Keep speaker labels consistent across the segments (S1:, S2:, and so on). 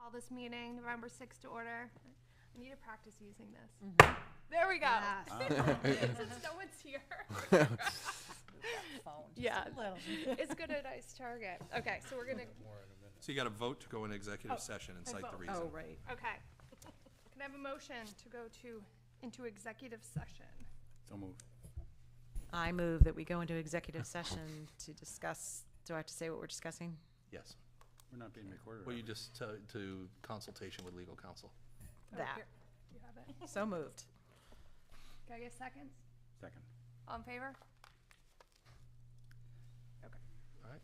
S1: Call this meeting, November 6th, to order. I need to practice using this.
S2: Mm-hmm.
S1: There we go.
S2: Yes.
S1: Since no one's here.
S2: Phone, just
S1: Yeah.
S2: a little.
S1: It's good at Ice Target. Okay, so we're gonna,
S3: So you got to vote to go into executive session and
S1: I
S3: cite the
S1: vote.
S3: reason.
S2: Oh, right.
S1: okay. Can I have a motion to go into executive session?
S4: So moved.
S2: I move that we go into executive session to discuss, do I have to say what we're discussing?
S3: Yes.
S4: We're not being recorded.
S3: Well,
S4: are
S3: you
S4: we?
S3: just to consultation with legal counsel.
S1: Oh,
S2: That.
S1: here. Do you have it?
S2: So moved.
S1: Can I get seconds?
S4: Second.
S1: All in favor?
S3: All right.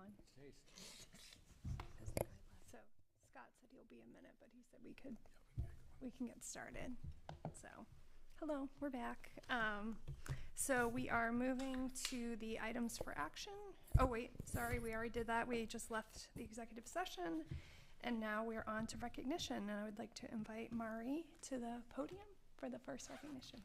S1: going? So Scott said he'll be a minute, but he said we can get started. So, hello, we're back. So we are moving to the items for action. Oh wait, sorry, we already did that. We just left the executive session, and now we're on to recognition. And I would like to invite Mari to the podium for the first recognition.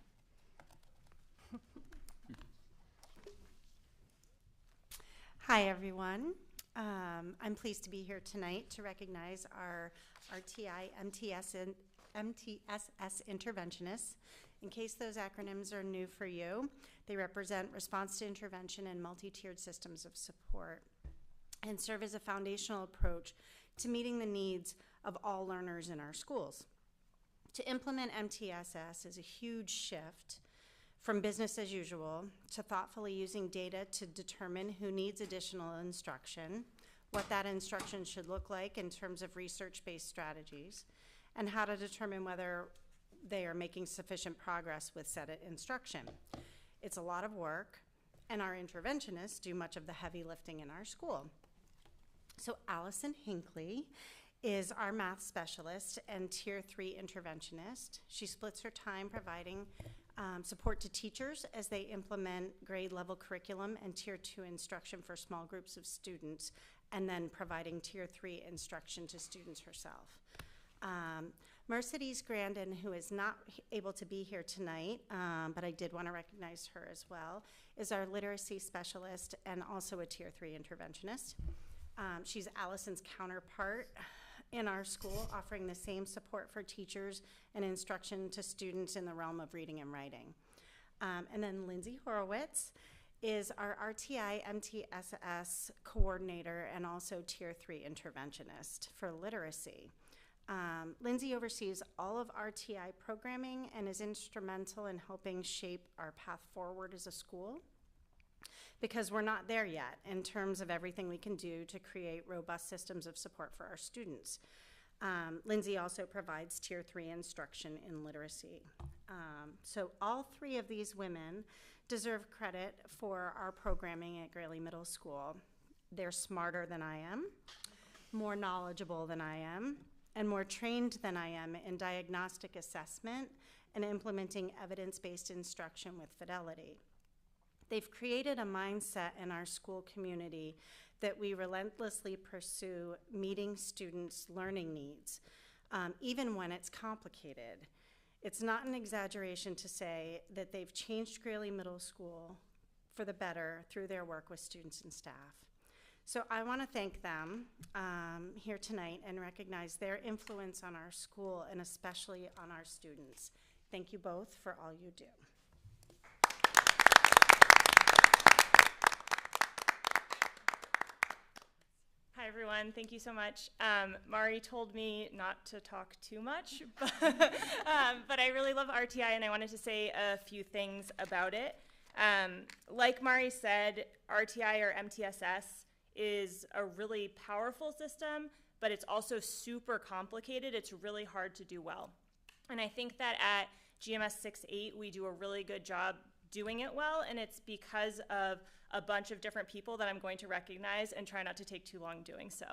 S5: Hi, everyone. I'm pleased to be here tonight to recognize our RTI MTSS interventionists. In case those acronyms are new for you, they represent response to intervention and multi-tiered systems of support and serve as a foundational approach to meeting the needs of all learners in our schools. To implement MTSS is a huge shift from business as usual to thoughtfully using data to determine who needs additional instruction, what that instruction should look like in terms of research-based strategies, and how to determine whether they are making sufficient progress with said instruction. It's a lot of work, and our interventionists do much of the heavy lifting in our school. So Allison Hinckley is our math specialist and Tier 3 interventionist. She splits her time providing support to teachers as they implement grade level curriculum and Tier 2 instruction for small groups of students, and then providing Tier 3 instruction to students herself. Mercedes Grandin, who is not able to be here tonight, but I did want to recognize her as well, is our literacy specialist and also a Tier 3 interventionist. She's Allison's counterpart in our school, offering the same support for teachers and instruction to students in the realm of reading and writing. And then Lindsay Horowitz is our RTI MTSS coordinator and also Tier 3 interventionist for literacy. Lindsay oversees all of RTI programming and is instrumental in helping shape our path forward as a school, because we're not there yet in terms of everything we can do to create robust systems of support for our students. Lindsay also provides Tier 3 instruction in literacy. So all three of these women deserve credit for our programming at Greeley Middle School. They're smarter than I am, more knowledgeable than I am, and more trained than I am in diagnostic assessment and implementing evidence-based instruction with fidelity. They've created a mindset in our school community that we relentlessly pursue meeting students' learning needs, even when it's complicated. It's not an exaggeration to say that they've changed Greeley Middle School for the better through their work with students and staff. So I want to thank them here tonight and recognize their influence on our school and especially on our students. Thank you both for all you do.
S6: Hi, everyone. Thank you so much. Mari told me not to talk too much, but I really love RTI, and I wanted to say a few things about it. Like Mari said, RTI or MTSS is a really powerful system, but it's also super complicated. It's really hard to do well. And I think that at GMS 6-8, we do a really good job doing it well, and it's because of a bunch of different people that I'm going to recognize and try not to take too long doing so.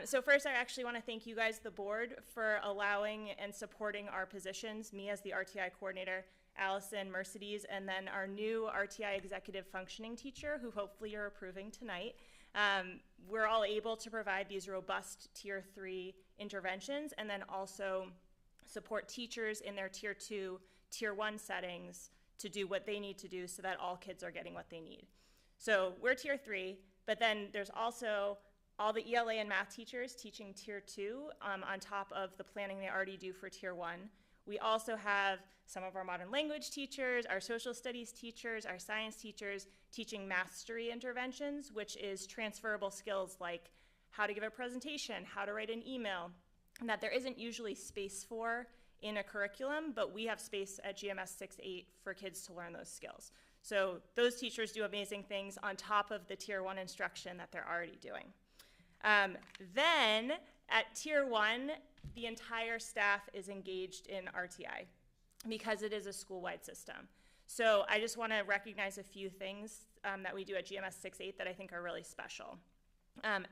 S6: So first, I actually want to thank you guys, the board, for allowing and supporting our positions, me as the RTI coordinator, Allison, Mercedes, and then our new RTI executive functioning teacher, who hopefully you're approving tonight. We're all able to provide these robust Tier 3 interventions and then also support teachers in their Tier 2, Tier 1 settings to do what they need to do so that all kids are getting what they need. So we're Tier 3, but then there's also all the ELA and math teachers teaching Tier 2 on top of the planning they already do for Tier 1. We also have some of our modern language teachers, our social studies teachers, our science teachers teaching mastery interventions, which is transferable skills like how to give a presentation, how to write an email, and that there isn't usually space for in a curriculum, but we have space at GMS 6-8 for kids to learn those skills. So those teachers do amazing things on top of the Tier 1 instruction that they're already doing. Then at Tier 1, the entire staff is engaged in RTI because it is a school-wide system. So I just want to recognize a few things that we do at GMS 6-8 that I think are really special.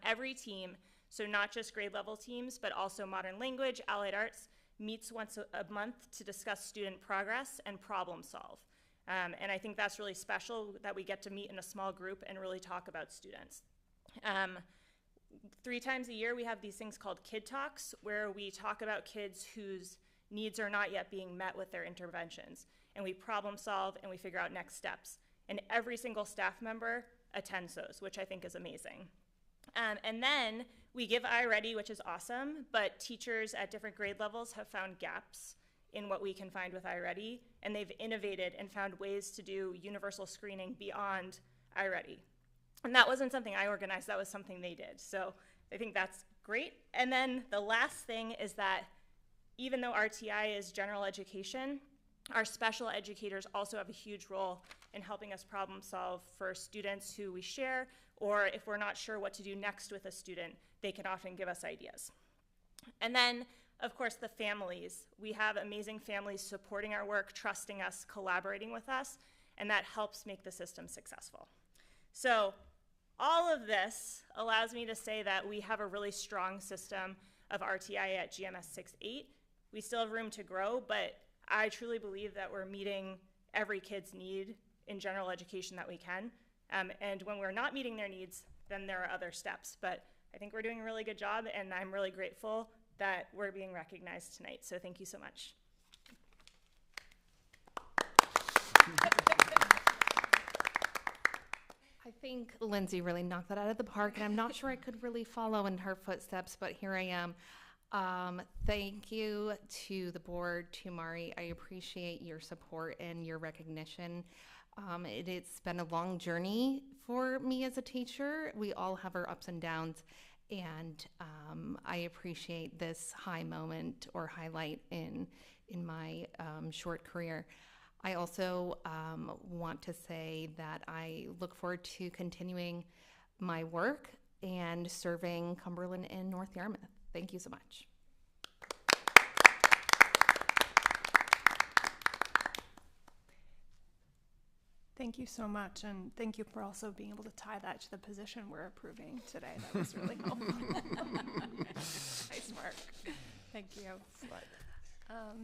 S6: Every team, so not just grade level teams, but also modern language, allied arts, meets once a month to discuss student progress and problem solve. And I think that's really special that we get to meet in a small group and really talk about students. 3 times a year, we have these things called Kid Talks, where we talk about kids whose needs are not yet being met with their interventions. And we problem solve and we figure out next steps. And every single staff member attends those, which I think is amazing. And then we give iReady, which is awesome, but teachers at different grade levels have found gaps in what we can find with iReady, and they've innovated and found ways to do universal screening beyond iReady. And that wasn't something I organized, that was something they did. So I think that's great. And then the last thing is that even though RTI is general education, our special educators also have a huge role in helping us problem solve for students who we share, or if we're not sure what to do next with a student, they can often give us ideas. And then, of course, the families. We have amazing families supporting our work, trusting us, collaborating with us, and that helps make the system successful. So all of this allows me to say that we have a really strong system of RTI at GMS 6-8. We still have room to grow, but I truly believe that we're meeting every kid's need in general education that we can. And when we're not meeting their needs, then there are other steps. But I think we're doing a really good job, and I'm really grateful that we're being recognized tonight. So thank you so much.
S7: I think Lindsay really knocked that out of the park, and I'm not sure I could really follow in her footsteps, but here I am. Thank you to the board, to Mari. I appreciate your support and your recognition. It's been a long journey for me as a teacher. We all have our ups and downs, and I appreciate this high moment or highlight in my short career. I also want to say that I look forward to continuing my work and serving Cumberland and North Yarmouth. Thank you so much.
S1: Thank you so much, and thank you for also being able to tie that to the position we're approving today. That was really helpful. Nice work. Thank you.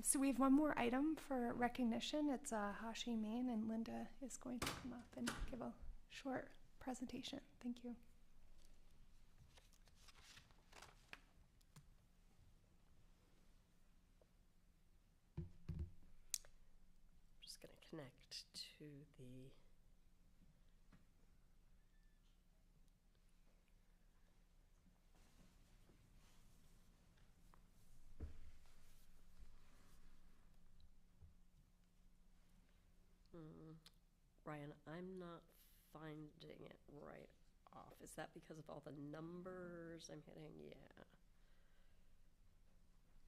S1: So we have one more item for recognition. It's Hashi Main, and Linda is going to come up and give a short presentation. Thank you.
S8: I'm just going to connect to the Ryan, I'm not finding it right off. Is that because of all the numbers I'm hitting? Yeah.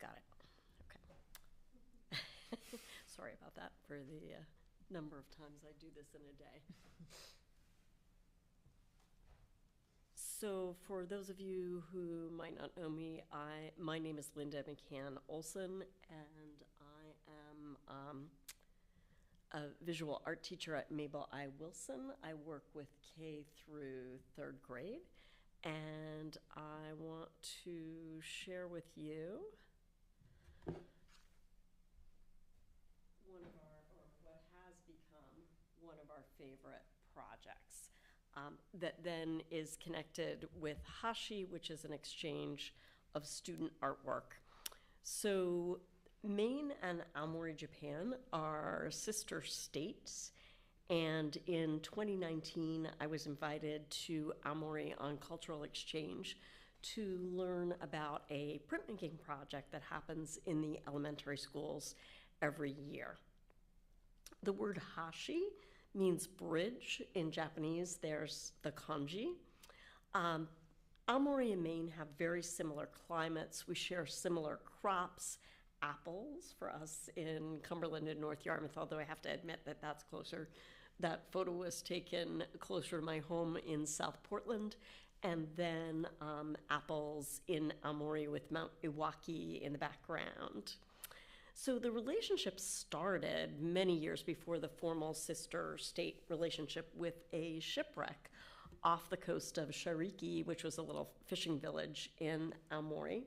S8: Got it. Okay. Sorry about that for the number of times I do this in a day. So for those of you who might not know me, my name is Linda McCann Olson, and I am a visual art teacher at Mabel I. Wilson. I work with K through 3rd grade, and I want to share with you what has become one of our favorite projects that then is connected with Hashi, which is an exchange of student artwork. So Maine and Aomori, Japan are sister states, and in 2019 I was invited to Aomori on cultural exchange to learn about a printmaking project that happens in the elementary schools every year. The word hashi means bridge in Japanese. There's the kanji. Aomori and Maine have very similar climates. We share similar crops. Apples for us in Cumberland and North Yarmouth, although I have to admit that that's closer. That photo was taken closer to my home in South Portland, and then apples in Aomori with Mount Iwaki in the background. So the relationship started many years before the formal sister state relationship with a shipwreck off the coast of Shariki, which was a little fishing village in Aomori.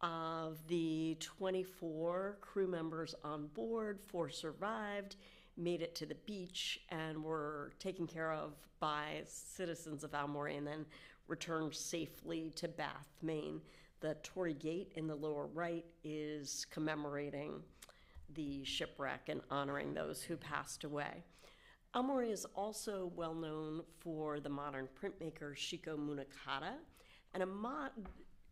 S8: Of the 24 crew members on board, 4 survived, made it to the beach, and were taken care of by citizens of Aomori and then returned safely to Bath, Maine. The Tory Gate in the lower right is commemorating the shipwreck and honoring those who passed away. Aomori is also well known for the modern printmaker Shiko Munakata, and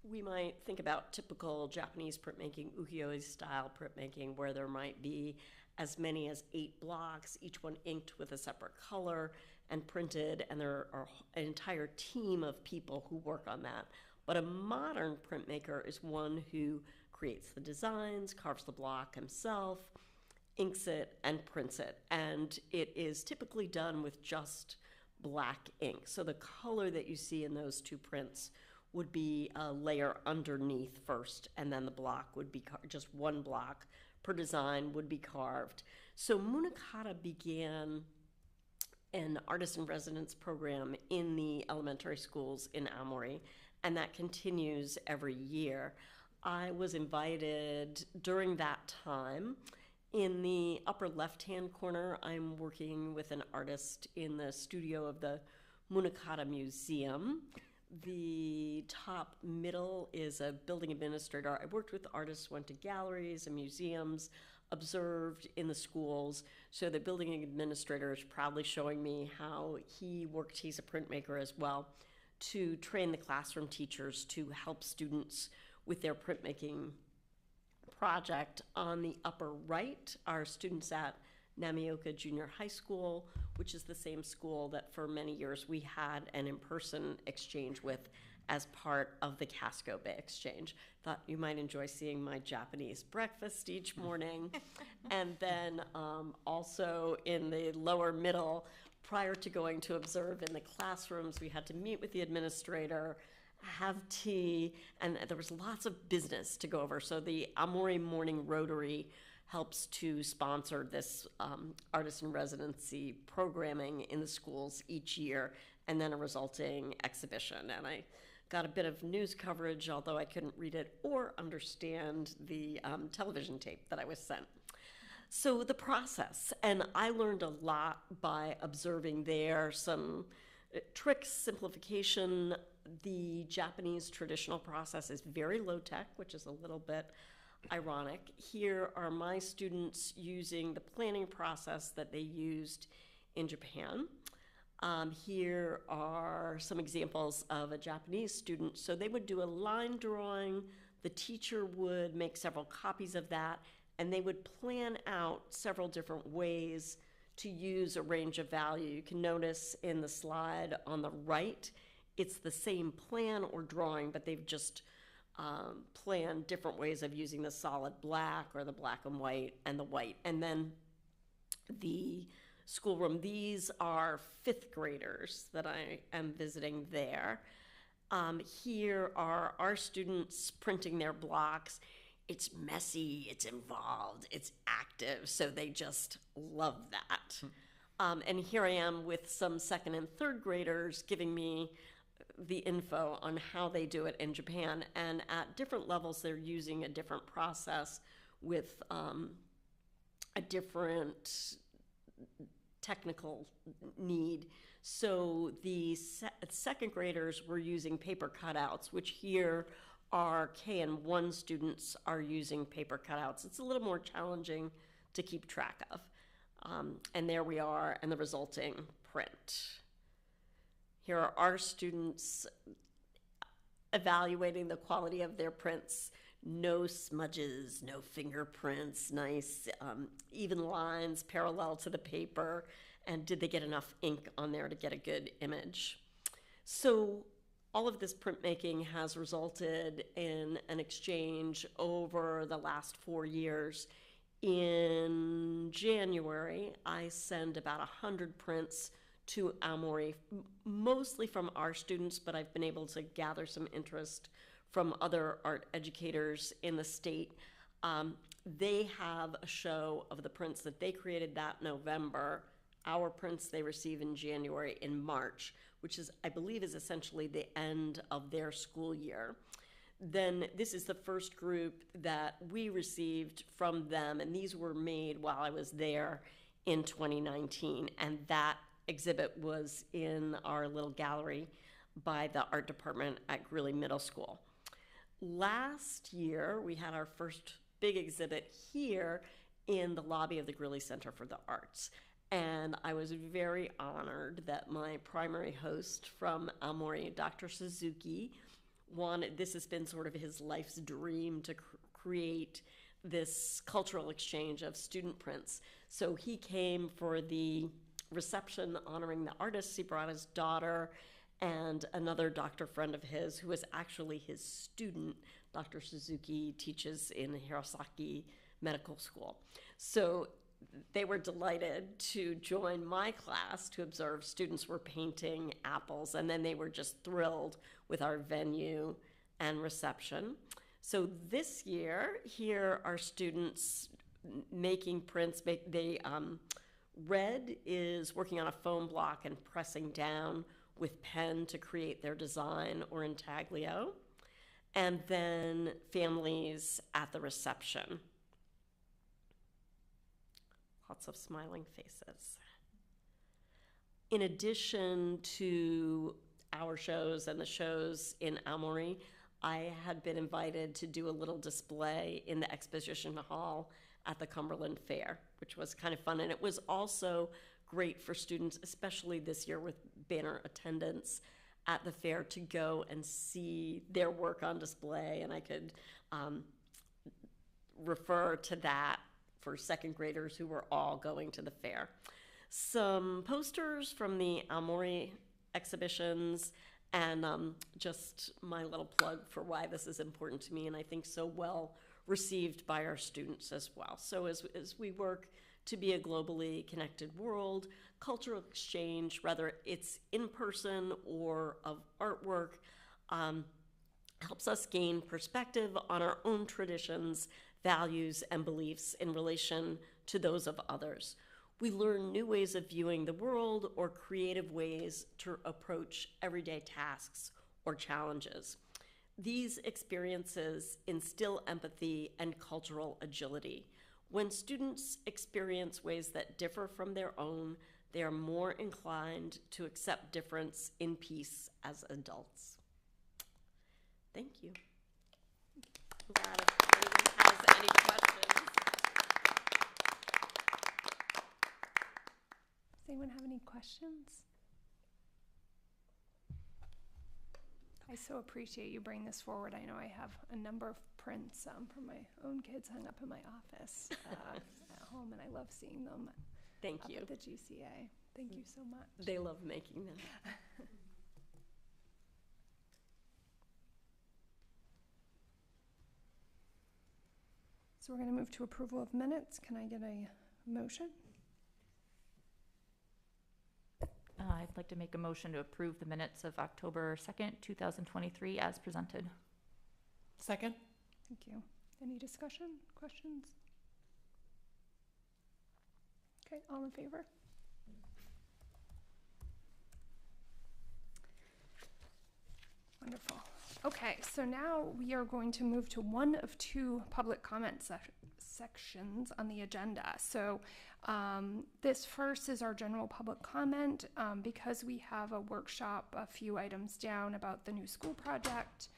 S8: we might think about typical Japanese printmaking, ukiyo-e style printmaking, where there might be as many as 8 blocks, each one inked with a separate color and printed, and there are an entire team of people who work on that. But a modern printmaker is one who creates the designs, carves the block himself, inks it, and prints it. And it is typically done with just black ink. So the color that you see in those 2 prints would be a layer underneath first, and then the block would be just 1 block per design would be carved. So Munakata began an artist in residence program in the elementary schools in Aomori, and that continues every year. I was invited during that time. In the upper left-hand corner, I'm working with an artist in the studio of the Munakata Museum. The top middle is a building administrator. I worked with artists, went to galleries and museums, observed in the schools. So the building administrator is proudly showing me how he worked, he's a printmaker as well, to train the classroom teachers to help students with their printmaking project. On the upper right are students at Namioka Junior High School, which is the same school that for many years we had an in-person exchange with as part of the Casco Bay Exchange. Thought you might enjoy seeing my Japanese breakfast each morning. And then also in the lower middle, prior to going to observe in the classrooms, we had to meet with the administrator, have tea, and there was lots of business to go over. So the Aomori Morning Rotary helps to sponsor this artist in residency programming in the schools each year, and then a resulting exhibition. And I got a bit of news coverage, although I couldn't read it or understand the television tape that I was sent. So the process, and I learned a lot by observing there, some tricks, simplification. The Japanese traditional process is very low tech, which is a little bit ironic. Here are my students using the planning process that they used in Japan. Here are some examples of a Japanese student. So they would do a line drawing, the teacher would make several copies of that, and they would plan out several different ways to use a range of value. You can notice in the slide on the right, it's the same plan or drawing, but they've just planned different ways of using the solid black or the black and white and the white. And then the schoolroom, these are 5th graders that I am visiting there. Here are our students printing their blocks. It's messy, it's involved, it's active, so they just love that. And here I am with some 2nd and 3rd graders giving me the info on how they do it in Japan. And at different levels, they're using a different process with a different technical need. So the 2nd graders were using paper cutouts, which here our K and 1 students are using paper cutouts. It's a little more challenging to keep track of. And there we are, and the resulting print. Here are our students evaluating the quality of their prints. No smudges, no fingerprints, nice even lines parallel to the paper. And did they get enough ink on there to get a good image? So all of this printmaking has resulted in an exchange over the last 4 years. In January, I send about 100 prints to Aomori, mostly from our students, but I've been able to gather some interest from other art educators in the state. They have a show of the prints that they created that November our prints they receive in January and March, which is, I believe, is essentially the end of their school year. Then this is the first group that we received from them, and these were made while I was there in 2019, and that exhibit was in our little gallery by the art department at Greeley Middle School. Last year, we had our first big exhibit here in the lobby of the Greeley Center for the Arts. And I was very honored that my primary host from Aomori, Dr. Suzuki, this has been sort of his life's dream to create this cultural exchange of student prints. So he came for the reception honoring the artists. He brought his daughter and another doctor friend of his who was actually his student. Dr. Suzuki teaches in Hirosaki Medical School. So they were delighted to join my class to observe students were painting apples, and then they were just thrilled with our venue and reception. So this year, here are students making prints. Red is working on a foam block and pressing down with pen to create their design or intaglio, and then families at the reception. Lots of smiling faces. In addition to our shows and the shows in Aomori, I had been invited to do a little display in the exposition hall at the Cumberland Fair, which was kind of fun. And it was also great for students, especially this year with banner attendance at the fair, to go and see their work on display. And I could refer to that for second graders who were all going to the fair. Some posters from the Aomori exhibitions, and just my little plug for why this is important to me, and I think so well received by our students as well. So as we work to be a globally connected world, cultural exchange, whether it's in person or of artwork, helps us gain perspective on our own traditions, values, and beliefs in relation to those of others. We learn new ways of viewing the world or creative ways to approach everyday tasks or challenges. These experiences instill empathy and cultural agility. When students experience ways that differ from their own, they are more inclined to accept difference in peace as adults. Thank you. I'm glad if anyone has any questions.
S1: Does anyone have any questions? I so appreciate you bringing this forward. I know I have a number of prints from my own kids hung up in my office at home, and I love seeing them.
S8: Thank
S1: up
S8: you.
S1: at the GCA. Thank you so much.
S8: They love making them.
S1: So we're going to move to approval of minutes. Can I get a motion?
S9: I'd like to make a motion to approve the minutes of October 2nd, 2023 as presented.
S10: Second?
S1: Thank you. Any discussion, questions? Okay, all in favor? Wonderful. Okay, so now we are going to move to one of two public comment sections on the agenda. So this first is our general public comment. Because we have a workshop a few items down about the new school project,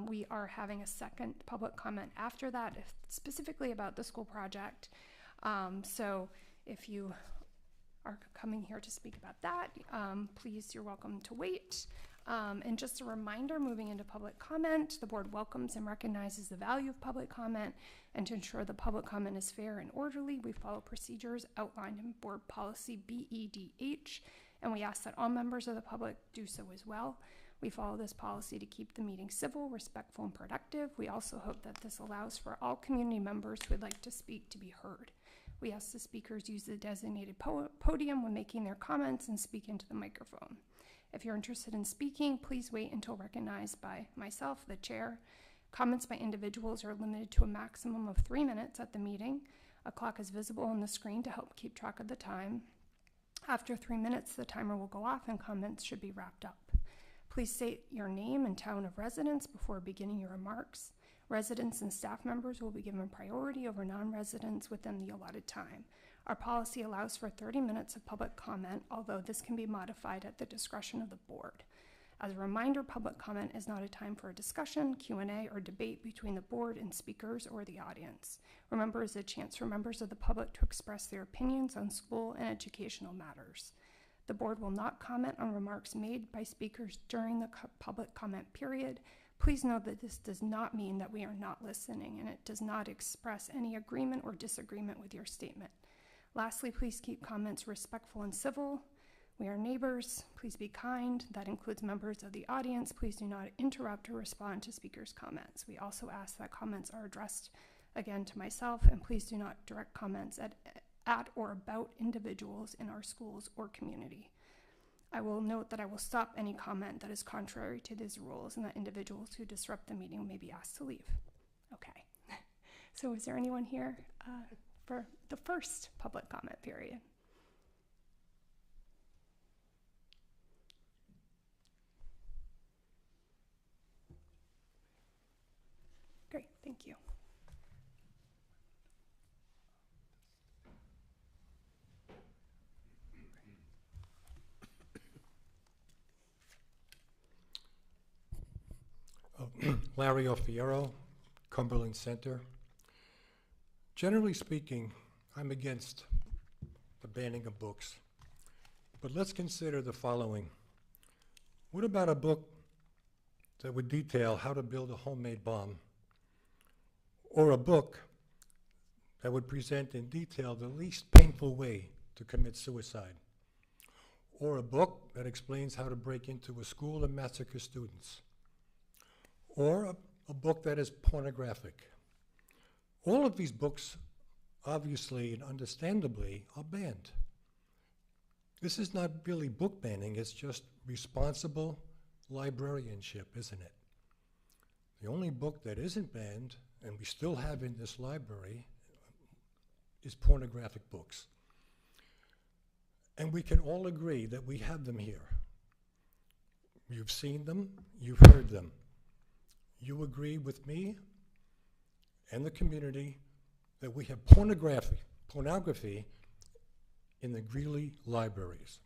S1: we are having a second public comment after that, specifically about the school project. So if you are coming here to speak about that, please, you're welcome to wait. And just a reminder, moving into public comment, the board welcomes and recognizes the value of public comment, and to ensure the public comment is fair and orderly, we follow procedures outlined in board policy BEDH, and we ask that all members of the public do so as well. We follow this policy to keep the meeting civil, respectful, and productive. We also hope that this allows for all community members who would like to speak to be heard. We ask the speakers use the designated podium when making their comments and speak into the microphone. If you're interested in speaking, please wait until recognized by myself, the chair. Comments by individuals are limited to a maximum of 3 minutes at the meeting. A clock is visible on the screen to help keep track of the time. After 3 minutes, the timer will go off and comments should be wrapped up. Please state your name and town of residence before beginning your remarks. Residents and staff members will be given priority over non-residents within the allotted time. Our policy allows for 30 minutes of public comment, although this can be modified at the discretion of the board. As a reminder, public comment is not a time for a discussion, Q&A, or debate between the board and speakers or the audience. Remember, it's a chance for members of the public to express their opinions on school and educational matters. The board will not comment on remarks made by speakers during the public comment period. Please note that this does not mean that we are not listening, and it does not express any agreement or disagreement with your statement. Lastly, please keep comments respectful and civil. We are neighbors. Please be kind. That includes members of the audience. Please do not interrupt or respond to speakers' comments. We also ask that comments are addressed again to myself, and please do not direct comments at or about individuals in our schools or community. I will note that I will stop any comment that is contrary to these rules and that individuals who disrupt the meeting may be asked to leave. Okay. So is there anyone here for the first public comment period? Great, thank you.
S11: Larry Offiero, Cumberland Center. Generally speaking, I'm against the banning of books. But let's consider the following. What about a book that would detail how to build a homemade bomb? Or a book that would present in detail the least painful way to commit suicide? Or a book that explains how to break into a school and massacre students? Or a book that is pornographic? All of these books, obviously and understandably, are banned. This is not really book banning, it's just responsible librarianship, isn't it? The only book that isn't banned, and we still have in this library, is pornographic books. And we can all agree that we have them here. You've seen them, you've heard them. You agree with me and the community that we have pornography in the Greeley libraries.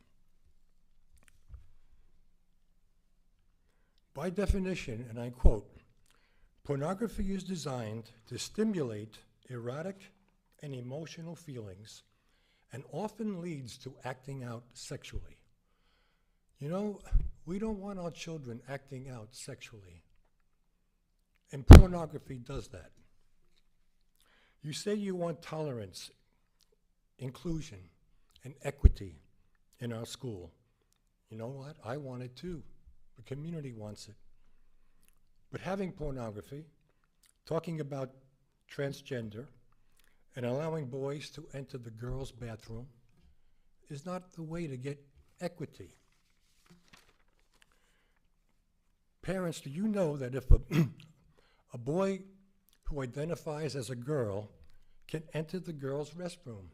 S11: By definition, and I quote, pornography is designed to stimulate erotic and emotional feelings and often leads to acting out sexually. You know, we don't want our children acting out sexually. And pornography does that. You say you want tolerance, inclusion, and equity in our school. You know what? I want it too. The community wants it. But having pornography, talking about transgender, and allowing boys to enter the girls' bathroom is not the way to get equity. Parents, do you know that if a boy who identifies as a girl can enter the girls' restroom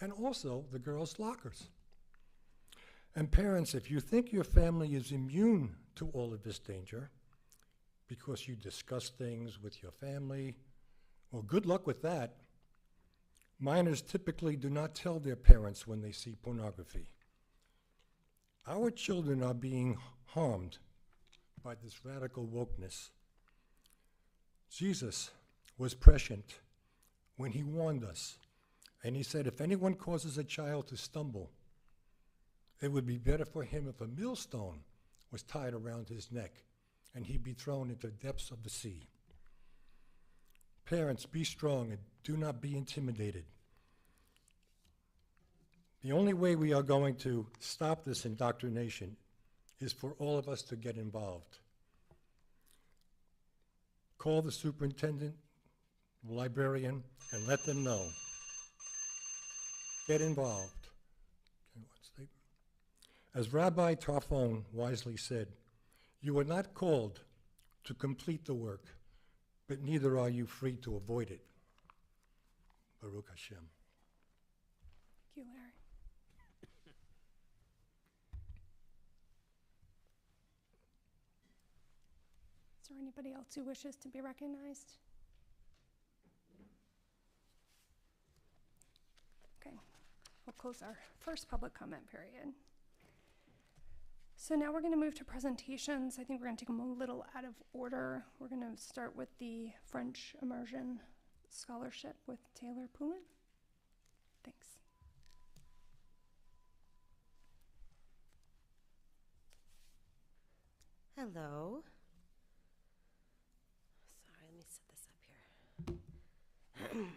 S11: and also the girls' lockers? And parents, if you think your family is immune to all of this danger because you discuss things with your family, well, good luck with that. Minors typically do not tell their parents when they see pornography. Our children are being harmed by this radical wokeness. Jesus was prescient when he warned us, and he said, if anyone causes a child to stumble, it would be better for him if a millstone was tied around his neck and he'd be thrown into the depths of the sea. Parents, be strong and do not be intimidated. The only way we are going to stop this indoctrination is for all of us to get involved. Call the superintendent, the librarian, and let them know. Get involved. As Rabbi Tarfon wisely said, you are not called to complete the work, but neither are you free to avoid it. Baruch Hashem.
S1: Thank you, Larry. Is there anybody else who wishes to be recognized? Okay, we'll close our first public comment period. So now we're going to move to presentations. I think we're going to take them a little out of order. We're going to start with the French Immersion Scholarship with Taylor Poulin. Thanks.
S12: Hello. Sorry, let me set this up here.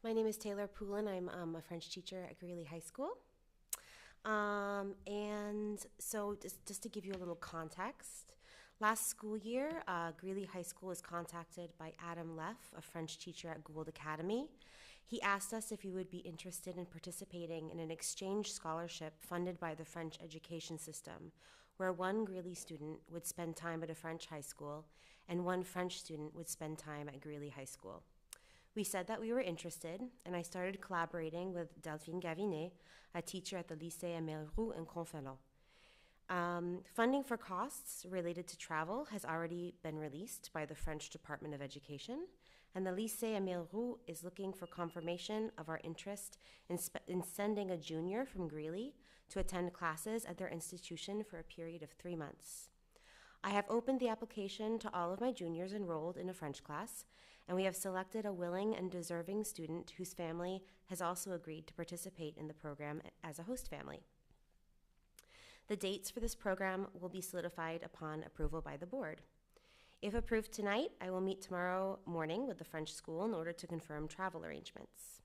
S12: My name is Taylor Poulin. I'm a French teacher at Greeley High School. And so just to give you a little context, last school year, Greeley High School was contacted by Adam Leff, a French teacher at Gould Academy. He asked us if we would be interested in participating in an exchange scholarship funded by the French education system, where one Greeley student would spend time at a French high school and one French student would spend time at Greeley High School. We said that we were interested, and I started collaborating with Delphine Gavinet, a teacher at the Lycée Émile Roux in Conflans. Funding for costs related to travel has already been released by the French Department of Education, and the Lycée Émile Roux is looking for confirmation of our interest in sending a junior from Greeley to attend classes at their institution for a period of 3 months. I have opened the application to all of my juniors enrolled in a French class, and we have selected a willing and deserving student whose family has also agreed to participate in the program as a host family. The dates for this program will be solidified upon approval by the board. If approved tonight, I will meet tomorrow morning with the French school in order to confirm travel arrangements.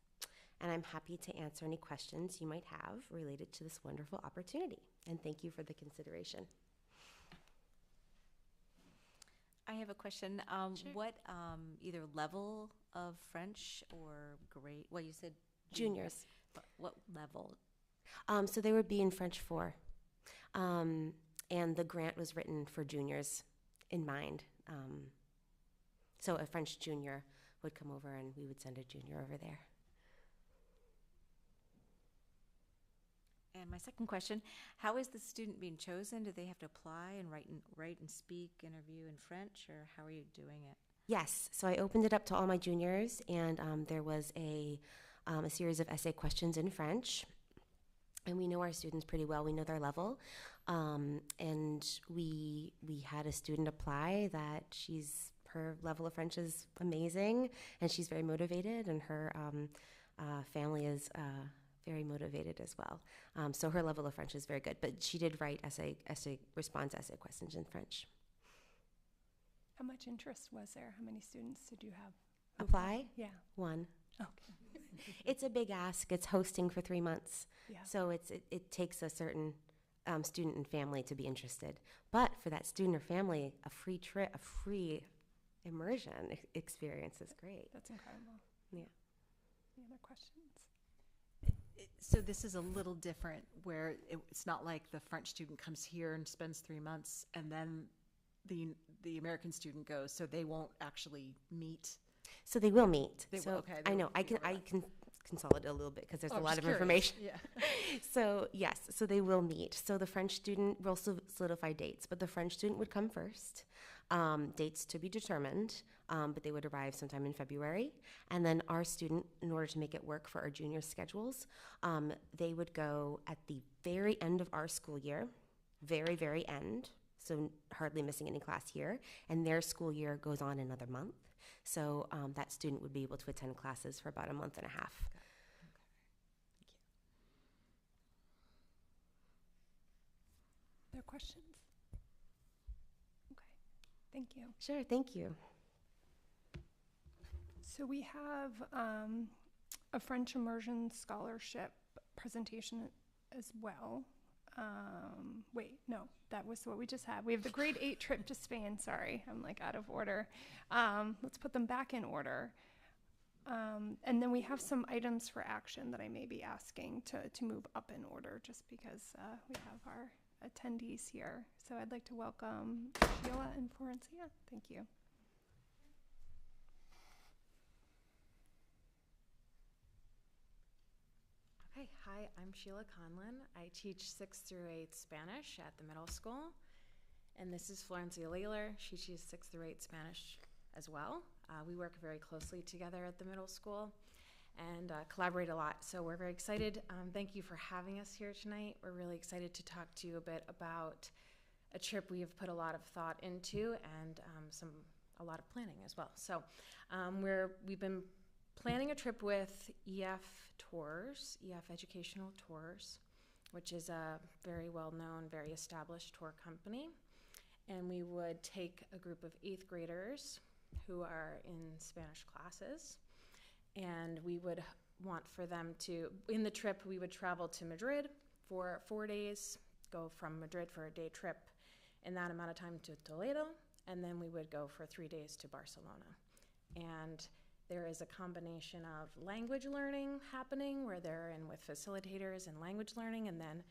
S12: And I'm happy to answer any questions you might have related to this wonderful opportunity. And thank you for the consideration.
S2: I have a question. What either level of French or grade? Well, you said
S12: Juniors.
S2: But what level?
S12: So they would be in French 4. And the grant was written for juniors in mind. So a French junior would come over and we would send a junior over there.
S2: And my second question, how is the student being chosen? Do they have to apply and write and speak, interview in French, or how are you doing it?
S12: Yes, so I opened it up to all my juniors, and there was a series of essay questions in French. And we know our students pretty well. We know their level. And we had a student apply that her level of French is amazing, and she's very motivated, and her family is very motivated as well. So her level of French is very good, but she did write response essay questions in French.
S1: How much interest was there? How many students did you have?
S12: Apply?
S1: Yeah.
S12: 1.
S1: Okay.
S12: It's a big ask. It's hosting for 3 months.
S1: Yeah.
S12: So it takes a certain student and family to be interested. But for that student or family, a free trip, a free immersion experience is great.
S1: That's incredible.
S12: Yeah.
S1: Any other questions?
S2: So this is a little different, where it's not like the French student comes here and spends 3 months, and then the American student goes, so they won't actually meet.
S12: So they will meet.
S2: They
S12: so
S2: will, okay.
S12: I know. I can consolidate a little bit because there's a lot of information.
S2: Yeah.
S12: So yes, so they will meet. So the French student will solidify dates, but the French student would come first. Dates to be determined, but they would arrive sometime in February. And then our student, in order to make it work for our junior schedules, they would go at the very end of our school year, very, very end, so hardly missing any class here, and their school year goes on another month. So that student would be able to attend classes for about a month and a half.
S1: Other questions? Okay, thank you.
S12: Sure, thank you.
S1: So we have a French immersion scholarship presentation as well. Wait, no, that was what we just had. We have the grade 8 trip to Spain. Sorry, I'm like out of order. Let's put them back in order. And then we have some items for action that I may be asking to move up in order just because we have our attendees here. So I'd like to welcome Sheila and Florencia. Thank you.
S13: Okay, hi, I'm Sheila Conlon. I teach 6th through 8th Spanish at the middle school. And this is Florencia Layler. She teaches 6th through 8th Spanish as well. We work very closely together at the middle school and collaborate a lot. So we're very excited. Thank you for having us here tonight. We're really excited to talk to you a bit about a trip we have put a lot of thought into and a lot of planning as well. So we've been planning a trip with EF Tours, EF Educational Tours, which is a very well-known, very established tour company. And we would take a group of 8th graders who are in Spanish classes, and we would want for them to, in the trip, we would travel to Madrid for 4 days, go from Madrid for a day trip in that amount of time to Toledo, and then we would go for 3 days to Barcelona. And there is a combination of language learning happening where they're in with facilitators and language learning, and then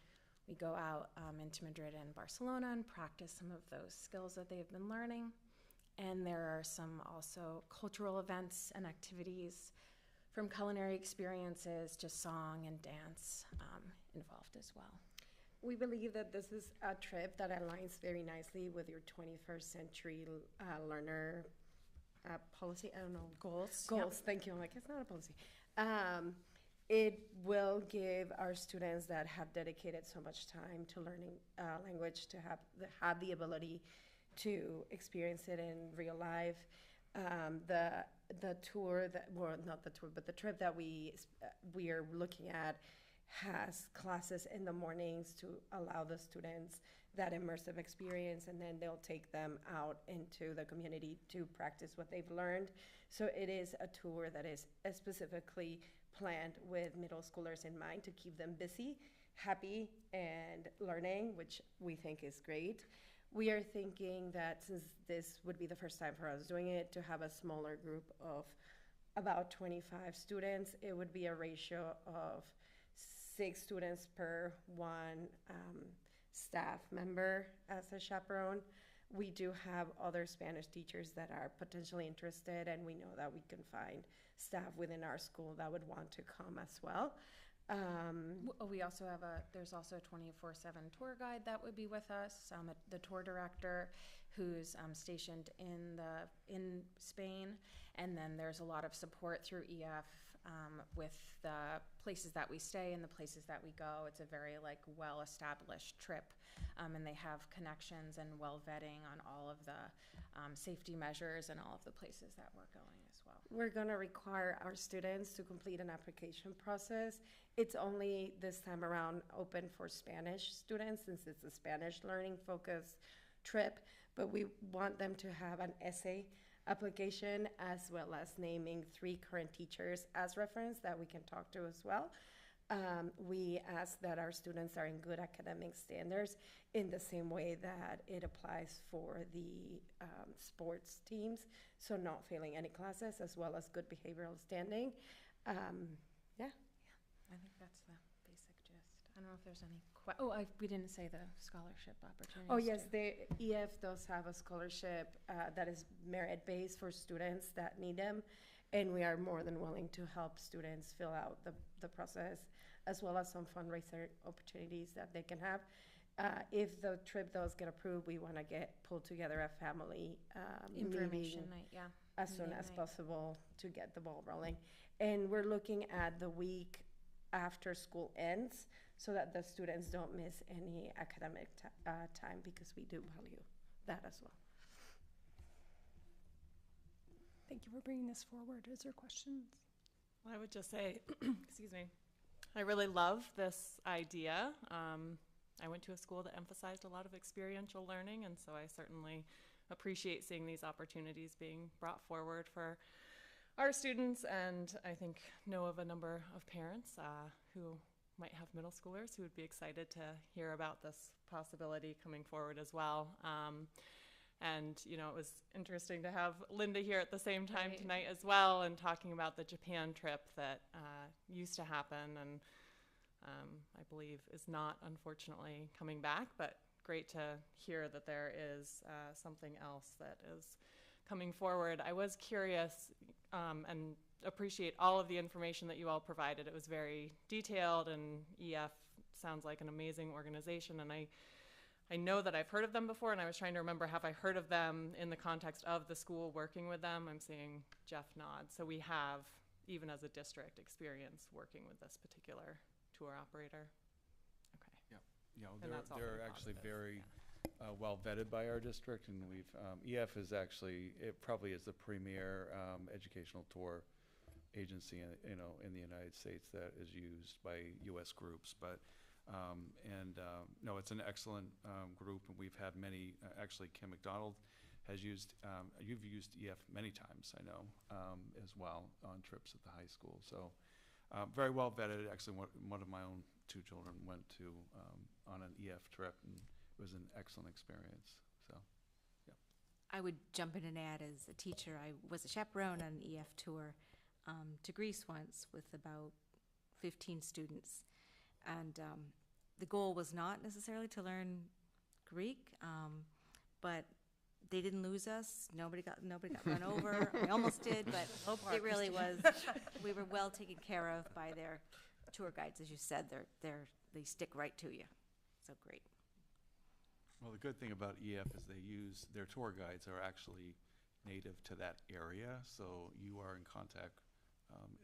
S13: we go out into Madrid and Barcelona and practice some of those skills that they've been learning. And there are some also cultural events and activities, from culinary experiences to song and dance involved as well.
S14: We believe that this is a trip that aligns very nicely with your 21st century learner policy. I don't know.
S13: Goals.
S14: Goals, thank you. I'm like, it's not a policy. It will give our students that have dedicated so much time to learning language to have the ability to experience it in real life. The tour that, well, not the tour, but the trip that we are looking at has classes in the mornings to allow the students that immersive experience, and then they'll take them out into the community to practice what they've learned. So it is a tour that is specifically planned with middle schoolers in mind to keep them busy, happy, and learning, which we think is great. We are thinking that since this would be the first time for us doing it, to have a smaller group of about 25 students. It would be a ratio of 6 students per 1 staff member as a chaperone. We do have other Spanish teachers that are potentially interested, and we know that we can find staff within our school that would want to come as well.
S13: We also have there's also a 24/7 tour guide that would be with us, the tour director who's stationed in Spain, and then there's a lot of support through EF with the places that we stay and the places that we go. It's a very well-established trip, and they have connections and vetting on all of the safety measures and all of the places that we're going as well.
S14: We're going to require our students to complete an application process. It's only this time around open for Spanish students since it's a Spanish learning focused trip, but we want them to have an essay application as well as naming 3 current teachers as reference that we can talk to as well. We ask that our students are in good academic standards in the same way that it applies for the sports teams, so not failing any classes as well as good behavioral standing.
S13: I think that's the basic gist. I don't know if there's any we didn't say the scholarship opportunities.
S14: Oh yes,
S13: too.
S14: the EF does have a scholarship that is merit-based for students that need them, and we are more than willing to help students fill out the process, as well as some fundraiser opportunities that they can have. If the trip does get approved, we want to pull together a family
S13: information
S14: meeting
S13: night,
S14: as soon as possible to get the ball rolling. And we're looking at the week after school ends so that the students don't miss any academic time, because we do value that as well.
S1: Thank you for bringing this forward. Is there questions?
S15: Well, I would just say, excuse me, I really love this idea. I went to a school that emphasized a lot of experiential learning, and so I certainly appreciate seeing these opportunities being brought forward for our students, and I think know of a number of parents who might have middle schoolers who would be excited to hear about this possibility coming forward as well. And, you know, it was interesting to have Linda here at the same time tonight as well, and talking about the Japan trip that used to happen and I believe is not, unfortunately, coming back, but great to hear that there is something else that is coming forward. I was curious and appreciate all of the information that you all provided. It was very detailed, and EF sounds like an amazing organization, and I I know that I've heard of them before, and I was trying to remember, have I heard of them in the context of the school working with them? I'm seeing Jeff nod. So we have, even as a district, experience working with this particular tour operator. Okay.
S4: You know,
S15: And that's all
S4: they're
S15: very
S4: actually
S15: positive,
S4: very well vetted by our district, and we've, EF is actually, it probably is the premier educational tour agency, in the United States that is used by U.S. groups. But, no, it's an excellent group, and we've had many, actually Kim McDonald has used, you've used EF many times, I know, as well, on trips at the high school. So very well vetted. Actually, one of my own 2 children went to on an EF trip, and it was an excellent experience. So, yeah.
S16: I would jump in and add, as a teacher, I was a chaperone on an EF tour to Greece once with about 15 students. And the goal was not necessarily to learn Greek, but they didn't lose us. Nobody got run over. We almost did, but it really was. We were well taken care of by their tour guides, as you said. They stick right to you. So great.
S4: Well, the good thing about EF is their tour guides are actually native to that area, so you are in contact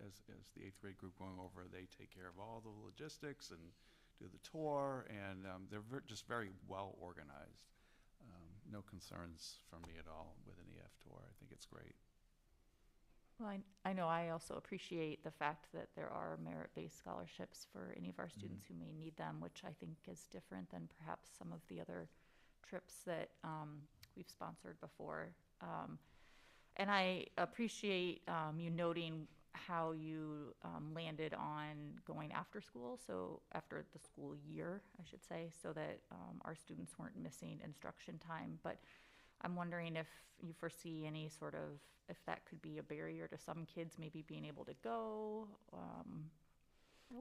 S4: as the 8th grade group going over. They take care of all the logistics and do the tour, and they're just very well organized. No concerns from me at all with an EF tour. I think it's great.
S9: Well, I know I also appreciate the fact that there are merit-based scholarships for any of our students who may need them, which I think is different than perhaps some of the other trips that we've sponsored before. And I appreciate you noting how you landed on going after school, so after the school year, I should say, so that our students weren't missing instruction time. But I'm wondering if you foresee any sort of, if that could be a barrier to some kids maybe being able to go.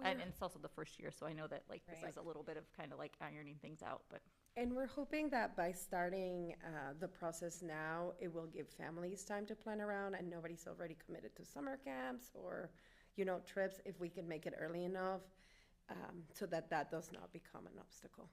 S9: And it's also the first year, so I know that this is a little bit of kind of like ironing things out, but.
S14: And we're hoping that by starting the process now, it will give families time to plan around, and nobody's already committed to summer camps or, trips, if we can make it early enough, so that does not become an obstacle.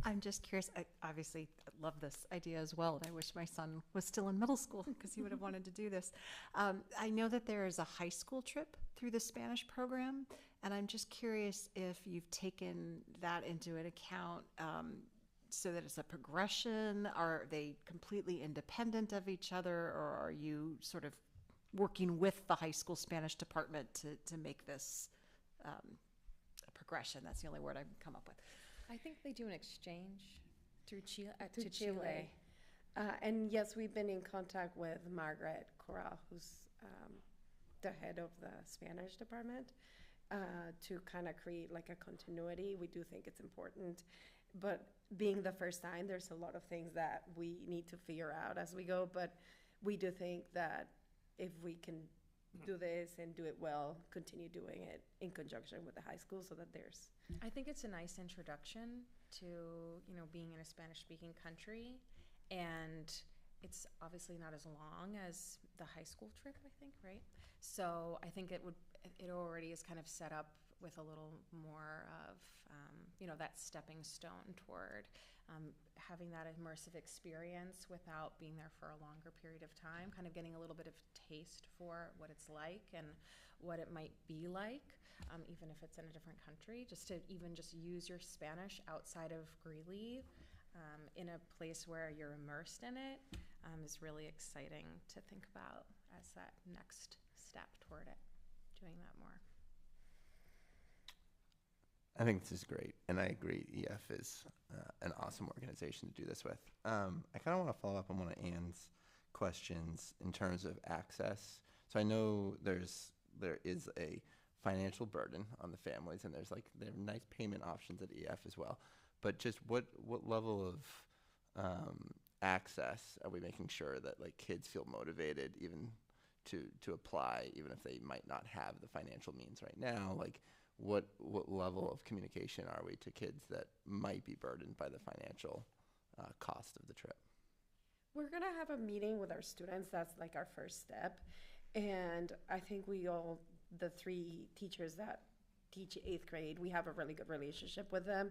S2: I'm just curious, I obviously love this idea as well, and I wish my son was still in middle school because he would have wanted to do this. I know that there is a high school trip through the Spanish program, and I'm just curious if you've taken that into an account so that it's a progression. Are they completely independent of each other, or are you sort of working with the high school Spanish department to make this a progression? That's the only word I've come up with.
S13: I think they do an exchange through Chile.
S14: To Chile. And yes, we've been in contact with Margaret Corral, who's the head of the Spanish department, to kind of create like a continuity. We do think it's important, but being the first time, there's a lot of things that we need to figure out as we go. But we do think that if we can do this and do it well, continue doing it in conjunction with the high school, so that there's.
S13: I think it's a nice introduction to, being in a Spanish-speaking country, and it's obviously not as long as the high school trip, I think, right? So I think it already is kind of set up with a little more of, that stepping stone toward having that immersive experience without being there for a longer period of time, kind of getting a little bit of taste for what it's like and what it might be like, even if it's in a different country, just to even just use your Spanish outside of Greeley in a place where you're immersed in it is really exciting to think about as that next step toward it, doing that more.
S17: I think this is great, and I agree EF is an awesome organization to do this with. I kind of want to follow up on one of Anne's questions in terms of access. So I know there is a financial burden on the families, and there are nice payment options at EF as well. But just what level of access are we making sure that kids feel motivated even to apply, even if they might not have the financial means right now? What level of communication are we to kids that might be burdened by the financial cost of the trip?
S14: We're going to have a meeting with our students. That's our first step. And I think the 3 teachers that teach 8th grade, we have a really good relationship with them.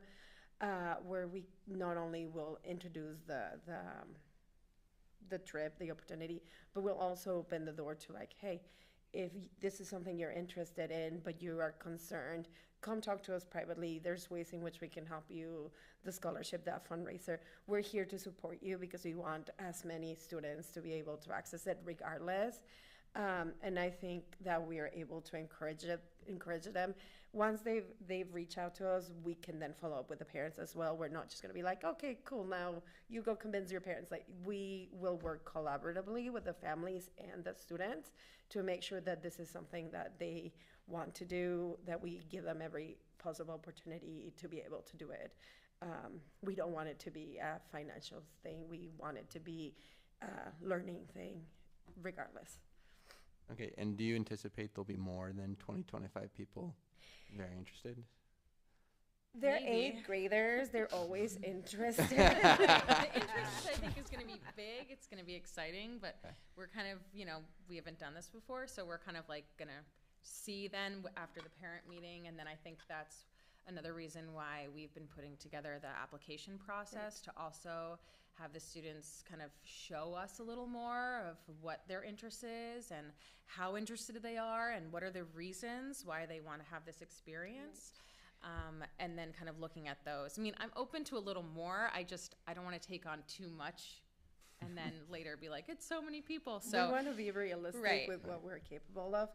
S14: where we not only will introduce the trip, the opportunity, but we'll also open the door to like, hey, if this is something you're interested in, but you are concerned, come talk to us privately. There's ways in which we can help you, the scholarship, that fundraiser. We're here to support you because we want as many students to be able to access it regardless. And I think that we are able to encourage them. Once they've reached out to us, we can then follow up with the parents as well. We're not just going to be like, okay, cool, now you go convince your parents. Like, we will work collaboratively with the families and the students to make sure that this is something that they want to do, that we give them every possible opportunity to be able to do it. We don't want it to be a financial thing. We want it to be a learning thing regardless.
S17: Okay, and do you anticipate there'll be more than 25 people very interested?
S14: They're
S13: Maybe.
S14: 8th graders. They're always interested.
S13: The interest, I think, is going to be big. It's going to be exciting, but we're kind of, we haven't done this before, so we're kind of like going to see then after the parent meeting, and then I think that's another reason why we've been putting together the application process to also have the students kind of show us a little more of what their interest is and how interested they are and what are the reasons why they want to have this experience. And then kind of looking at those. I mean, I'm open to a little more. I don't want to take on too much and then later be like, it's so many people. So
S14: we want to be realistic
S13: Right.
S14: with what we're capable of.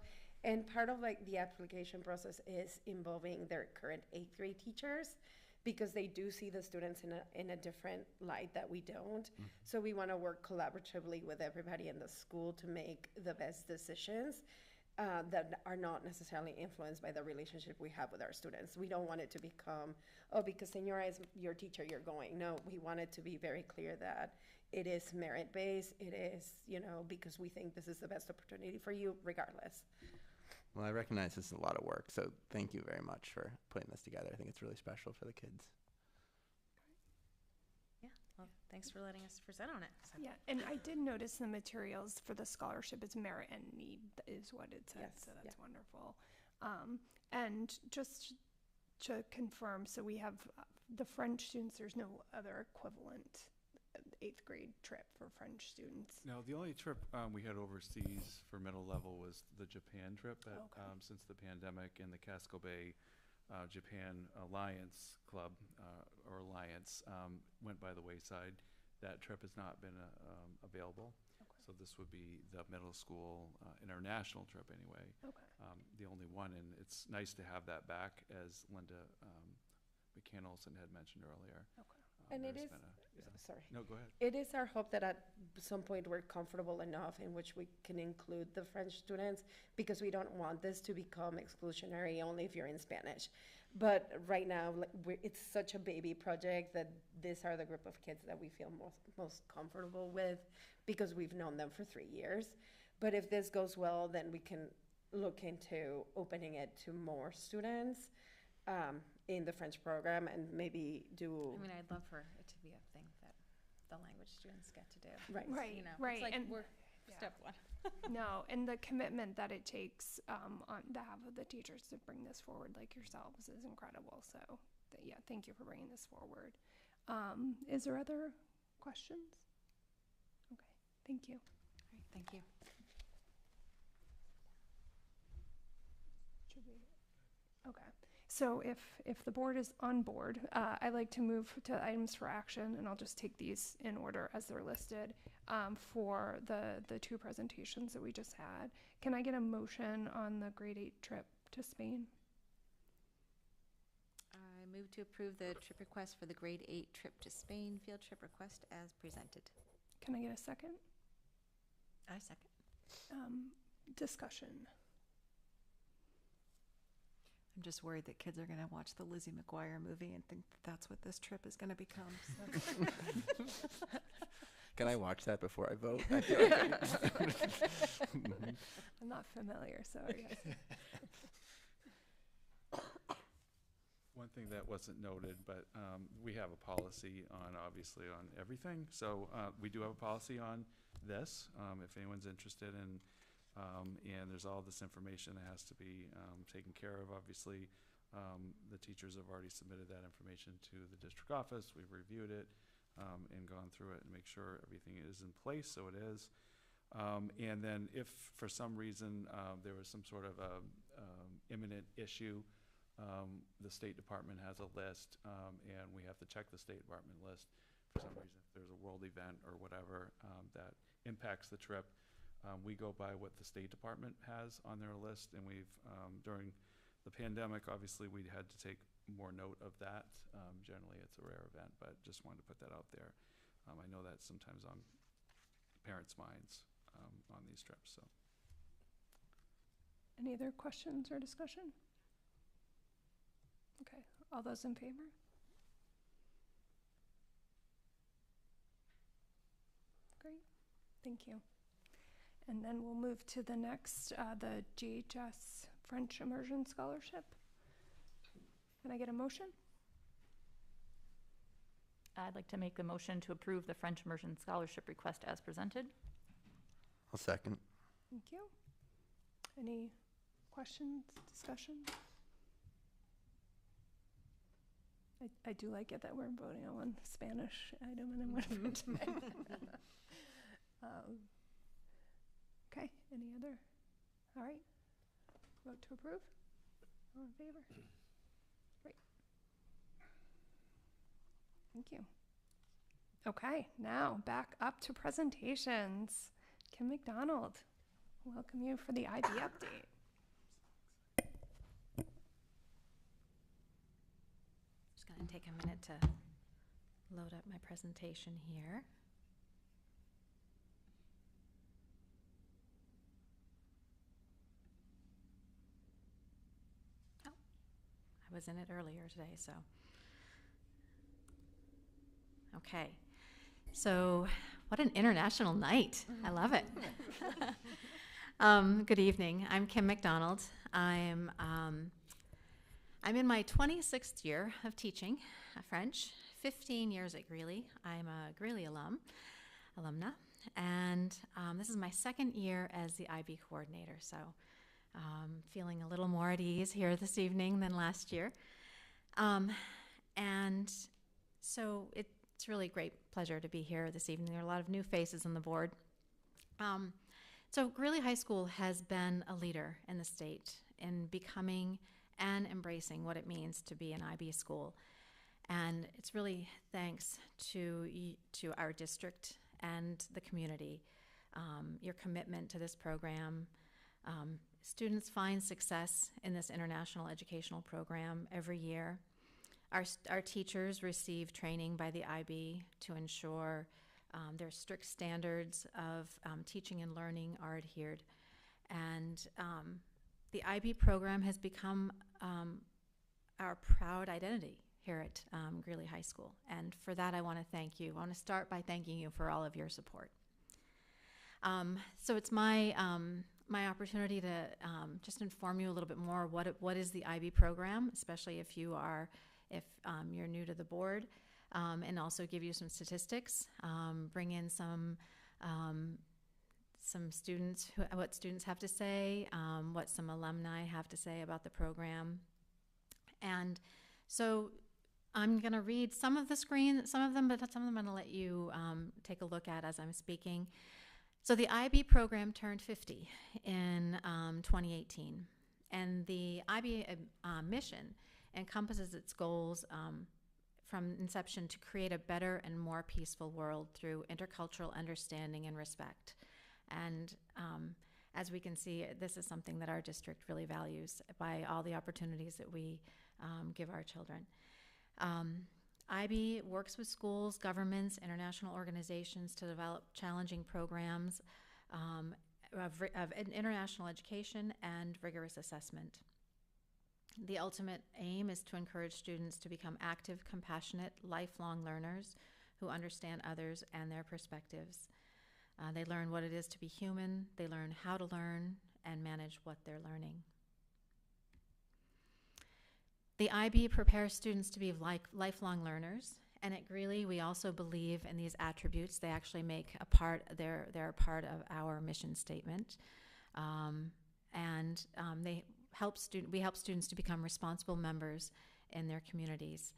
S14: And part of like the application process is involving their current 8th grade teachers, because they do see the students in a different light that we don't. So we want to work collaboratively with everybody in the school to make the best decisions that are not necessarily influenced by the relationship we have with our students. We don't want it to become, oh, because Senora is your teacher, you're going. No, we want it to be very clear that it is merit-based. It is, because we think this is the best opportunity for you regardless.
S17: Well, I recognize this is a lot of work, so thank you very much for putting this together. I think it's really special for the kids.
S13: yeah, well, thanks for letting us present on it. So.
S1: Yeah, and I did notice the materials for the scholarship is merit and need is what it says,
S14: Yes,
S1: so that's wonderful. And just to confirm, so we have the French students, there's no other equivalent 8th grade trip for French students.
S4: No, the only trip we had overseas for middle level was the Japan trip. That, since the pandemic and the Casco Bay Japan Alliance Club or Alliance went by the wayside, that trip has not been available. So this would be the middle school international trip anyway. The only one, and it's nice to have that back, as Linda McCann-Olson had mentioned earlier.
S14: And it
S4: there's
S14: is,
S4: been
S14: sorry.
S4: No, go ahead.
S14: It is our hope that at some point we're comfortable enough in which we can include the French students, because we don't want this to become exclusionary only if you're in Spanish. But right now, it's such a baby project that these are the group of kids that we feel most comfortable with, because we've known them for 3 years. But if this goes well, then we can look into opening it to more students in the French program, and maybe do.
S13: I mean, I'd love for it to be a thing that the language students get to do.
S14: Right.
S1: Right,
S13: You know,
S1: right.
S13: It's like
S1: And
S13: we're step one.
S1: No, and the commitment that it takes on behalf of the teachers to bring this forward, like yourselves, is incredible. So, yeah, thank you for bringing this forward. Is there other questions? Okay, thank you.
S13: All right, thank you.
S1: Should we? Okay. So if the board is on board, I'd like to move to items for action, and I'll just take these in order as they're listed for the 2 presentations that we just had. Can I get a motion on the grade 8 trip to Spain?
S16: I move to approve the trip request for the grade 8 trip to Spain field trip request as presented.
S1: Can I get a second?
S16: I second.
S1: Discussion.
S2: I'm just worried that kids are going to watch the Lizzie McGuire movie and think that that's what this trip is going to become. So.
S17: Can I watch that before I vote? I feel like
S1: I'm not familiar, so I guess.
S4: One thing that wasn't noted, but we have a policy on, obviously, on everything. So we do have a policy on this, if anyone's interested in, and there's all this information that has to be taken care of. Obviously, The teachers have already submitted that information to the district office. We've reviewed it and gone through it and make sure everything is in place, so it is. And then if for some reason there was some sort of a imminent issue, the State Department has a list, and we have to check the State Department list for some reason. If there's a world event or whatever that impacts the trip, we go by what the State Department has on their list, and we've, during the pandemic, obviously we had to take more note of that. Generally it's a rare event, but just wanted to put that out there. I know that's sometimes on parents' minds on these trips, so.
S1: Any other questions or discussion? Okay, all those in favor? Great, thank you. And then we'll move to the next, the GHS French Immersion Scholarship. Can I get a motion?
S9: I'd like to make the motion to approve the French Immersion Scholarship request as presented.
S17: I'll second.
S1: Thank you. Any questions, discussion? I do like it that we're voting on one Spanish item and then one French. Okay, any other? All right, vote to approve. All in favor? Great. Thank you. Okay, now back up to presentations. Kim McDonald, welcome you for the IB update.
S13: Just going to take a minute to load up my presentation here. Oh, I was in it earlier today, so. Okay, so what an international night. I love it. Good evening. I'm Kim McDonald. I'm in my 26th year of teaching French, 15 years at Greeley. I'm a Greeley alumna, and this is my second year as the IB coordinator, so feeling a little more at ease here this evening than last year. And so it's really a great pleasure to be here this evening. There are a lot of new faces on the board. So Greeley High School has been a leader in the state in becoming and embracing what it means to be an IB school. And it's really thanks to our district and the community, your commitment to this program. Students find success in this international educational program every year. Our teachers receive training by the IB to ensure their strict standards of teaching and learning are adhered. And the IB program has become our proud identity here at Greeley High School. And for that, I want to thank you. I want to start by thanking you for all of your support. So it's my opportunity to just inform you a little bit more what is the IB program, especially if you're new to the board, and also give you some statistics, bring in some students, what students have to say, what some alumni have to say about the program. And so I'm going to read some of the screen, some of them, but some of them I'm going to let you take a look at as I'm speaking. So the IB program turned 50 in 2018, and the IB mission encompasses its goals from inception to create a better and more peaceful world through intercultural understanding and respect. And as we can see, this is something that our district really values by all the opportunities that we give our children. IB works with schools, governments, international organizations to develop challenging programs of international education and rigorous assessment. The ultimate aim is to encourage students to become active, compassionate, lifelong learners who understand others and their perspectives. They learn what it is to be human, they learn how to learn, and manage what they're learning. The IB prepares students to be lifelong learners, and at Greeley we also believe in these attributes. They actually make they're a part of our mission statement.
S18: we help students to become responsible members in their communities.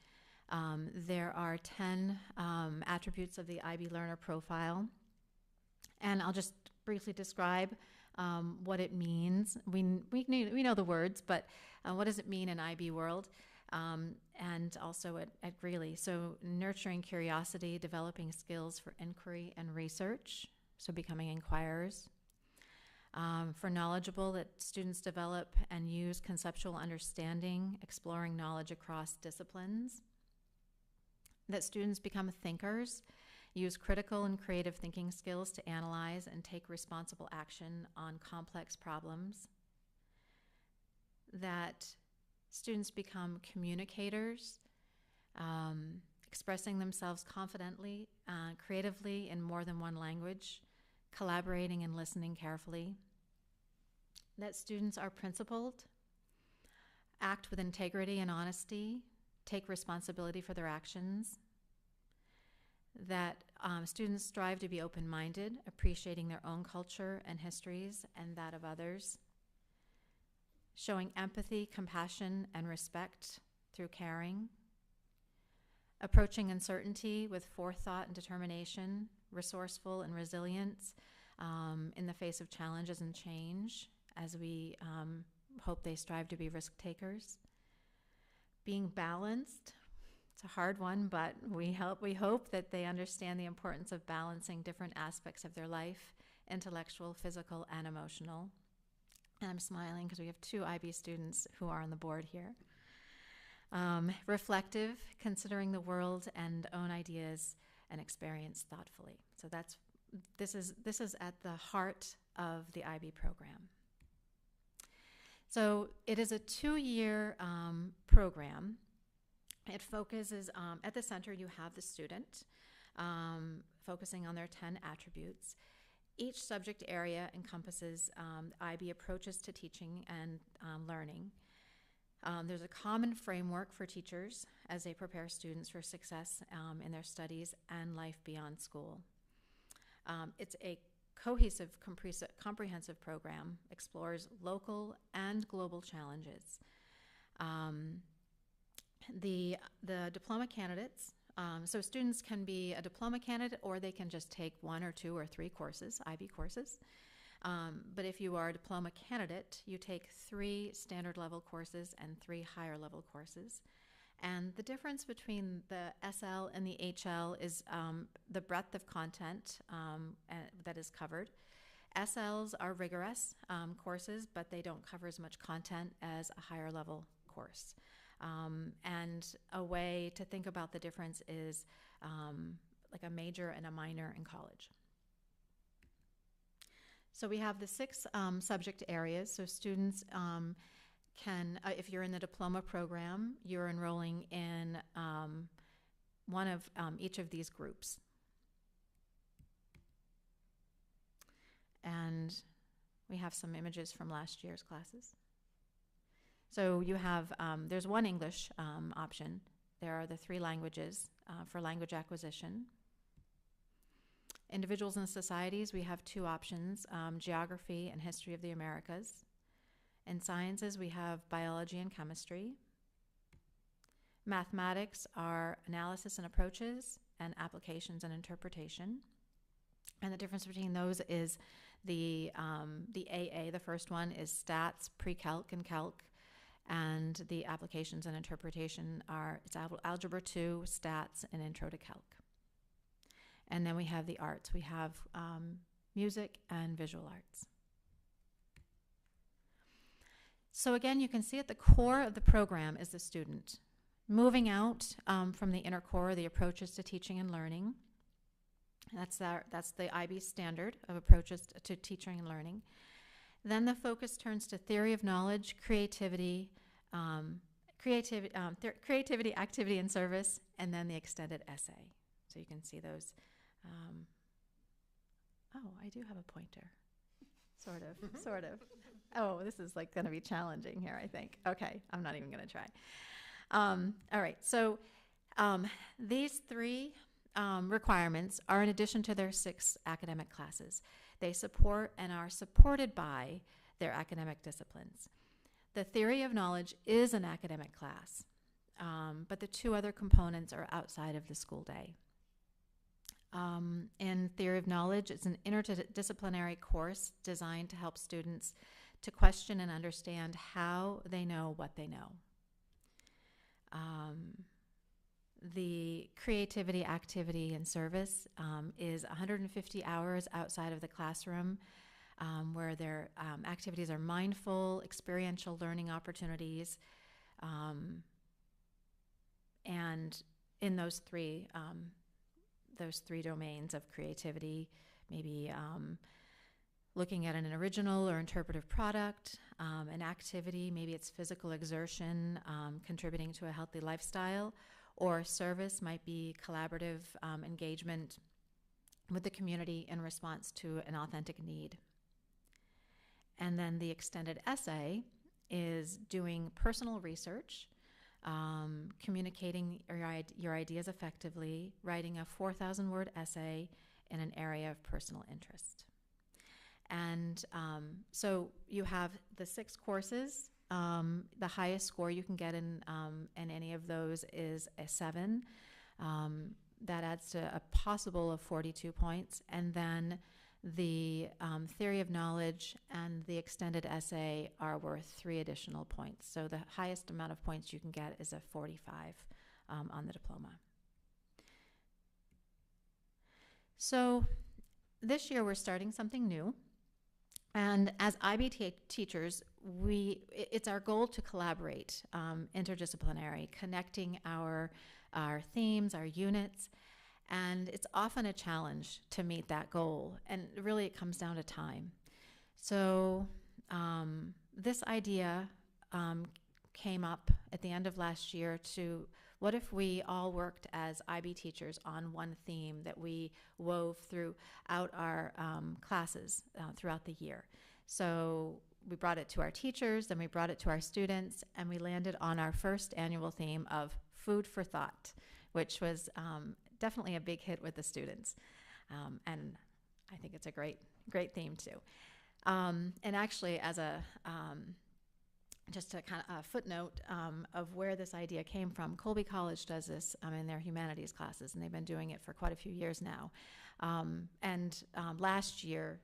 S18: There are 10 attributes of the IB Learner Profile, and I'll just briefly describe what it means. We know the words, but what does it mean in IB world? And also at Greeley. So nurturing curiosity, developing skills for inquiry and research, so becoming inquirers. For knowledgeable, that students develop and use conceptual understanding, exploring knowledge across disciplines. That students become thinkers, use critical and creative thinking skills to analyze and take responsible action on complex problems. That students become communicators, expressing themselves confidently, creatively in more than one language, collaborating and listening carefully. That students are principled, act with integrity and honesty, take responsibility for their actions. That students strive to be open-minded, appreciating their own culture and histories and that of others. Showing empathy, compassion, and respect through caring. Approaching uncertainty with forethought and determination, resourceful and resilience in the face of challenges and change, as we hope they strive to be risk takers. Being balanced, it's a hard one, but we hope that they understand the importance of balancing different aspects of their life, intellectual, physical, and emotional. And I'm smiling because we have 2 IB students who are on the board here. Reflective, considering the world and own ideas and experience thoughtfully. So this is at the heart of the IB program. So it is a 2-year program. It focuses, at the center you have the student, focusing on their 10 attributes. Each subject area encompasses IB approaches to teaching and learning. There's a common framework for teachers as they prepare students for success in their studies and life beyond school. It's a cohesive, comprehensive program, explores local and global challenges. The diploma candidates, so students can be a diploma candidate or they can just take 1 or 2 or 3 courses, IB courses. But if you are a diploma candidate, you take 3 standard level courses and 3 higher level courses. And the difference between the SL and the HL is the breadth of content that is covered. SLs are rigorous courses, but they don't cover as much content as a higher level course. And a way to think about the difference is like a major and a minor in college. So we have the 6 subject areas. So students can, if you're in the diploma program, you're enrolling in one of each of these groups. And we have some images from last year's classes. So you have, there's 1 English option. There are the 3 languages for language acquisition. Individuals and societies, we have 2 options, geography and history of the Americas. In sciences, we have biology and chemistry. Mathematics are analysis and approaches, and applications and interpretation. And the difference between those is the AA, the first one, is stats, pre-calc, and calc. And the applications and interpretation are, it's Algebra 2, stats, and Intro to Calc. And then we have the arts. We have music and visual arts. So again, you can see at the core of the program is the student. Moving out from the inner core, the approaches to teaching and learning. That's the IB standard of approaches to teaching and learning. Then the focus turns to theory of knowledge, creativity, creativity, activity, and service, and then the extended essay. So you can see those. Oh, I do have a pointer. Sort of. Oh, this is like going to be challenging here, I think. Okay, I'm not even going to try. All right, so these 3 requirements are in addition to their 6 academic classes. They support and are supported by their academic disciplines. The theory of knowledge is an academic class, but the two other components are outside of the school day. In Theory of Knowledge, it's an interdisciplinary course designed to help students to question and understand how they know what they know. The creativity, activity, and service is 150 hours outside of the classroom, where their activities are mindful, experiential learning opportunities, and in those three domains of creativity, maybe looking at an original or interpretive product, an activity, maybe it's physical exertion, contributing to a healthy lifestyle, or service might be collaborative engagement with the community in response to an authentic need. And then the extended essay is doing personal research, communicating your ideas effectively, writing a 4,000-word essay in an area of personal interest. And so you have the 6 courses. The highest score you can get in any of those is a 7. That adds to a possible of 42 points. And then the Theory of Knowledge and the extended essay are worth 3 additional points. So the highest amount of points you can get is a 45 on the diploma. So this year we're starting something new. And as IB teachers, it's our goal to collaborate, interdisciplinary, connecting our themes, our units, and it's often a challenge to meet that goal. And really, it comes down to time. So this idea came up at the end of last year to what if we all worked as IB teachers on one theme that we wove throughout our classes throughout the year. So we brought it to our teachers, then we brought it to our students, and we landed on our first annual theme of Food for Thought, which was definitely a big hit with the students. And I think it's a great theme too. And actually, as a just a kind of a footnote of where this idea came from, Colby College does this in their humanities classes, and they've been doing it for quite a few years now. Last year,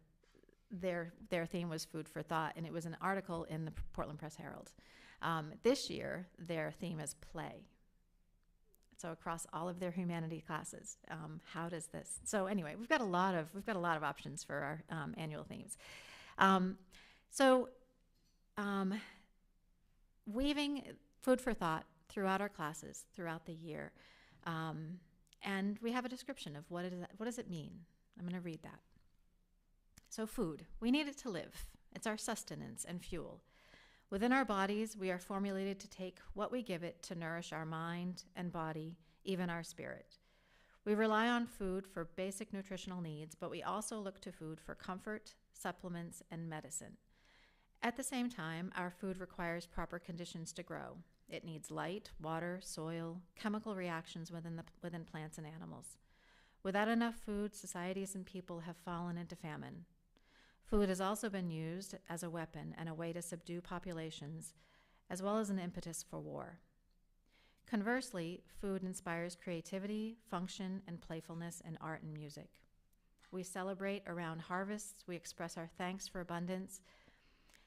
S18: their theme was Food for Thought, and it was an article in the Portland Press Herald. This year, their theme is play. So across all of their humanity classes, how does this? So anyway, we've got a lot of options for our annual themes. Weaving food for thought throughout our classes throughout the year, and we have a description of what does it mean. I'm going to read that. So food, we need it to live. It's our sustenance and fuel. Within our bodies, we are formulated to take what we give it to nourish our mind and body, even our spirit. We rely on food for basic nutritional needs, but we also look to food for comfort, supplements, and medicine. At the same time, our food requires proper conditions to grow. It needs light, water, soil, chemical reactions within plants and animals. Without enough food, societies and people have fallen into famine. Food has also been used as a weapon and a way to subdue populations, as well as an impetus for war. Conversely, food inspires creativity, function, and playfulness in art and music. We celebrate around harvests, we express our thanks for abundance,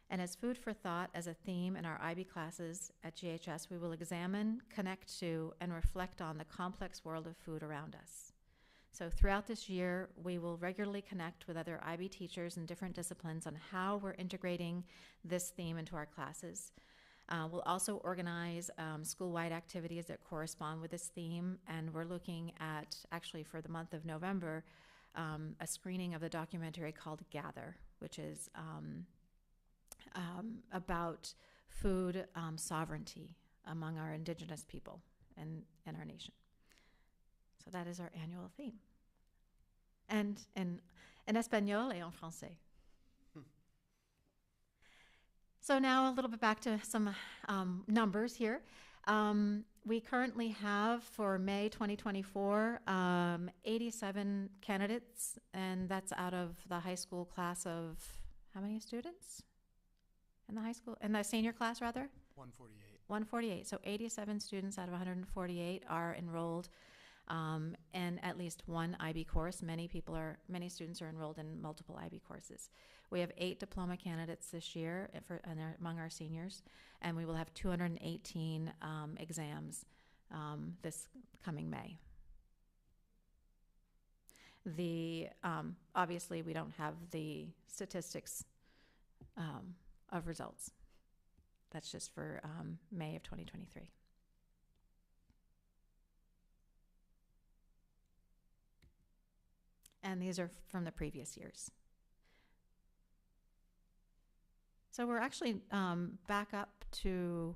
S18: and as Food for Thought as a theme in our IB classes at GHS, we will examine, connect to, and reflect on the complex world of food around us. So throughout this year, we will regularly connect with other IB teachers in different disciplines on how we're integrating this theme into our classes. We'll also organize school-wide activities that correspond with this theme, and we're looking at, actually for the month of November, a screening of the documentary called Gather, which is about food sovereignty among our indigenous people and our nation. So that is our annual theme. And en espagnol et en français. So now a little bit back to some numbers here. We currently have for May 2024, 87 candidates, and that's out of the high school class of how many students? in the high school, in the senior class rather?
S10: 148.
S18: 148. So 87 students out of 148 are enrolled in at least one IB course. Many students are enrolled in multiple IB courses. We have 8 diploma candidates this year among our seniors, and we will have 218 exams this coming May. Obviously, we don't have the statistics of results. That's just for May of 2023. And these are from the previous years. So we're actually back up to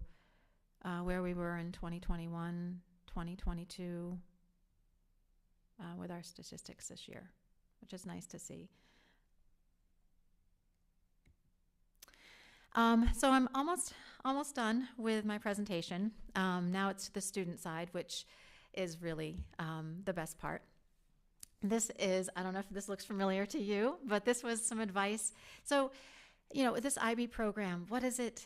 S18: where we were in 2021, 2022 with our statistics this year, which is nice to see. So I'm almost done with my presentation. Now it's the student side, which is really the best part. This is, I don't know if this looks familiar to you, but this was some advice. So, this IB program, what does it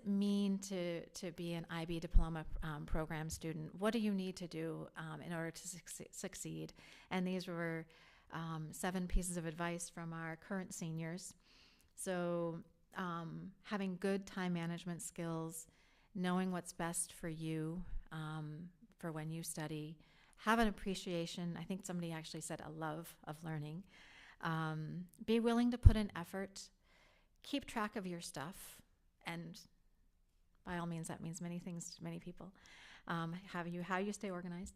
S18: mean to be an IB diploma program student? What do you need to do in order to succeed? And these were 7 pieces of advice from our current seniors. So having good time management skills, knowing what's best for you for when you study, have an appreciation. I think somebody actually said a love of learning. Be willing to put in effort. Keep track of your stuff. And by all means, that means many things to many people. How you stay organized.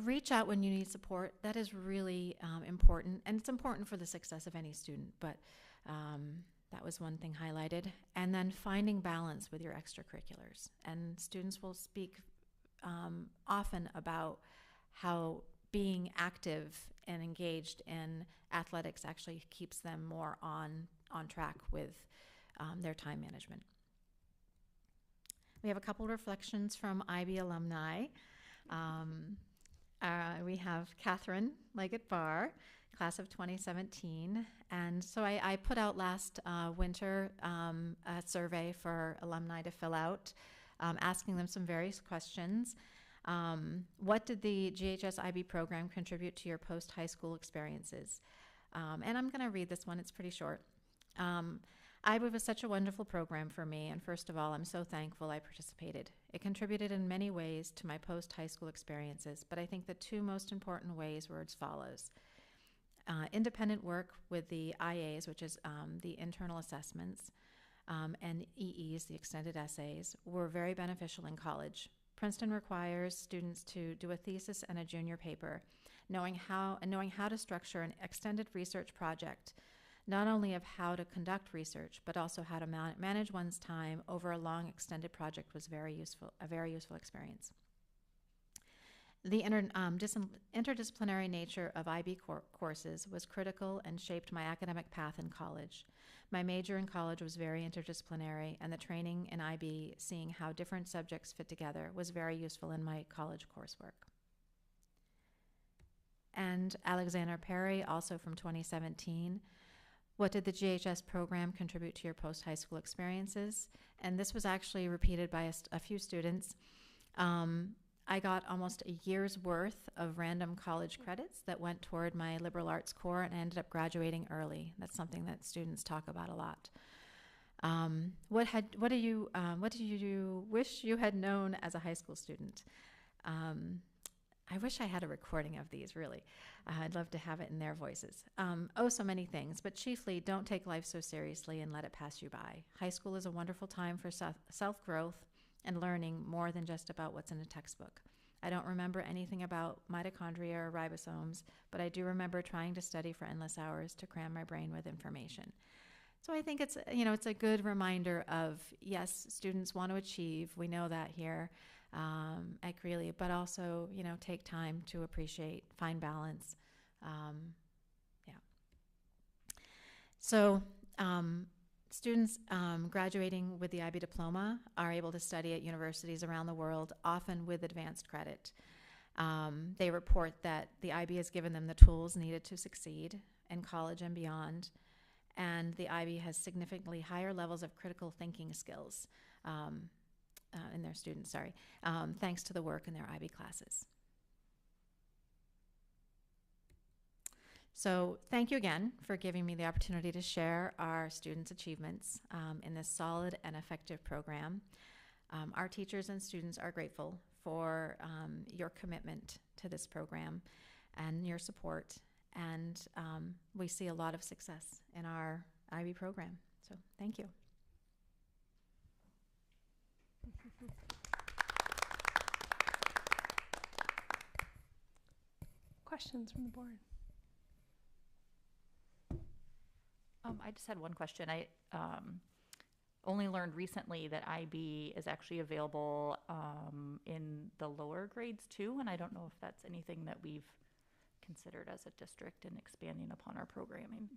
S18: Reach out when you need support. That is really important. And it's important for the success of any student. But that was one thing highlighted. And then finding balance with your extracurriculars. And students will speak often about how being active and engaged in athletics actually keeps them more on track with their time management. We have a couple reflections from IB alumni. We have Catherine Leggett-Barr, class of 2017. And so I put out last winter a survey for alumni to fill out, asking them some various questions. What did the GHS IB program contribute to your post-high school experiences? And I'm going to read this one. It's pretty short. IB was such a wonderful program for me, and first of all, I'm so thankful I participated. It contributed in many ways to my post-high school experiences, but I think the 2 most important ways were as follows. Independent work with the IAs, which is the internal assessments, and EEs, the extended essays, were very beneficial in college. Princeton requires students to do a thesis and a junior paper, knowing how to structure an extended research project, not only of how to conduct research, but also how to manage one's time over a long extended project was a very useful experience. The interdisciplinary nature of IB courses was critical and shaped my academic path in college. My major in college was very interdisciplinary, and the training in IB, seeing how different subjects fit together, was very useful in my college coursework. And Alexander Perry, also from 2017, what did the GHS program contribute to your post-high school experiences? And this was actually repeated by a few students. I got almost a year's worth of random college credits that went toward my liberal arts core, and I ended up graduating early. That's something that students talk about a lot. What do you wish you had known as a high school student? I wish I had a recording of these, really. I'd love to have it in their voices. So many things, but chiefly, don't take life so seriously and let it pass you by. High school is a wonderful time for self-growth and learning more than just about what's in a textbook. I don't remember anything about mitochondria or ribosomes, but I do remember trying to study for endless hours to cram my brain with information. So I think it's a good reminder of, yes, students want to achieve. We know that here at Greeley, but also, take time to appreciate, find balance. So students graduating with the IB diploma are able to study at universities around the world, often with advanced credit. They report that the IB has given them the tools needed to succeed in college and beyond. and the IB has significantly higher levels of critical thinking skills in their students, thanks to the work in their IB classes. So thank you again for giving me the opportunity to share our students' achievements in this solid and effective program. Our teachers and students are grateful for your commitment to this program and your support, and we see a lot of success in our IB program. So thank you.
S1: Questions from the board?
S9: I just had one question. I only learned recently that IB is actually available in the lower grades too, and I don't know if that's anything that we've considered as a district in expanding upon our programming.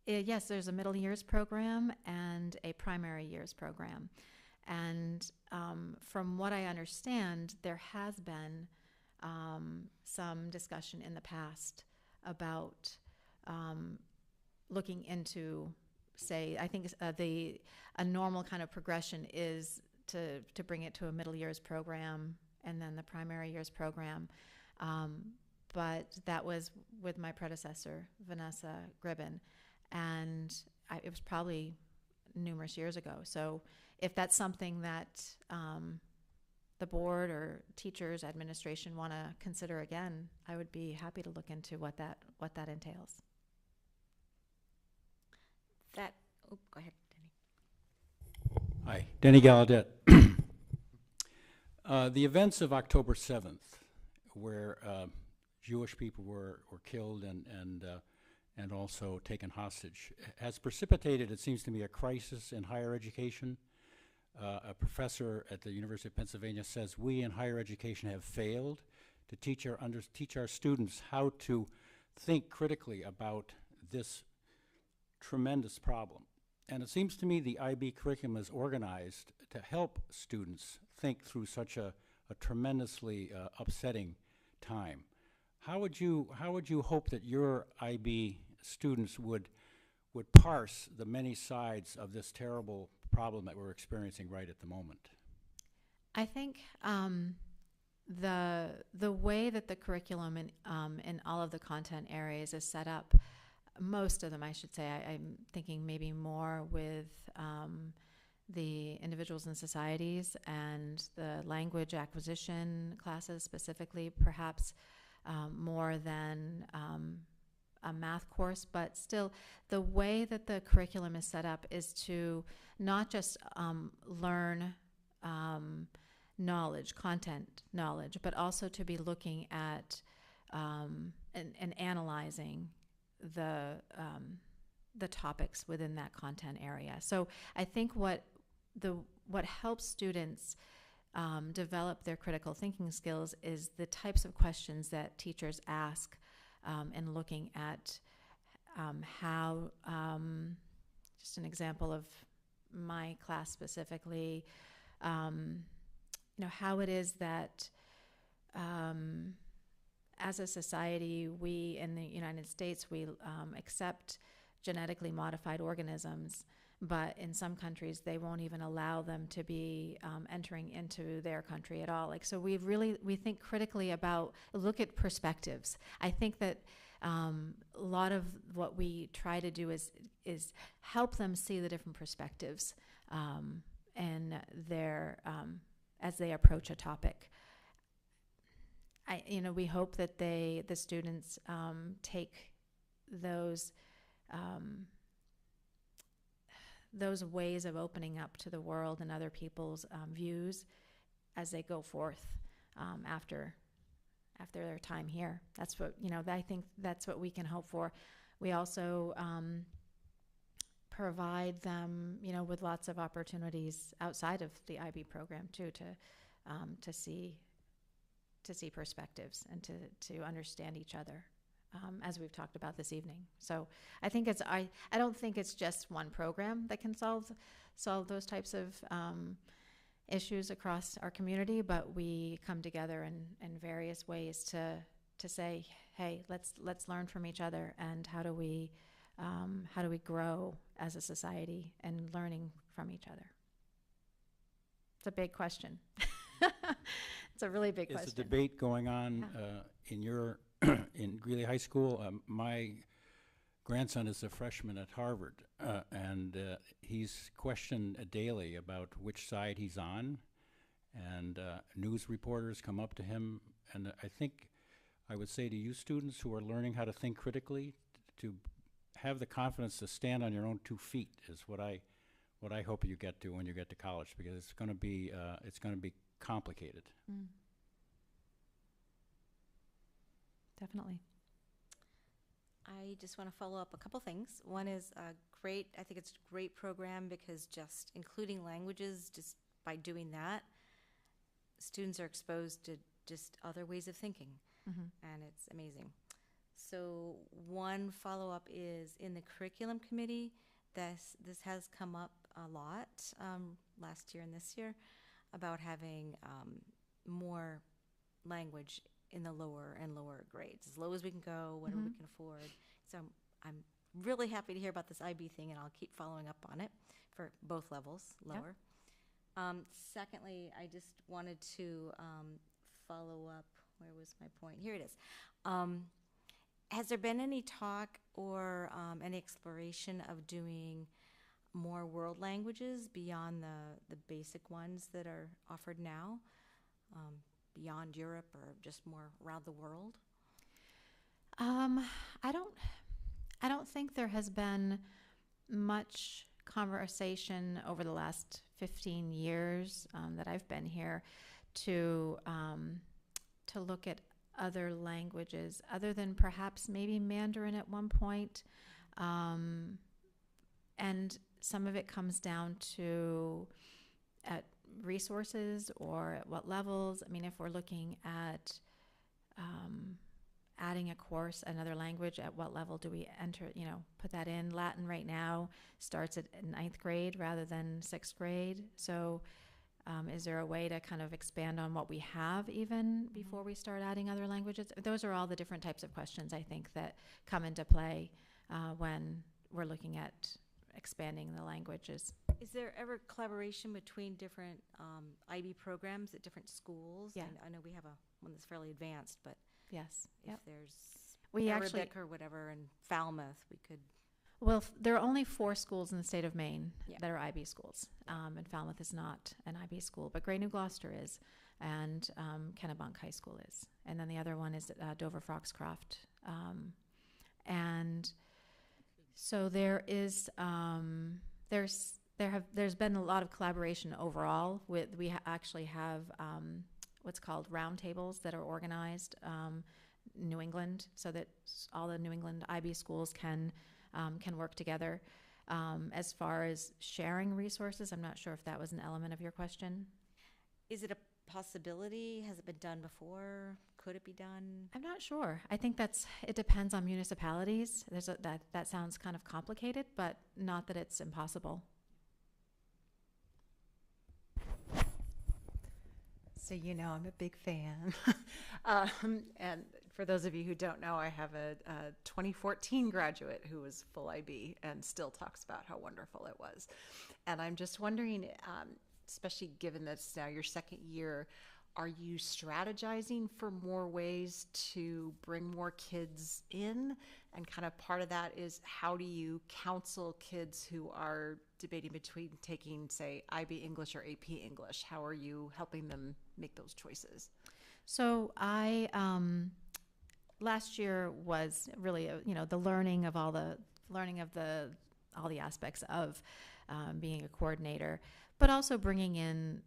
S18: Yes, there's a middle years program and a primary years program. And from what I understand, there has been some discussion in the past about looking into, say, I think a normal kind of progression is to bring it to a middle years program and then the primary years program. But that was with my predecessor, Vanessa Gribben, and it was probably numerous years ago. So if that's something that the board or teachers, administration want to consider again, I would be happy to look into what that entails.
S16: Go ahead, Denny.
S19: Hi, Denny Gallaudet. The events of October 7th, where Jewish people were killed and also taken hostage, has precipitated, it seems to me, a crisis in higher education. A professor at the University of Pennsylvania says we in higher education have failed to teach our students how to think critically about this tremendous problem. And it seems to me the IB curriculum is organized to help students think through such a tremendously upsetting time. How would you hope that your IB students would parse the many sides of this terrible problem that we're experiencing right at the moment?
S18: I think the way that the curriculum in all of the content areas is set up, most of them, I should say, I'm thinking maybe more with the individuals and societies and the language acquisition classes specifically, perhaps more than a math course, but still the way that the curriculum is set up is to not just learn knowledge, content knowledge, but also to be looking at and analyzing the topics within that content area. So I think what helps students develop their critical thinking skills is the types of questions that teachers ask and looking at how, just an example of my class specifically, how it is that as a society, we in the United States, we accept genetically modified organisms, but in some countries they won't even allow them to be entering into their country at all. Like, so we think critically about, look at perspectives. I think that a lot of what we try to do is help them see the different perspectives and their as they approach a topic. We hope that the students take those ways of opening up to the world and other people's views as they go forth after their time here. That's what, I think that's what we can hope for. We also provide them, with lots of opportunities outside of the IB program too, to see perspectives and to understand each other, as we've talked about this evening. So I think I don't think it's just one program that can solve those types of issues across our community, but we come together in various ways to say, hey, let's learn from each other, and how do we how do we grow as a society and learning from each other? It's a big question. It's a really big question.
S19: Is a debate going on in your in Greeley High School? My grandson is a freshman at Harvard, and he's questioned daily about which side he's on, and news reporters come up to him, and I think I would say to you students who are learning how to think critically, to have the confidence to stand on your own 2 feet is what I hope you get to when you get to college, because it's going to be complicated.
S18: Definitely.
S16: I just want to follow up a couple things. One is I think it's a great program because just including languages, just by doing that, students are exposed to just other ways of thinking, and it's amazing. So one follow-up is in the curriculum committee, this has come up a lot last year and this year about having more language in the lower and lower grades, as low as we can go, whatever we can afford. So I'm really happy to hear about this IB thing, and I'll keep following up on it for both levels, lower. Yep. Secondly, I just wanted to follow up. Where was my point? Here it is. Has there been any talk or any exploration of doing more world languages beyond the basic ones that are offered now? Beyond Europe or just more around the world?
S18: I don't think there has been much conversation over the last 15 years that I've been here to look at other languages other than perhaps maybe Mandarin at one point. And some of it comes down to at resources or at what levels. I mean, if we're looking at adding a course, another language, at what level do we put that in? Latin right now starts at 9th grade rather than 6th grade. So is there a way to kind of expand on what we have even before we start adding other languages? Those are all the different types of questions I think that come into play when we're looking at expanding the languages.
S16: Is there ever collaboration between different IB programs at different schools?
S18: Yeah.
S16: I know we have one that's fairly advanced, but
S18: yes,
S16: if there's Arabic or whatever in Falmouth, we could.
S18: Well, there are only 4 schools in the state of Maine that are IB schools, and Falmouth is not an IB school, but Gray New Gloucester is, and Kennebunk High School is, and then the other one is Dover Foxcroft, and so there is there's been a lot of collaboration overall. We actually have what's called roundtables that are organized New England, so that all the New England IB schools can work together. As far as sharing resources, I'm not sure if that was an element of your question.
S16: Is it a possibility? Has it been done before? Could it be done?
S18: I'm not sure. I think it depends on municipalities. That sounds kind of complicated, but not that it's impossible.
S2: So I'm a big fan. And for those of you who don't know, I have a 2014 graduate who was full IB and still talks about how wonderful it was. And I'm just wondering, especially given that it's now your second year, are you strategizing for more ways to bring more kids in? And kind of part of that is, how do you counsel kids who are debating between taking, say, IB English or AP English? How are you helping them make those choices?
S18: So I last year was really the learning of all the aspects of being a coordinator, but also bringing in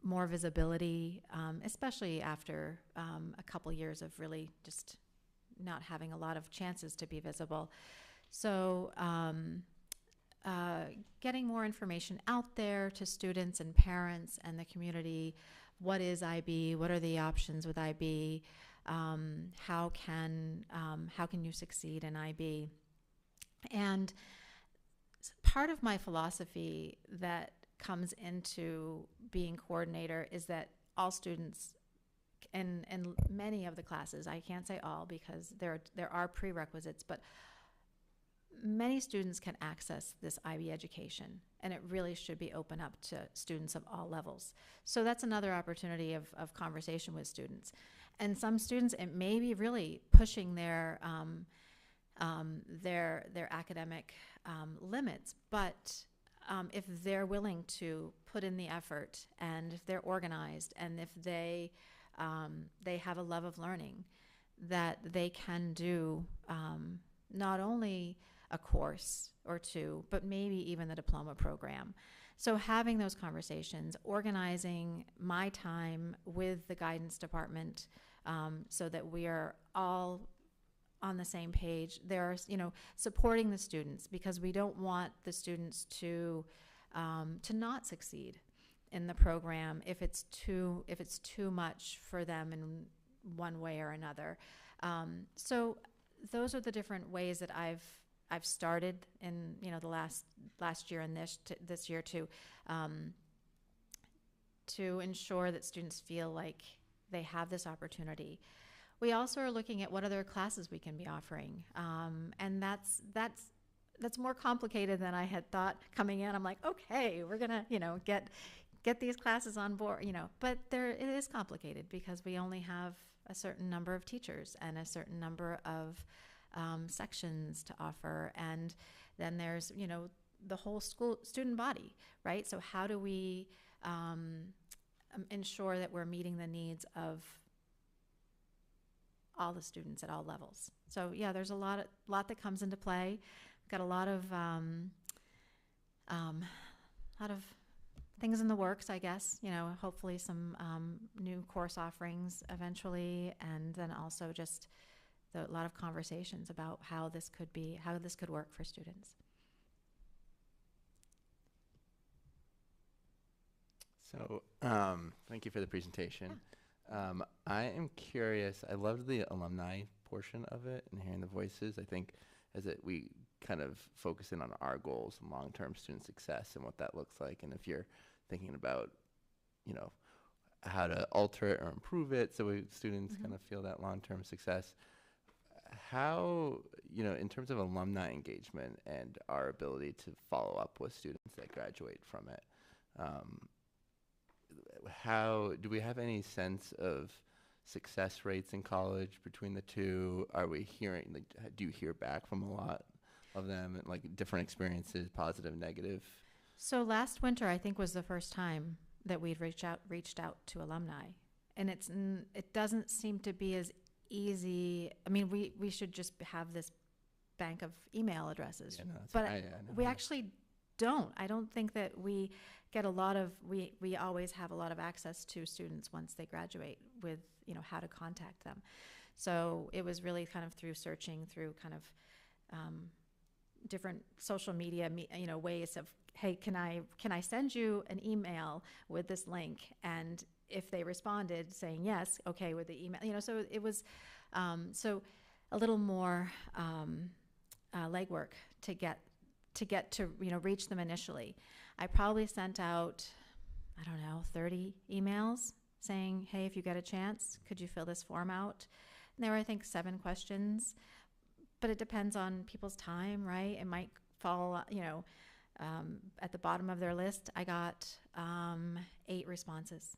S18: more visibility, especially after a couple years of really just not having a lot of chances to be visible. So getting more information out there to students and parents and the community. What is IB? What are the options with IB? How can you succeed in IB? And part of my philosophy that comes into being coordinator is that all students in many of the classes, I can't say all because there are prerequisites, but many students can access this IB education, and it really should be open up to students of all levels. So that's another opportunity of conversation with students. And some students, it may be really pushing their academic limits, but if they're willing to put in the effort, and if they're organized, and if they have a love of learning, that they can do not only a course or two, but maybe even the diploma program. So having those conversations, organizing my time with the guidance department so that we are all on the same page. There are, supporting the students, because we don't want the students to not succeed in the program if it's too much for them in one way or another. So those are the different ways that I've started in the last year and this year to ensure that students feel like they have this opportunity. We also are looking at what other classes we can be offering, and that's more complicated than I had thought coming in. I'm like, okay, we're gonna get these classes on board, but it is complicated because we only have a certain number of teachers and a certain number of sections to offer, and then there's the whole school student body, right? So how do we ensure that we're meeting the needs of all the students at all levels? So yeah, there's a lot that comes into play. Got a lot of things in the works, I guess. Hopefully some new course offerings eventually, and then also just a lot of conversations about how this could work for students.
S17: So, thank you for the presentation. I am curious. I loved the alumni portion of it and hearing the voices. I think we kind of focus in on our goals and long-term student success and what that looks like. And if you're thinking about, how to alter it or improve it so students kind of feel that long-term success, how, in terms of alumni engagement and our ability to follow up with students that graduate from it, how do we have any sense of success rates in college between the two? Are we hearing, do you hear back from a lot of them, and different experiences, positive, negative?
S18: So last winter, I think, was the first time that we'd reached out to alumni, and it doesn't seem to be as easy. I mean, we should just have this bank of email addresses, but we actually don't. I don't think that we get we always have a lot of access to students once they graduate with, how to contact them. So it was really kind of through searching through kind of different social media, ways of, hey, can I send you an email with this link? And if they responded saying yes, okay, with the email, so it was, so a little more legwork to get to reach them initially. I probably sent out, 30 emails saying, hey, if you get a chance, could you fill this form out? And there were, I think, 7 questions, but it depends on people's time, right? It might fall, at the bottom of their list. I got 8 responses.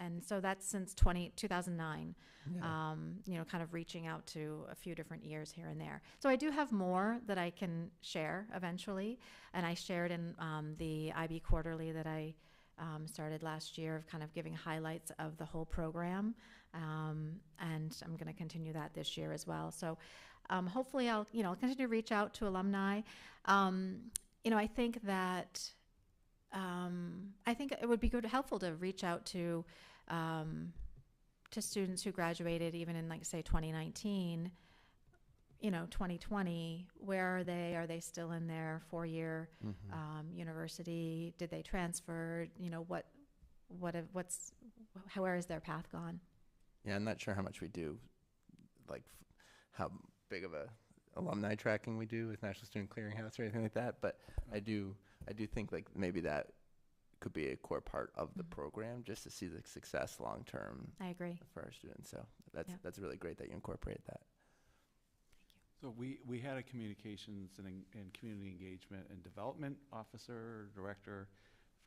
S18: And so that's since 2009, kind of reaching out to a few different years here and there. So I do have more that I can share eventually. And I shared in the IB Quarterly that I started last year, of kind of giving highlights of the whole program. And I'm going to continue that this year as well. So hopefully I'll continue to reach out to alumni. I think that I think it would be helpful to reach out to students who graduated even in, say, 2019, 2020. Where are they? Are they still in their 4-year university? Did they transfer? Where is their path gone?
S17: Yeah, I'm not sure how much we do, how big of a alumni tracking we do with National Student Clearinghouse or anything like that, but I do think maybe that could be a core part of the program, just to see the success long term.
S18: I agree.
S17: For our students. So that's really great that you incorporate that.
S4: So we had a communications and community engagement and development officer, director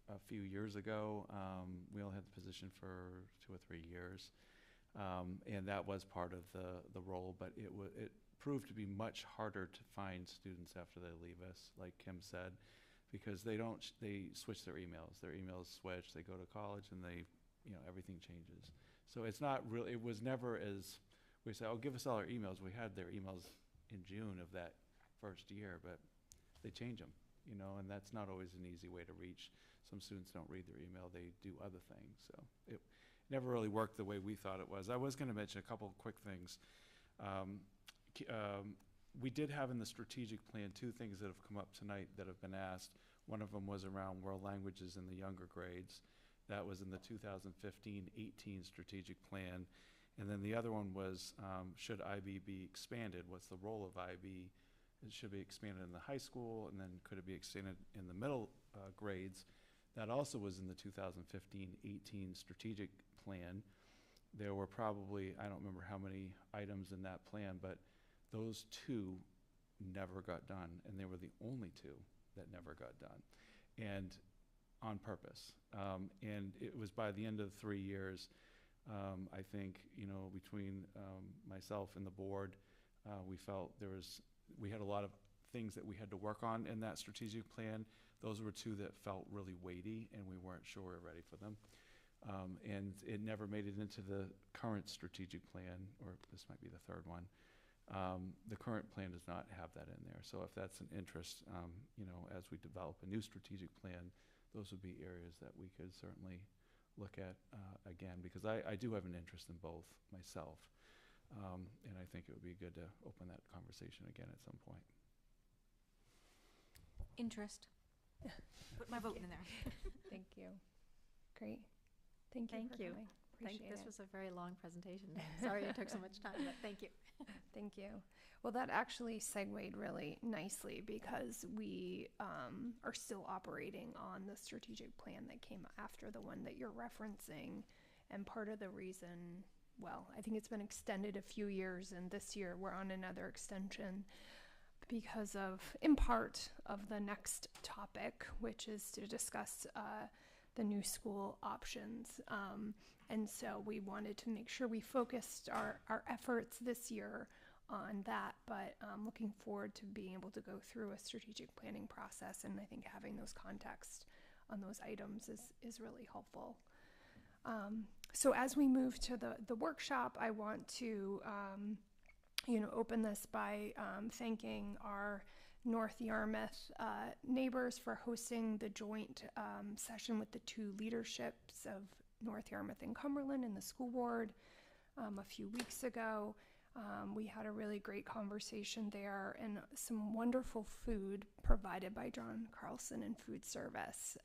S4: a few years ago. We only had the position for 2 or 3 years. And that was part of the role, but it proved to be much harder to find students after they leave us, like Kim said, because they switch their emails. Their emails switch, they go to college and everything changes. So it's not really, it was never as, we say, oh, give us all our emails. We had their emails in June of that first year, but they change them, and that's not always an easy way to reach. Some students don't read their email, they do other things. So it never really worked the way we thought it was. I was going to mention a couple of quick things. We did have in the strategic plan 2 things that have come up tonight that have been asked. One of them was around world languages in the younger grades. That was in the 2015-18 strategic plan. And then the other one was, should IB be expanded? What's the role of IB? It should be expanded in the high school, and then could it be extended in the middle grades? That also was in the 2015-18 strategic plan. There were probably, I don't remember how many items in that plan, but those 2 never got done, and they were the only 2 that never got done, and on purpose. And it was by the end of 3 years, I think, between myself and the board, we felt we had a lot of things that we had to work on in that strategic plan. Those were 2 that felt really weighty, and we weren't sure we were ready for them. And it never made it into the current strategic plan, or this might be the 3rd one. The current plan does not have that in there. So if that's an interest, as we develop a new strategic plan, those would be areas that we could certainly look at again, because I do have an interest in both myself. And I think it would be good to open that conversation again at some point.
S18: Interest. Put my vote in there.
S1: Thank you. Great. Thank you for coming. Appreciate
S18: This
S1: it.
S18: was a very long presentation. Sorry it took so much time, but thank you.
S1: Thank you. Well, that actually segued really nicely because we are still operating on the strategic plan that came after the one that you're referencing. And part of the reason, well, I think it's been extended a few years, and this year we're on another extension because of, in part, of the next topic, which is to discuss the new school options. And so we wanted to make sure we focused our efforts this year on that, but looking forward to being able to go through a strategic planning process, and I think having those contexts on those items is really helpful. So as we move to the workshop, I want to open this by thanking our North Yarmouth neighbors for hosting the joint session with the 2 leaderships of North Yarmouth and Cumberland and the school board a few weeks ago. We had a really great conversation there, and some wonderful food provided by John Carlson and Food Service.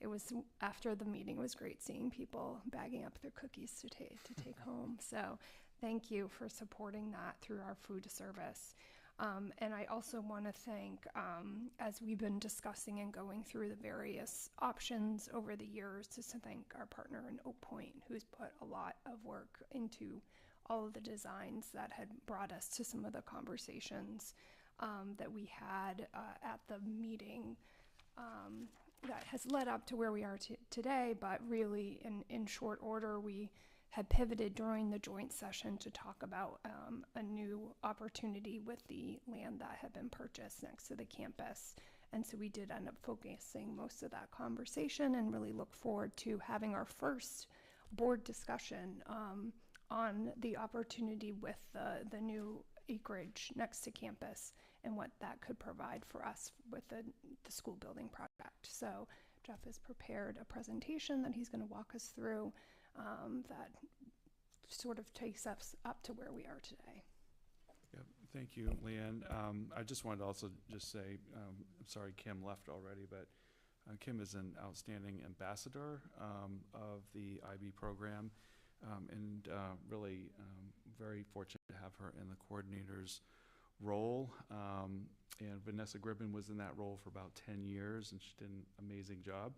S1: It was, after the meeting, it was great seeing people bagging up their cookies to take home. So thank you for supporting that through our food service. And I also want to thank, as we've been discussing and going through the various options over the years, to thank our partner in Oak Point, who's put a lot of work into all of the designs that had brought us to some of the conversations that we had at the meeting that has led up to where we are today. But really, in short order, we had pivoted during the joint session to talk about a new opportunity with the land that had been purchased next to the campus. And so we did end up focusing most of that conversation, and really look forward to having our first board discussion on the opportunity with the new acreage next to campus and what that could provide for us with the school building project. So Jeff has prepared a presentation that he's going to walk us through that sort of takes us up to where we are today.
S4: Yep. Thank you, Leanne. I just wanted to also just say, I'm sorry Kim left already, but Kim is an outstanding ambassador of the IB program, and really very fortunate to have her in the coordinator's role. And Vanessa Gribben was in that role for about 10 years, and she did an amazing job.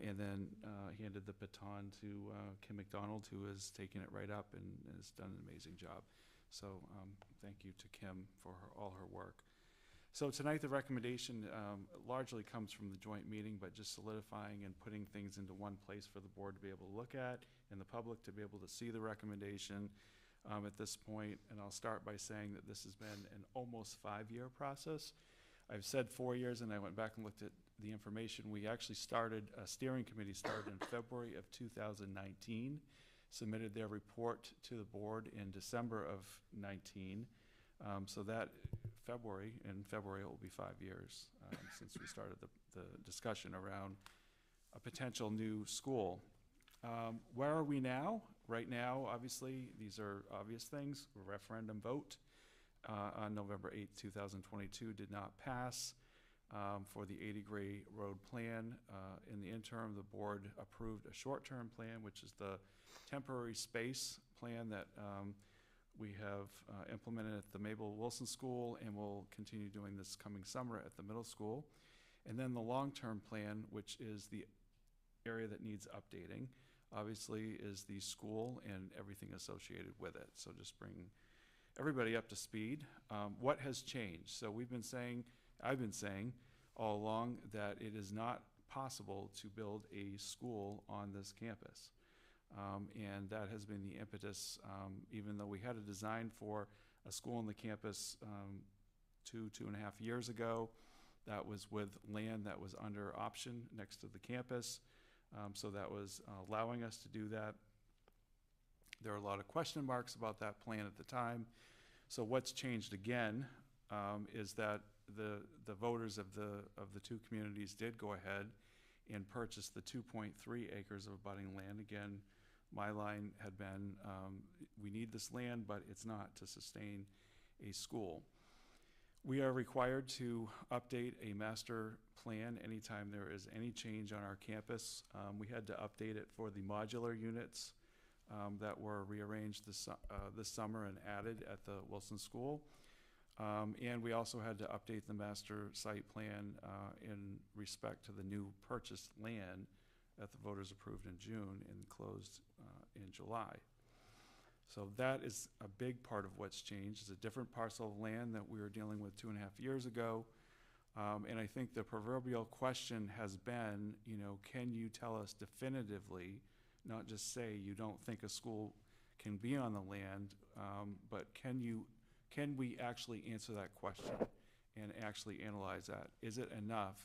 S4: And then handed the baton to Kim McDonald, who has taken it right up and has done an amazing job. So thank you to Kim for all her work. So tonight, the recommendation largely comes from the joint meeting, but just solidifying and putting things into one place for the board to be able to look at and the public to be able to see the recommendation at this point. And I'll start by saying that this has been an almost 5-year process. I've said 4 years, and I went back and looked at the information. We actually started, a steering committee started in February of 2019, submitted their report to the board in December of 19. So that in February it will be 5 years since we started the discussion around a potential new school. Where are we now? Right now, obviously, these are obvious things. A referendum vote on November 8th, 2022 did not pass for the 80 Gray Road plan. In the interim, the board approved a short-term plan, which is the temporary space plan that we have implemented at the Mabel Wilson School, and will continue doing this coming summer at the middle school. And then the long-term plan, which is the area that needs updating, obviously, is the school and everything associated with it. So just bring everybody up to speed. What has changed? So I've been saying all along that it is not possible to build a school on this campus. And that has been the impetus, even though we had a design for a school on the campus 2.5 years ago. That was with land that was under option next to the campus. So that was allowing us to do that. There are a lot of question marks about that plan at the time. So what's changed again is that the voters of the two communities did go ahead and purchase the 2.3 acres of abutting land. Again, my line had been, we need this land, but it's not to sustain a school. We are required to update a master plan anytime there is any change on our campus. We had to update it for the modular units that were rearranged this summer and added at the Wilson School. And we also had to update the master site plan in respect to the new purchased land that the voters approved in June and closed in July. So that is a big part of what's changed. It's a different parcel of land that we were dealing with 2.5 years ago. And I think the proverbial question has been, can you tell us definitively, not just say you don't think a school can be on the land, but can we actually answer that question and actually analyze that? Is it enough,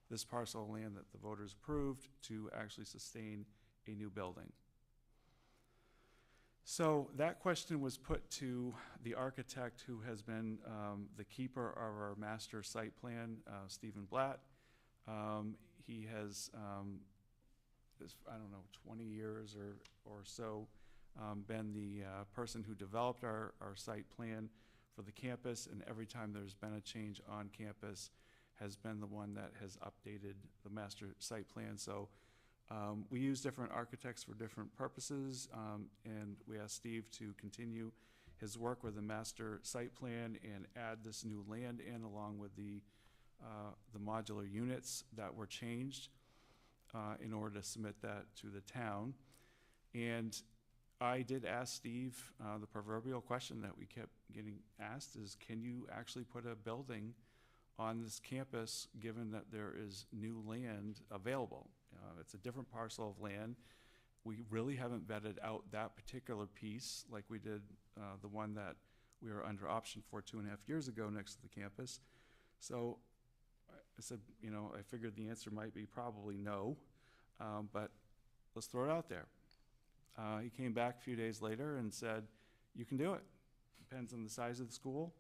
S4: this parcel of land that the voters approved, to actually sustain a new building? So that question was put to the architect who has been the keeper of our master site plan, Stephen Blatt. He has, 20 years or so, been the person who developed our site plan for the campus, and every time there's been a change on campus has been the one that has updated the master site plan. So we use different architects for different purposes, and we asked Steve to continue his work with the master site plan and add this new land in, along with the modular units that were changed in order to submit that to the town. And I did ask Steve the proverbial question that we kept getting asked is, can you actually put a building on this campus given that there is new land available? It's a different parcel of land. We really haven't vetted out that particular piece like we did the one that we were under option for 2.5 years ago next to the campus. So I said, I figured the answer might be probably no, but let's throw it out there. He came back a few days later and said, you can do it. Depends on the size of the school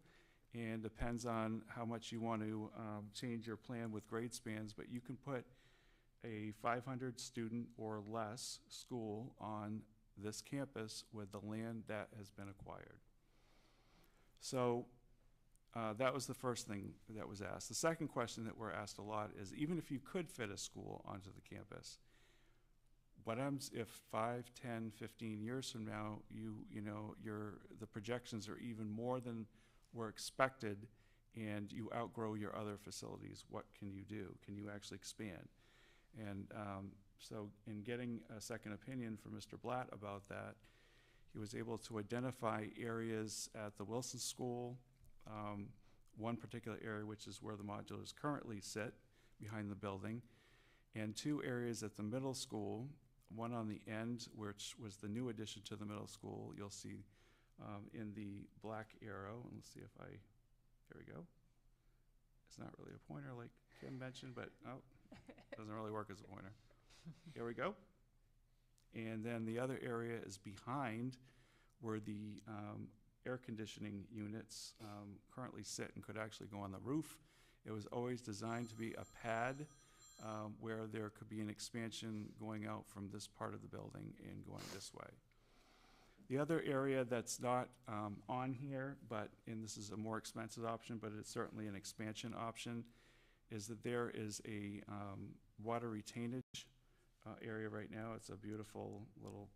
S4: and depends on how much you want to change your plan with grade spans, but you can put a 500 student or less school on this campus with the land that has been acquired. So that was the first thing that was asked. The second question that we're asked a lot is, even if you could fit a school onto the campus, what happens if 5, 10, 15 years from now, the projections are even more than were expected and you outgrow your other facilities? What can you do? Can you actually expand? And so in getting a second opinion from Mr. Blatt about that, He was able to identify areas at the Wilson School, one particular area which is where the modulars currently sit, behind the building, and 2 areas at the middle school, one on the end, which was the new addition to the middle school. You'll see in the black arrow, and let's see if there we go. It's not really a pointer like Kim mentioned, but doesn't really work as a pointer. Here we go. And then the other area is behind where the air conditioning units currently sit and could actually go on the roof. It was always designed to be a pad where there could be an expansion going out from this part of the building and going this way. The other area that's not on here, and this is a more expensive option, but it's certainly an expansion option, is that there is a water retainage area right now. It's a beautiful little,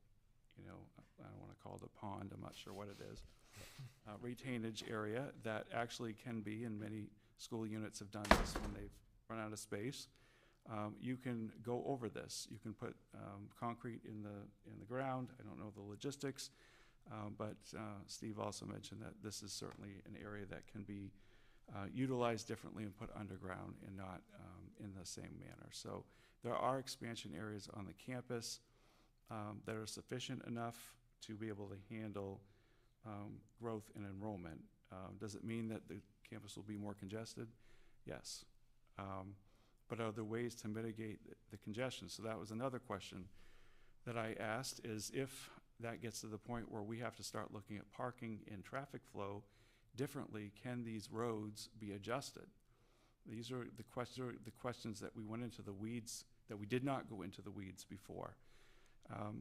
S4: I don't want to call it a pond, I'm not sure what it is, retainage area that actually can be, and many school units have done this when they've run out of space. You can go over this. You can put concrete in the ground. I don't know the logistics, but Steve also mentioned that this is certainly an area that can be utilized differently and put underground and not in the same manner. So there are expansion areas on the campus that are sufficient enough to be able to handle growth and enrollment. Does it mean that the campus will be more congested? Yes. But are there ways to mitigate the congestion? So that was another question that I asked, is if that gets to the point where we have to start looking at parking and traffic flow differently, can these roads be adjusted? These are the questions that we went into the weeds, that we did not go into the weeds before.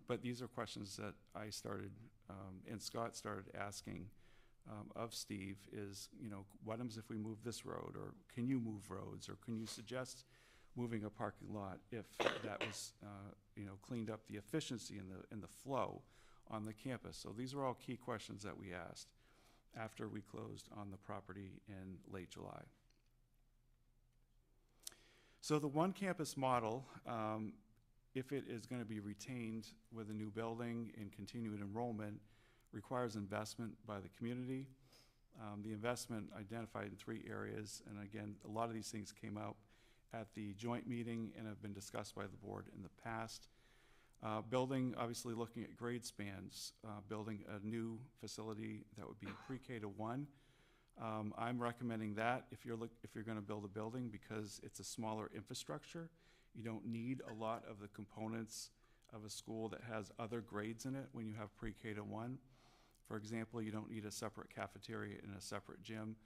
S4: But these are questions that I started, and Scott started asking of Steve, is, what happens if we move this road, or can you move roads, or can you suggest moving a parking lot if that was, cleaned up the efficiency and the flow on the campus? So these are all key questions that we asked after we closed on the property in late July. So the one campus model, if it is going to be retained with a new building and continued enrollment, requires investment by the community. The investment identified in 3 areas, and again, a lot of these things came out at the joint meeting and have been discussed by the board in the past. Building, obviously looking at grade spans, building a new facility that would be pre-K to 1. I'm recommending that if you're going to build a building, because it's a smaller infrastructure. You don't need a lot of the components of a school that has other grades in it when you have pre-K to 1. For example, you don't need a separate cafeteria and a separate gym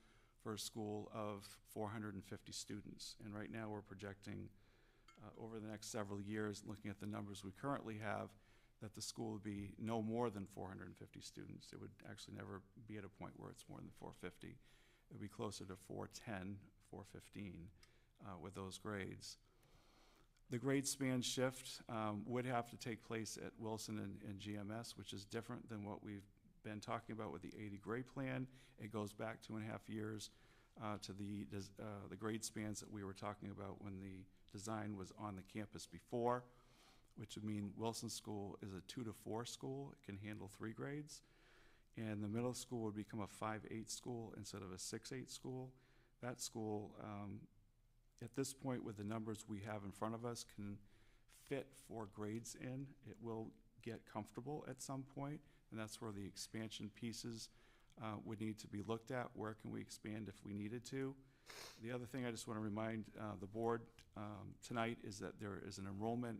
S4: for a school of 450 students. And right now we're projecting over the next several years, looking at the numbers we currently have, that the school would be no more than 450 students. It would actually never be at a point where it's more than 450. It would be closer to 410, 415 with those grades. The grade span shift would have to take place at Wilson and GMS, which is different than what we've been talking about with the 80 grade plan. It goes back 2.5 years to the grade spans that we were talking about when the design was on the campus before, which would mean Wilson School is a 2 to 4 school. It can handle 3 grades. And the middle school would become a 5-8 school instead of a 6-8 school. That school, at this point, with the numbers we have in front of us, can fit 4 grades in. It will get comfortable at some point, and that's where the expansion pieces would need to be looked at. Where can we expand if we needed to? The other thing I just want to remind the board tonight is that there is an enrollment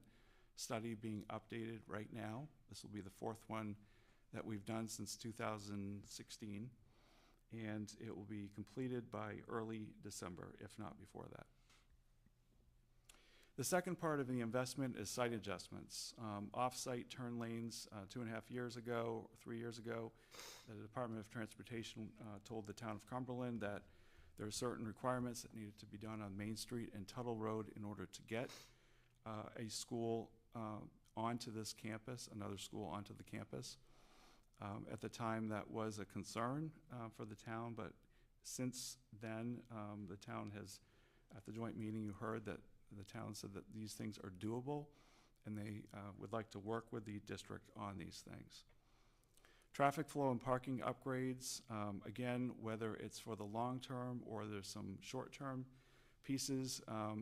S4: study being updated right now. This will be the 4th one that we've done since 2016, and it will be completed by early December, if not before that. The second part of the investment is site adjustments. Off-site turn lanes 2.5 years ago, 3 years ago, the Department of Transportation told the town of Cumberland that there are certain requirements that needed to be done on Main Street and Tuttle Road in order to get a school onto this campus, another school onto the campus. At the time, that was a concern for the town, but since then, the town has, at the joint meeting, you heard that the town said that these things are doable, and they would like to work with the district on these things. Traffic flow and parking upgrades, again, whether it's for the long term or there's some short-term pieces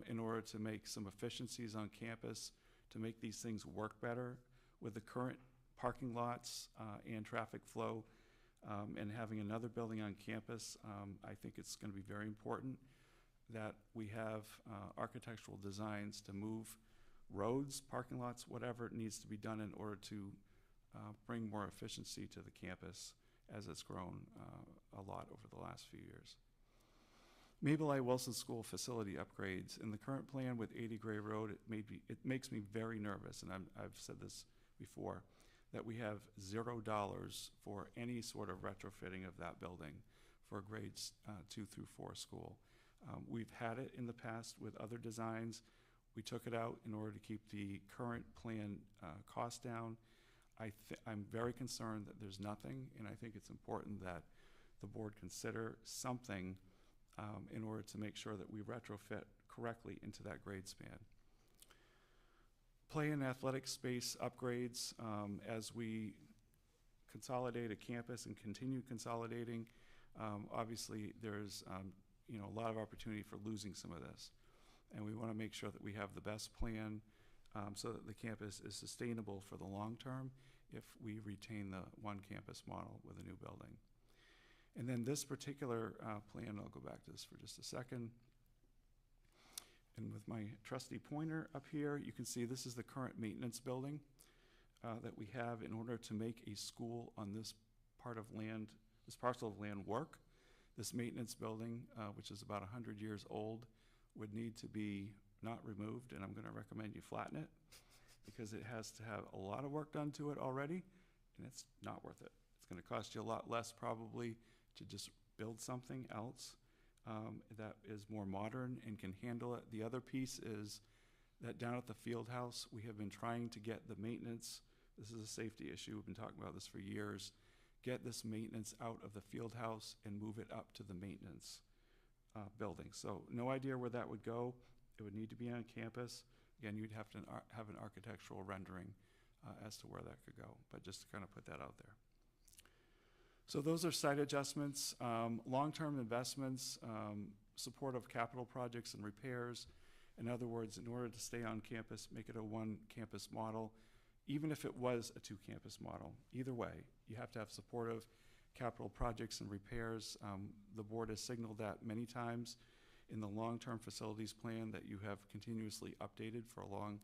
S4: in order to make some efficiencies on campus to make these things work better with the current parking lots and traffic flow, and having another building on campus. I think it's going to be very important that we have architectural designs to move roads, parking lots, whatever it needs to be done in order to bring more efficiency to the campus as it's grown a lot over the last few years. Mabel I. Wilson School facility upgrades. In the current plan with 80 Gray Road, it makes me very nervous, and I've said this before, that we have $0 for any sort of retrofitting of that building for grades 2 through 4 school. We've had it in the past with other designs. We took it out in order to keep the current plan cost down. I'm very concerned that there's nothing, and I think it's important that the board consider something in order to make sure that we retrofit correctly into that grade span. Play and athletic space upgrades as we consolidate a campus and continue consolidating. Obviously, there's a lot of opportunity for losing some of this, and we want to make sure that we have the best plan so that the campus is sustainable for the long term if we retain the one campus model with a new building. And then this particular plan, I'll go back to this for just a second. And with my trusty pointer up here, you can see this is the current maintenance building that we have in order to make a school on this part of land, this parcel of land work. This maintenance building, which is about 100 years old, would need to be not removed, and I'm going to recommend you flatten it because it has to have a lot of work done to it already, and it's not worth it. It's going to cost you a lot less probably to just build something else that is more modern and can handle it. The other piece is that down at the field house, we have been trying to get the maintenance. This is a safety issue. We've been talking about this for years. Get this maintenance out of the field house and move it up to the maintenance building. So no idea where that would go. It would need to be on campus. Again, you'd have to have an architectural rendering as to where that could go, but just to kind of put that out there. So those are site adjustments, long-term investments, support of capital projects and repairs. In other words, in order to stay on campus, make it a one campus model, even if it was a two campus model. Either way, you have to have supportive capital projects and repairs. The board has signaled that many times in the long-term facilities plan that you have continuously updated for a long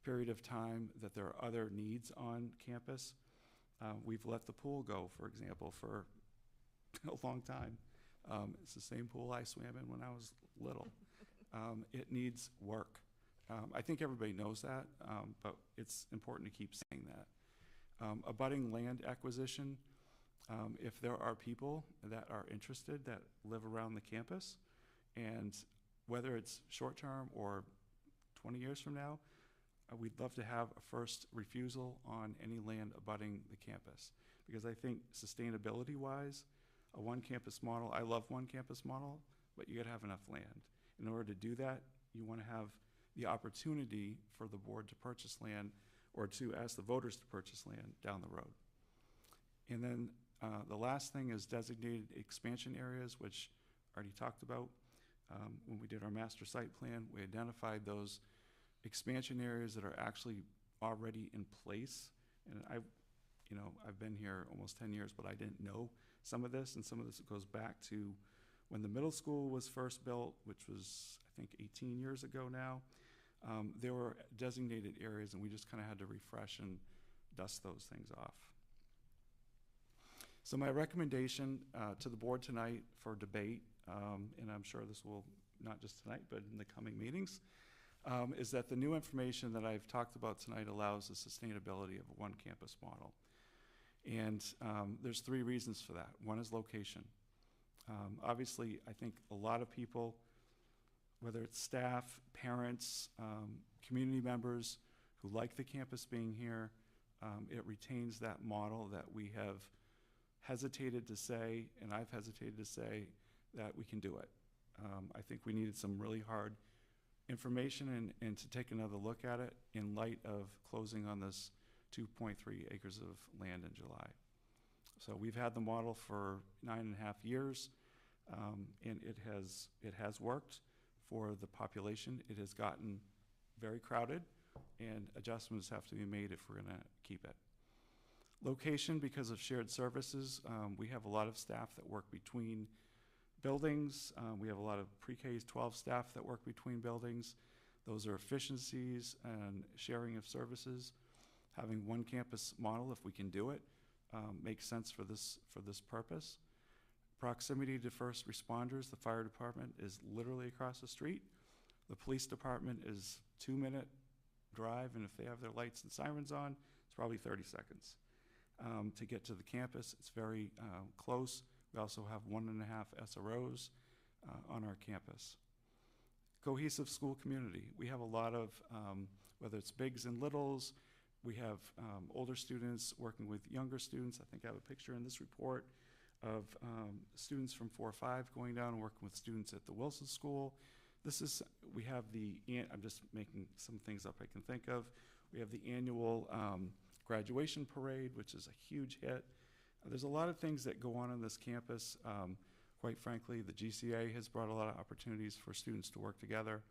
S4: period of time, that there are other needs on campus. We've let the pool go, for example, for a long time. It's the same pool I swam in when I was little. It needs work. I think everybody knows that, but it's important to keep saying that. Abutting land acquisition, if there are people that are interested that live around the campus, and whether it's short-term or 20 years from now, we'd love to have a first refusal on any land abutting the campus. Because I think sustainability-wise, a one-campus model, I love one-campus model, but you gotta have enough land. In order to do that, you wanna have the opportunity for the board to purchase land or to ask the voters to purchase land down the road. And then the last thing is designated expansion areas, which I already talked about. When we did our master site plan, we identified those expansion areas that are actually already in place. And I've been here almost 10 years, but I didn't know some of this, and some of this goes back to when the middle school was first built, which was, I think, 18 years ago now. There were designated areas, and we just kind of had to refresh and dust those things off. So my recommendation to the board tonight for debate, and I'm sure this will, not just tonight, but in the coming meetings, is that the new information that I've talked about tonight allows the sustainability of a one campus model. And there's three reasons for that. One is location. Obviously, I think a lot of people, whether it's staff, parents, community members who like the campus being here, it retains that model that we have hesitated to say, and I've hesitated to say, that we can do it. I think we needed some really hard information and to take another look at it in light of closing on this 2.3 acres of land in July.
S20: So we've had the model for 9.5 years, and it has worked for the population. It has gotten very crowded, and adjustments have to be made if we're going to keep it. Location, because of shared services, we have a lot of staff that work between buildings. We have a lot of pre-K-12 staff that work between buildings. Those are efficiencies and sharing of services. Having one campus model, if we can do it, makes sense for this purpose. Proximity to first responders, the fire department is literally across the street. The police department is 2-minute drive, and if they have their lights and sirens on, it's probably 30 seconds. To get to the campus, it's very close. We also have 1.5 SROs on our campus. Cohesive school community. We have a lot of, whether it's bigs and littles, we have older students working with younger students. I think I have a picture in this report of students from 4 or 5 going down and working with students at the Wilson School. We have I'm just making some things up I can think of. We have the annual graduation parade, which is a huge hit. There's a lot of things that go on this campus. Quite frankly, the GCA has brought a lot of opportunities for students to work together.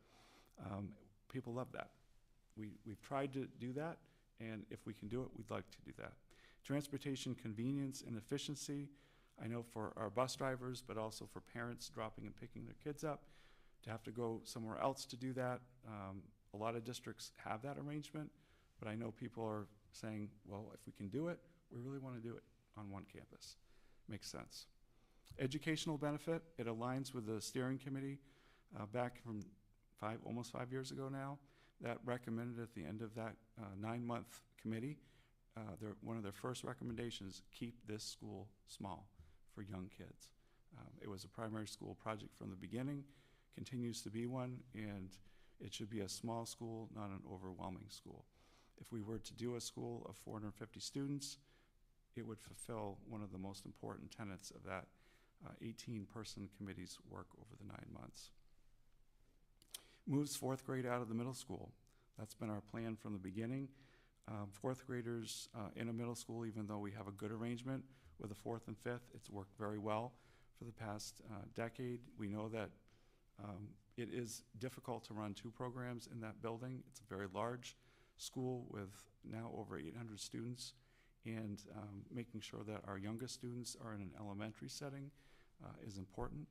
S20: People love that. We've tried to do that, and if we can do it, we'd like to do that. Transportation convenience and efficiency. I know for our bus drivers, but also for parents dropping and picking their kids up, to have to go somewhere else to do that. A lot of districts have that arrangement, but I know people are saying, well, if we can do it, we really want to do it on one campus. Makes sense. Educational benefit, it aligns with the steering committee back from almost 5 years ago now, that recommended at the end of that 9-month committee, one of their first recommendations, keep this school small for young kids. It was a primary school project from the beginning, continues to be one, and it should be a small school, not an overwhelming school. If we were to do a school of 450 students, it would fulfill one of the most important tenets of that 18-person committee's work over the 9 months. Moves 4th grade out of the middle school. That's been our plan from the beginning. 4th graders in a middle school, even though we have a good arrangement with the 4th and 5th, it's worked very well for the past decade. We know that it is difficult to run 2 programs in that building. It's a very large school with now over 800 students, and making sure that our youngest students are in an elementary setting is important.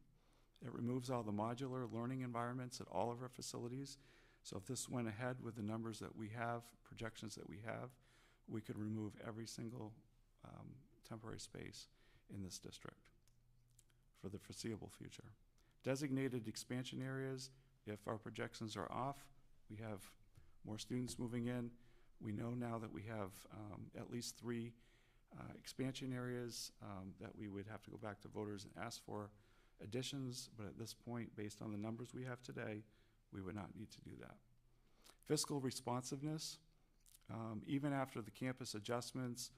S20: It removes all the modular learning environments at all of our facilities. So if this went ahead with the numbers that we have, projections that we have, we could remove every single temporary space in this district for the foreseeable future. Designated expansion areas, if our projections are off, we have more students moving in. We know now that we have at least 3 expansion areas that we would have to go back to voters and ask for additions, but at this point, based on the numbers we have today, we would not need to do that. Fiscal responsiveness, even after the campus adjustments,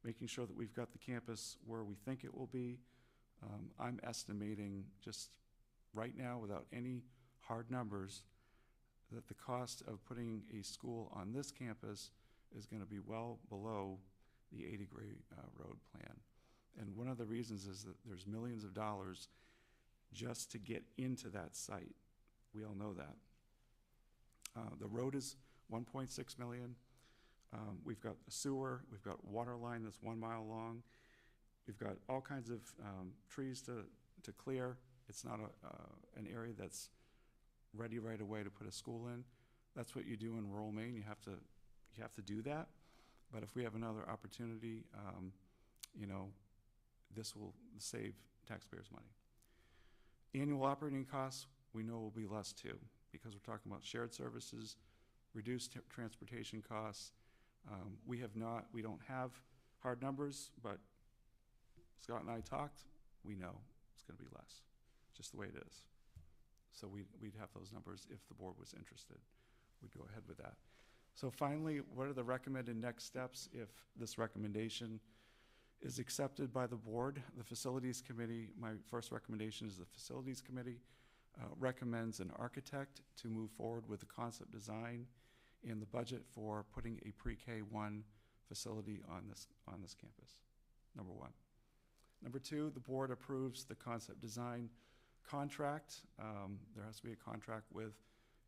S20: making sure that we've got the campus where we think it will be. I'm estimating just right now, without any hard numbers, that the cost of putting a school on this campus is going to be well below the 80 Gray Road plan. And one of the reasons is that there's millions of dollars just to get into that site. We all know that. The road is $1.6 million. We've got a sewer, we've got water line that's 1 mile long. We've got all kinds of trees to clear. It's not an area that's ready right away to put a school in. That's what you do in rural Maine. You have to do that. But if we have another opportunity, this will save taxpayers money. Annual operating costs, we know will be less too, because we're talking about shared services, reduced transportation costs. We don't have hard numbers, but Scott and I talked, we know it's going to be less, just the way it is. So we'd have those numbers if the board was interested. We'd go ahead with that. So finally, what are the recommended next steps if this recommendation is accepted by the board? The facilities committee, my first recommendation is the facilities committee recommends an architect to move forward with the concept design and the budget for putting a pre-K 1 facility on this campus, number 1. Number 2, the board approves the concept design contract. There has to be a contract with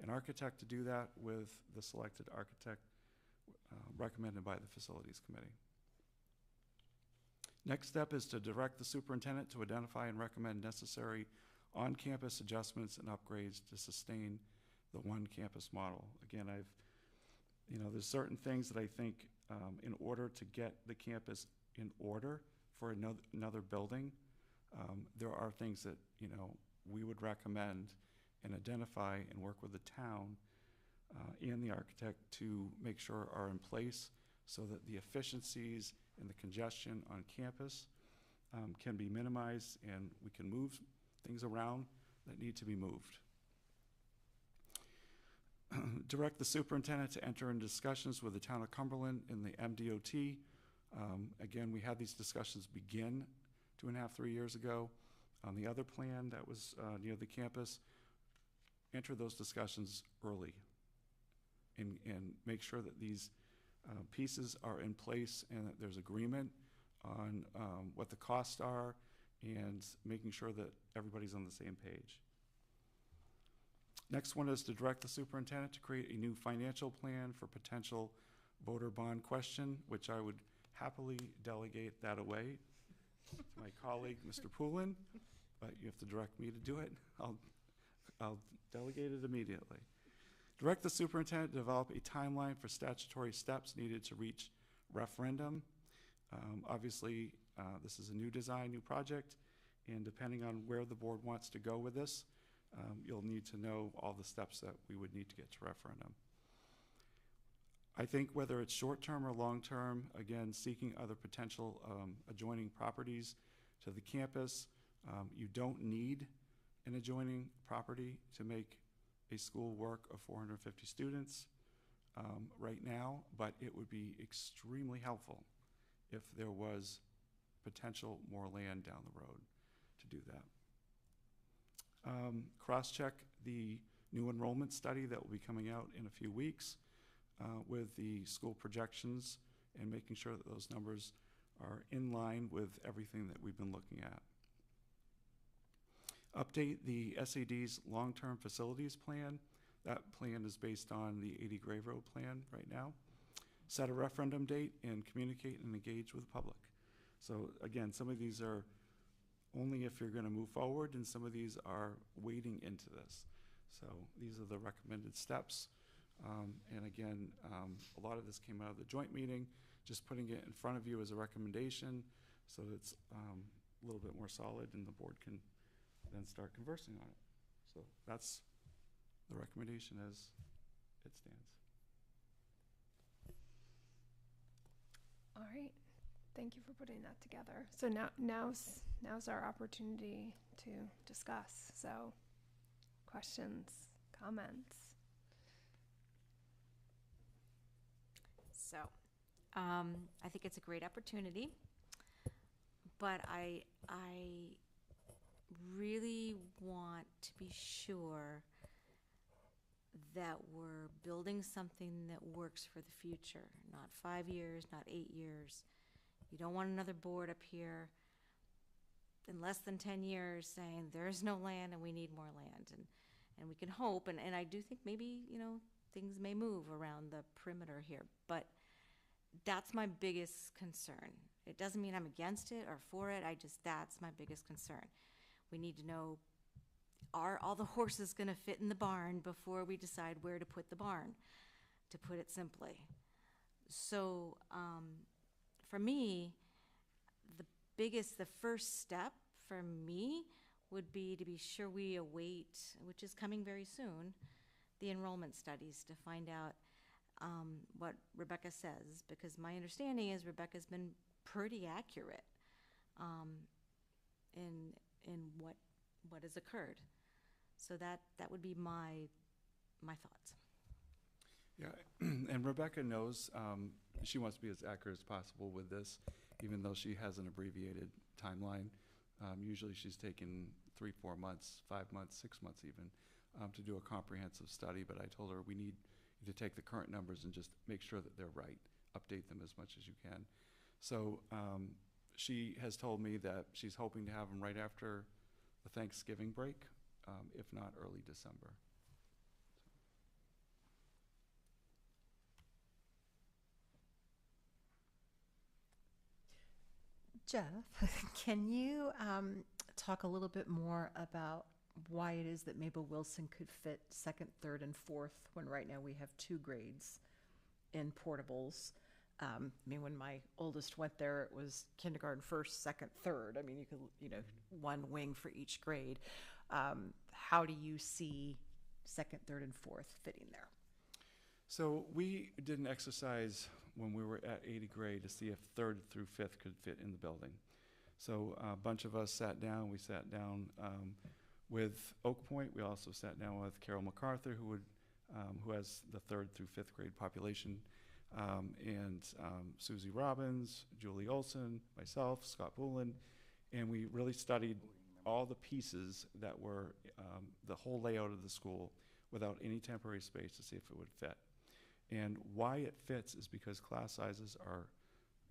S20: an architect to do that, with the selected architect recommended by the facilities committee. Next step is to direct the superintendent to identify and recommend necessary on-campus adjustments and upgrades to sustain the one campus model. Again, there's certain things that I think in order to get the campus in order for another building, there are things that, we would recommend and identify and work with the town and the architect to make sure are in place so that the efficiencies and the congestion on campus can be minimized and we can move things around that need to be moved. Direct the superintendent to enter in discussions with the town of Cumberland and the MDOT. Again, we had these discussions begin 2.5, 3 years ago on the other plan that was near the campus. Enter those discussions early and make sure that these pieces are in place and that there's agreement on what the costs are and making sure that everybody's on the same page. Next one is to direct the superintendent to create a new financial plan for potential voter bond question, which I would happily delegate that away to my colleague, Mr. Poulin, but you have to direct me to do it. I'll delegate it immediately. Direct the superintendent to develop a timeline for statutory steps needed to reach referendum. Obviously, this is a new design, new project, and depending on where the board wants to go with this, you'll need to know all the steps that we would need to get to referendum. I think whether it's short-term or long-term, again, seeking other potential adjoining properties to the campus. You don't need an adjoining property to make a school work of 450 students right now, but it would be extremely helpful if there was potential more land down the road to do that. Cross-check the new enrollment study that will be coming out in a few weeks with the school projections and making sure that those numbers are in line with everything that we've been looking at. Update the SAD's long-term facilities plan. That plan is based on the 80 Grave Road plan right now. Set a referendum date and communicate and engage with the public. So again, some of these are only if you're going to move forward, and some of these are wading into this. So these are the recommended steps. And again, a lot of this came out of the joint meeting, just putting it in front of you as a recommendation so it's a little bit more solid and the board can then start conversing on it. So that's the recommendation as it stands.
S1: All right. Thank you for putting that together. So now's our opportunity to discuss. So questions, comments?
S16: So, I think it's a great opportunity, but I really want to be sure that we're building something that works for the future, not 5 years, not 8 years. You don't want another board up here in less than 10 years saying there's no land and we need more land. And we can hope, and I do think maybe, things may move around the perimeter here, but that's my biggest concern. It doesn't mean I'm against it or for it, that's my biggest concern. We need to know, are all the horses gonna fit in the barn before we decide where to put the barn, to put it simply. So, for me, the first step for me would be to be sure we await, which is coming very soon, the enrollment studies to find out what Rebecca says, because my understanding is Rebecca's been pretty accurate in what has occurred. So that would be my thoughts.
S20: Yeah, and Rebecca knows she wants to be as accurate as possible with this, even though she has an abbreviated timeline. Usually she's taken 3-4 months, 5 months, 6 months even, to do a comprehensive study, but I told her we need you to take the current numbers and just make sure that they're right, update them as much as you can. So she has told me that she's hoping to have them right after the Thanksgiving break, if not early December.
S2: Jeff, can you talk a little bit more about why it is that Mabel Wilson could fit second, third, and fourth when right now we have 2 grades in portables? I mean, when my oldest went there, it was kindergarten first, second, third. I mean, you could, one wing for each grade. How do you see second, third, and fourth fitting there?
S20: So we did an exercise when we were at 80 grade to see if 3rd through 5th could fit in the building. So a bunch of us sat down. We sat down with Oak Point. We also sat down with Carol MacArthur, who has the 3rd through 5th grade population, and Susie Robbins, Julie Olson, myself, Scott Boulin, and we really studied all the pieces that were the whole layout of the school without any temporary space to see if it would fit. And why it fits is because class sizes are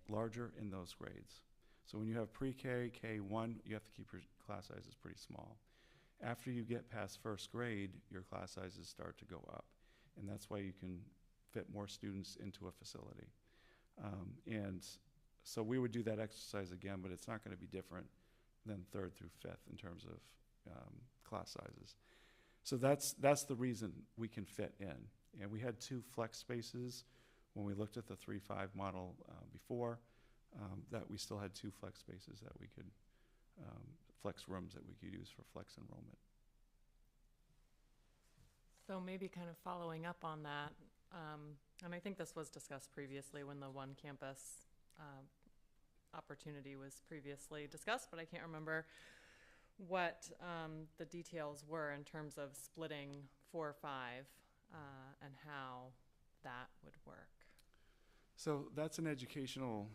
S20: larger in those grades. So when you have pre-K, K1, you have to keep your class sizes pretty small. After you get past 1st grade, your class sizes start to go up. And that's why you can fit more students into a facility. And so we would do that exercise again, but it's not going to be different than 3rd through 5th in terms of class sizes. So that's the reason we can fit in. And we had 2 flex spaces when we looked at the 3-5 model before, that we still had 2 flex spaces that we could, flex rooms that we could use for flex enrollment.
S15: So maybe kind of following up on that, and I think this was discussed previously when the one campus opportunity was previously discussed, but I can't remember what the details were in terms of splitting 4 or 5 and how that would work.
S20: So that's an educational,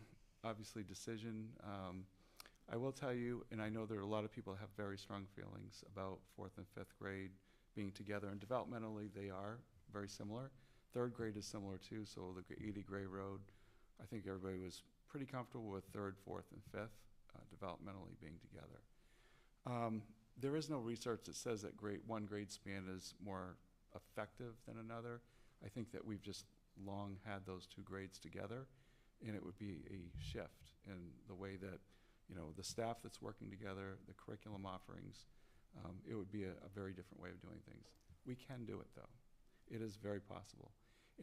S20: obviously, decision. I will tell you, and I know there are a lot of people who have very strong feelings about 4th and 5th grade being together, and developmentally they are very similar. 3rd grade is similar too, so the 80 Gray Road, I think everybody was pretty comfortable with 3rd, 4th, and 5th developmentally being together. There is no research that says that one grade span is more effective than another. I think that we've just long had those 2 grades together, and it would be a shift in the way that, the staff that's working together, the curriculum offerings, it would be a very different way of doing things. We can do it, though. It is very possible.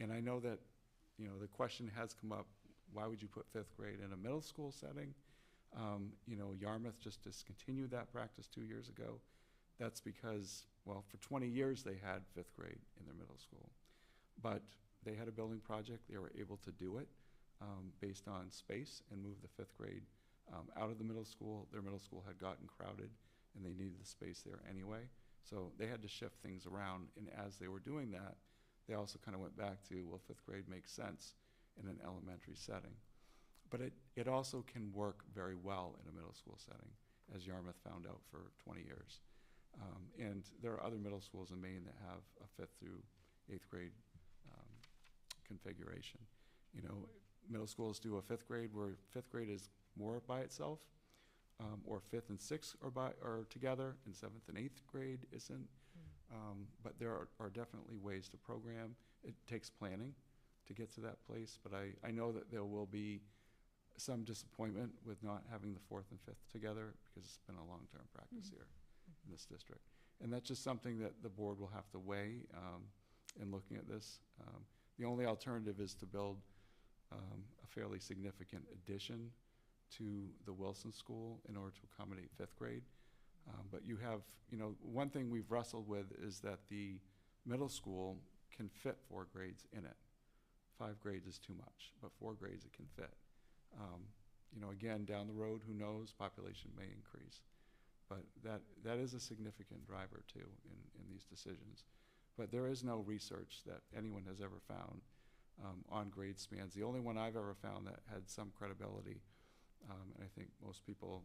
S20: And I know that, the question has come up, why would you put 5th grade in a middle school setting? Yarmouth just discontinued that practice 2 years ago. That's because, well, for 20 years they had 5th grade in their middle school. But they had a building project. They were able to do it based on space and move the 5th grade out of the middle school. Their middle school had gotten crowded, and they needed the space there anyway. So they had to shift things around. And as they were doing that, they also kind of went back to, well, 5th grade makes sense in an elementary setting. But it also can work very well in a middle school setting, as Yarmouth found out for 20 years. And there are other middle schools in Maine that have a 5th through 8th grade configuration. Middle schools do a 5th grade where 5th grade is more by itself, or 5th and 6th are together, and 7th and 8th grade isn't. But there are definitely ways to program. It takes planning to get to that place, but I know that there will be some disappointment with not having the 4th and 5th together, because it's been a long-term practice here in this district. And that's just something that the board will have to weigh in looking at this. The only alternative is to build a fairly significant addition to the Wilson School in order to accommodate 5th grade. But you have, one thing we've wrestled with is that the middle school can fit 4 grades in it. 5 grades is too much, but 4 grades it can fit. Again, down the road, who knows, population may increase. But that is a significant driver too in these decisions. But there is no research that anyone has ever found on grade spans. The only one I've ever found that had some credibility, and I think most people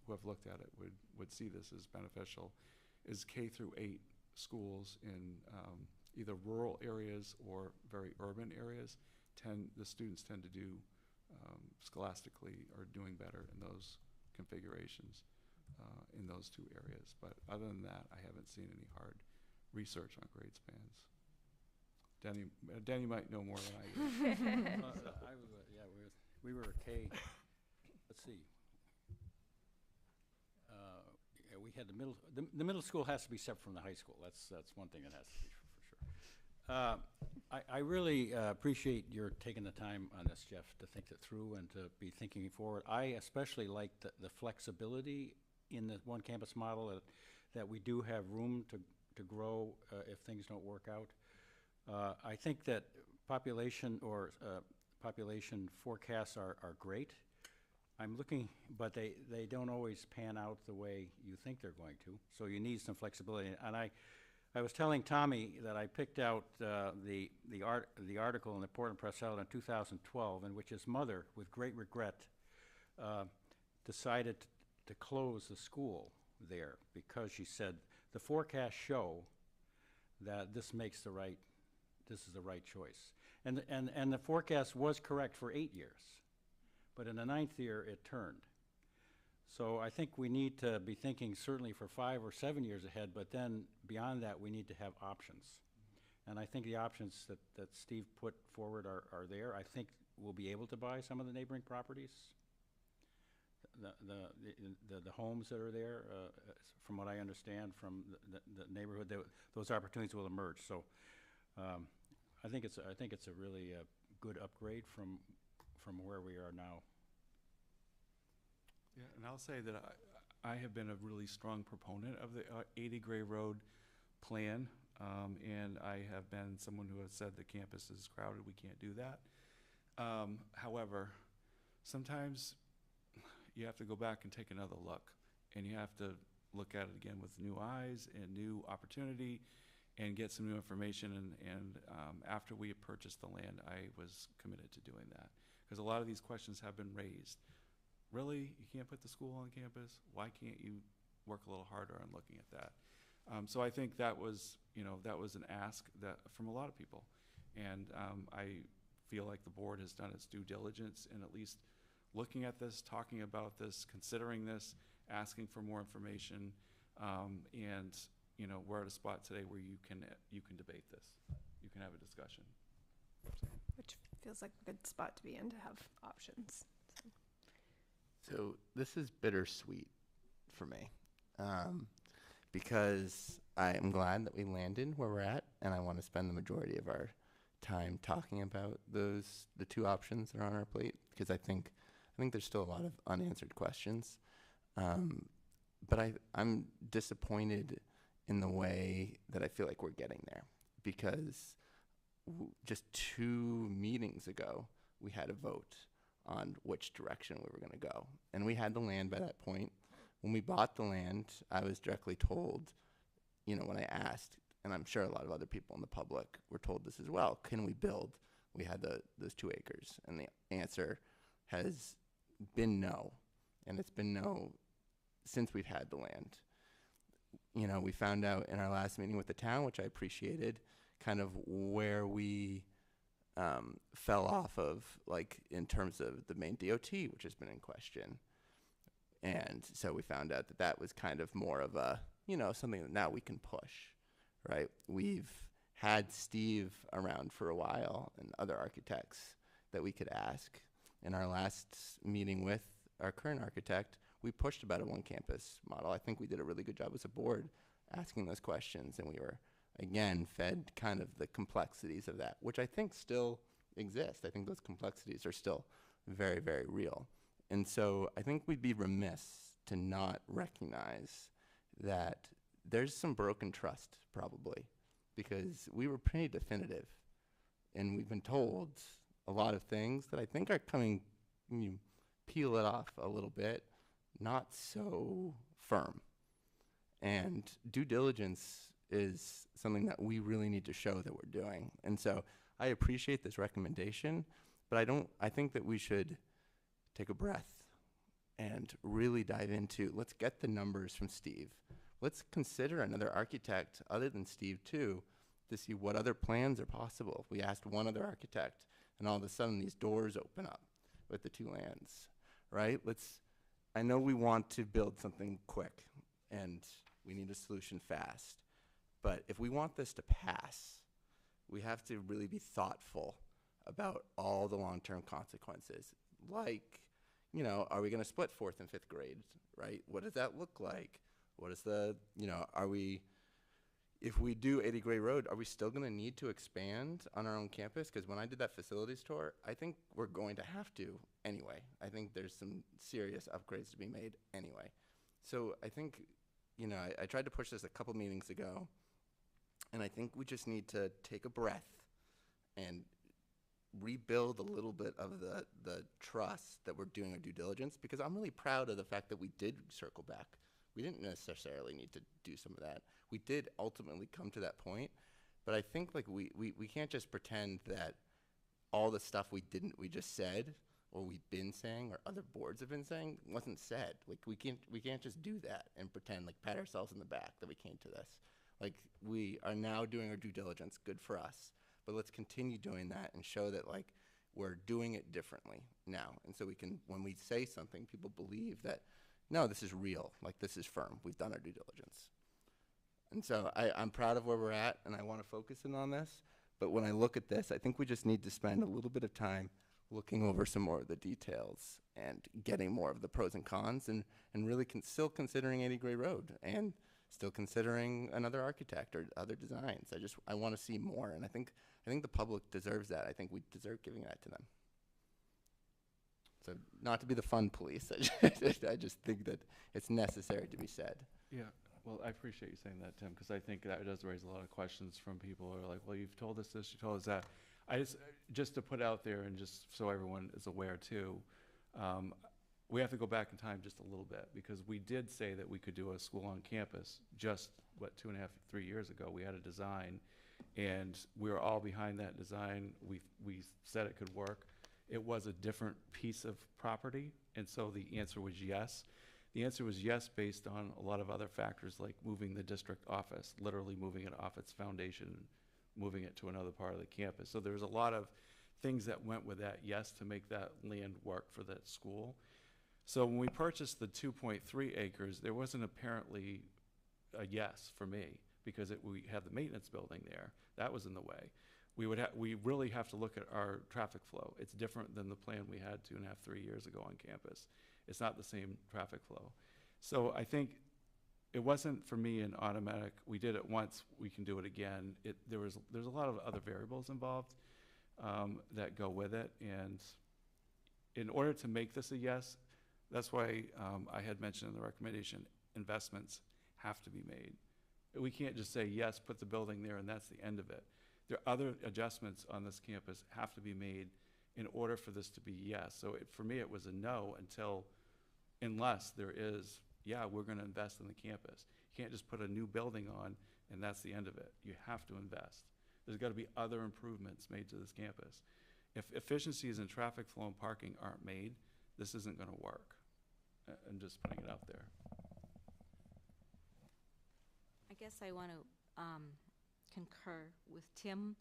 S20: who have looked at it would see this as beneficial, is K through 8 schools in either rural areas or very urban areas. The students tend to do scholastically are doing better in those configurations in those two areas. But other than that, I haven't seen any hard research on grade spans. Danny might know more than I do.
S19: Yeah, we were a K. Let's see. Yeah, we had the middle school has to be separate from the high school. That's one thing that has to be for sure. I really appreciate your taking the time on this, Jeff, to think it through and to be thinking forward. I especially like the flexibility in the one campus model, that we do have room to grow if things don't work out. I think that population forecasts are great. I'm looking, but they don't always pan out the way you think they're going to. So you need some flexibility. And I was telling Tommy that I picked out the article in the Portland Press Herald in 2012, in which his mother, with great regret, decided to close the school there because she said the forecasts show that this is the right choice. And the forecast was correct for 8 years, but in the 9th year it turned. So I think we need to be thinking certainly for 5 or 7 years ahead, but then beyond that we need to have options. And I think the options that Steve put forward are there. I think we'll be able to buy some of the neighboring properties, the homes that are there, from what I understand from the neighborhood, those opportunities will emerge. So I think it's a really good upgrade from where we are now.
S20: Yeah, and I'll say that I have been a really strong proponent of the 80 Gray Road plan, and I have been someone who has said the campus is crowded, we can't do that. However, sometimes you have to go back and take another look, and you have to look at it again with new eyes and new opportunity and get some new information. And after we had purchased the land, I was committed to doing that, because a lot of these questions have been raised. Really, you can't put the school on campus? Why can't you work a little harder on looking at that? So I think that was an ask from a lot of people. And I feel like the board has done its due diligence in at least looking at this, talking about this, considering this, asking for more information, and we're at a spot today where you can debate this. You can have a discussion.
S1: Which feels like a good spot to be in, to have options.
S17: So this is bittersweet for me, because I am glad that we landed where we're at, and I want to spend the majority of our time talking about the two options that are on our plate, because I think there's still a lot of unanswered questions. But I'm disappointed in the way that I feel like we're getting there, because just 2 meetings ago, we had a vote on which direction we were going to go. And we had the land by that point. When we bought the land, I was directly told, when I asked, and I'm sure a lot of other people in the public were told this as well, can we build? We had those 2 acres. And the answer has been no. And it's been no since we've had the land. We found out in our last meeting with the town, which I appreciated, kind of where we fell off of, like, in terms of the main DOT, which has been in question. And so we found out that was kind of more of a, something that now we can push, right? We've had Steve around for a while and other architects that we could ask. In our last meeting with our current architect, we pushed about a one-campus model. I think we did a really good job as a board asking those questions, and we were, again, fed kind of the complexities of that, which I think still exist. I think those complexities are still very, very real. And so I think we'd be remiss to not recognize that there's some broken trust, probably, because we were pretty definitive, and we've been told a lot of things that I think are coming, when you peel it off a little bit, not so firm. And due diligence is something that we really need to show that we're doing. And so I appreciate this recommendation, but I think that we should take a breath and really dive into, let's get the numbers from Steve. Let's consider another architect other than Steve too, to see what other plans are possible. If we asked one other architect and all of a sudden these doors open up, with the two lands, right? I know we want to build something quick and we need a solution fast, but if we want this to pass, we have to really be thoughtful about all the long-term consequences. Like, you know, are we going to split 4th and 5th grade, right? What does that look like? What is the, you know, if we do 80 Gray Road, are we still going to need to expand on our own campus? Because when I did that facilities tour, I think we're going to have to anyway. I think there's some serious upgrades to be made anyway. So I think, you know, I tried to push this a couple meetings ago, and I think we just need to take a breath and rebuild a little bit of the trust that we're doing our due diligence, because I'm really proud of the fact that we did circle back. We didn't necessarily need to do some of that. We did ultimately come to that point, but I think like we can't just pretend that all the stuff we just said, or we've been saying, or other boards have been saying, wasn't said. Like we can't just do that and pretend, like pat ourselves in the back that we came to this. Like we are now doing our due diligence, good for us, but let's continue doing that and show that like we're doing it differently now. And so we can, when we say something, people believe that, no, this is real, like this is firm, we've done our due diligence. And so I'm proud of where we're at, and I want to focus in on this, but when I look at this, I think we just need to spend a little bit of time looking over some more of the details and getting more of the pros and cons, and really still considering 80 Gray Road, and still considering another architect or other designs. I want to see more, and I think the public deserves that. I think we deserve giving that to them. So not to be the fun police, I just think that it's necessary to be said.
S20: Yeah, well, I appreciate you saying that, Tim, because I think that does raise a lot of questions from people who are like, well, you've told us this, you told us that. Just to put out there, and just so everyone is aware too, we have to go back in time just a little bit, because we did say that we could do a school on campus just, 2.5, 3 years ago. We had a design, and we were all behind that design. We said it could work. It was a different piece of property, and so the answer was yes. The answer was yes based on a lot of other factors, like moving the district office, literally moving it off its foundation, moving it to another part of the campus. So there's a lot of things that went with that yes to make that land work for that school. So when we purchased the 2.3 acres, there wasn't apparently a yes for me, because we had the maintenance building there. That was in the way. We really have to look at our traffic flow. It's different than the plan we had 2.5, 3 years ago on campus. It's not the same traffic flow. So I think it wasn't for me an automatic, we did it once, we can do it again. There's a lot of other variables involved that go with it. And in order to make this a yes, that's why I had mentioned in the recommendation, investments have to be made. We can't just say, yes, put the building there and that's the end of it. There are other adjustments on this campus have to be made in order for this to be yes. So for me, it was a no unless there is, yeah, we're going to invest in the campus. You can't just put a new building on and that's the end of it. You have to invest. There's got to be other improvements made to this campus. If efficiencies in traffic flow and parking aren't made, this isn't going to work. I'm just putting it out there.
S18: I guess I want to concur with Tim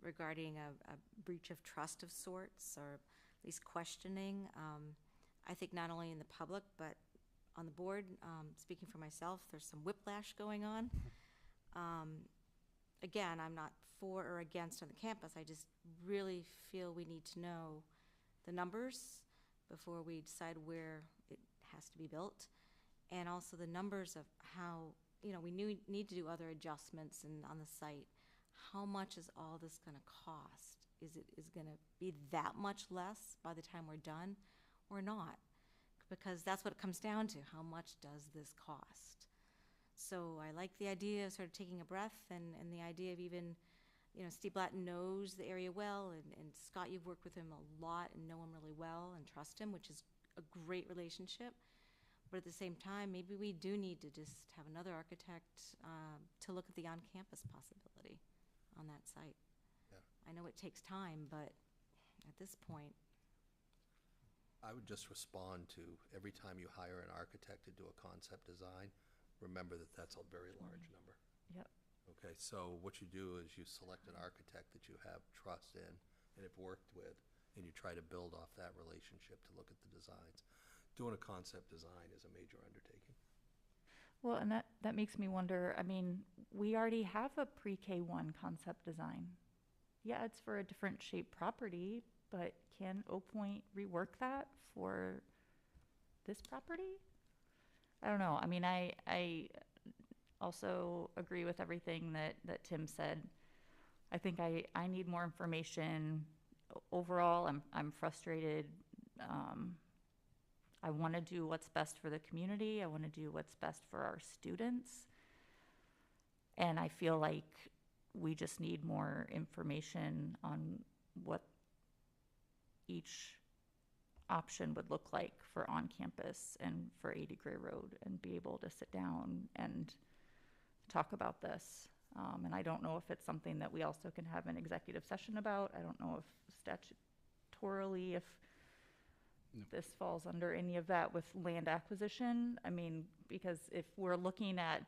S18: regarding a breach of trust of sorts, or at least questioning. I think not only in the public, but on the board, speaking for myself, there's some whiplash going on. Again, I'm not for or against on the campus. I just really feel we need to know the numbers before we decide where it has to be built, and also the numbers of how, we need to do other adjustments on the site. How much is all this going to cost? Is going to be that much less by the time we're done or not? Because that's what it comes down to. How much does this cost? So I like the idea of sort of taking a breath, and the idea of even, Steve Blatton knows the area well, and Scott, you've worked with him a lot and know him really well and trust him, which is a great relationship. But at the same time, maybe we do need to just have another architect to look at the on-campus possibility on that site.
S3: Yeah.
S18: I know it takes time, but at this point.
S3: I would just respond to every time you hire an architect to do a concept design, remember that that's a very large number.
S9: Yep.
S3: Okay, so what you do is you select an architect that you have trust in and have worked with, and you try to build off that relationship to look at the designs. Doing a concept design is a major undertaking.
S9: Well, and that makes me wonder, I mean, we already have a pre-K 1 concept design. Yeah, it's for a different shaped property, but can Oak Point rework that for this property? I don't know. I mean, I also agree with everything that Tim said. I think I need more information. Overall, I'm frustrated. I want to do what's best for the community. I want to do what's best for our students. And I feel like we just need more information on what each option would look like for on campus and for 80 Gray Road, and be able to sit down and talk about this. And I don't know if it's something that we also can have an executive session about. I don't know if statutorily, if this falls under any of that with land acquisition. I mean, because if we're looking at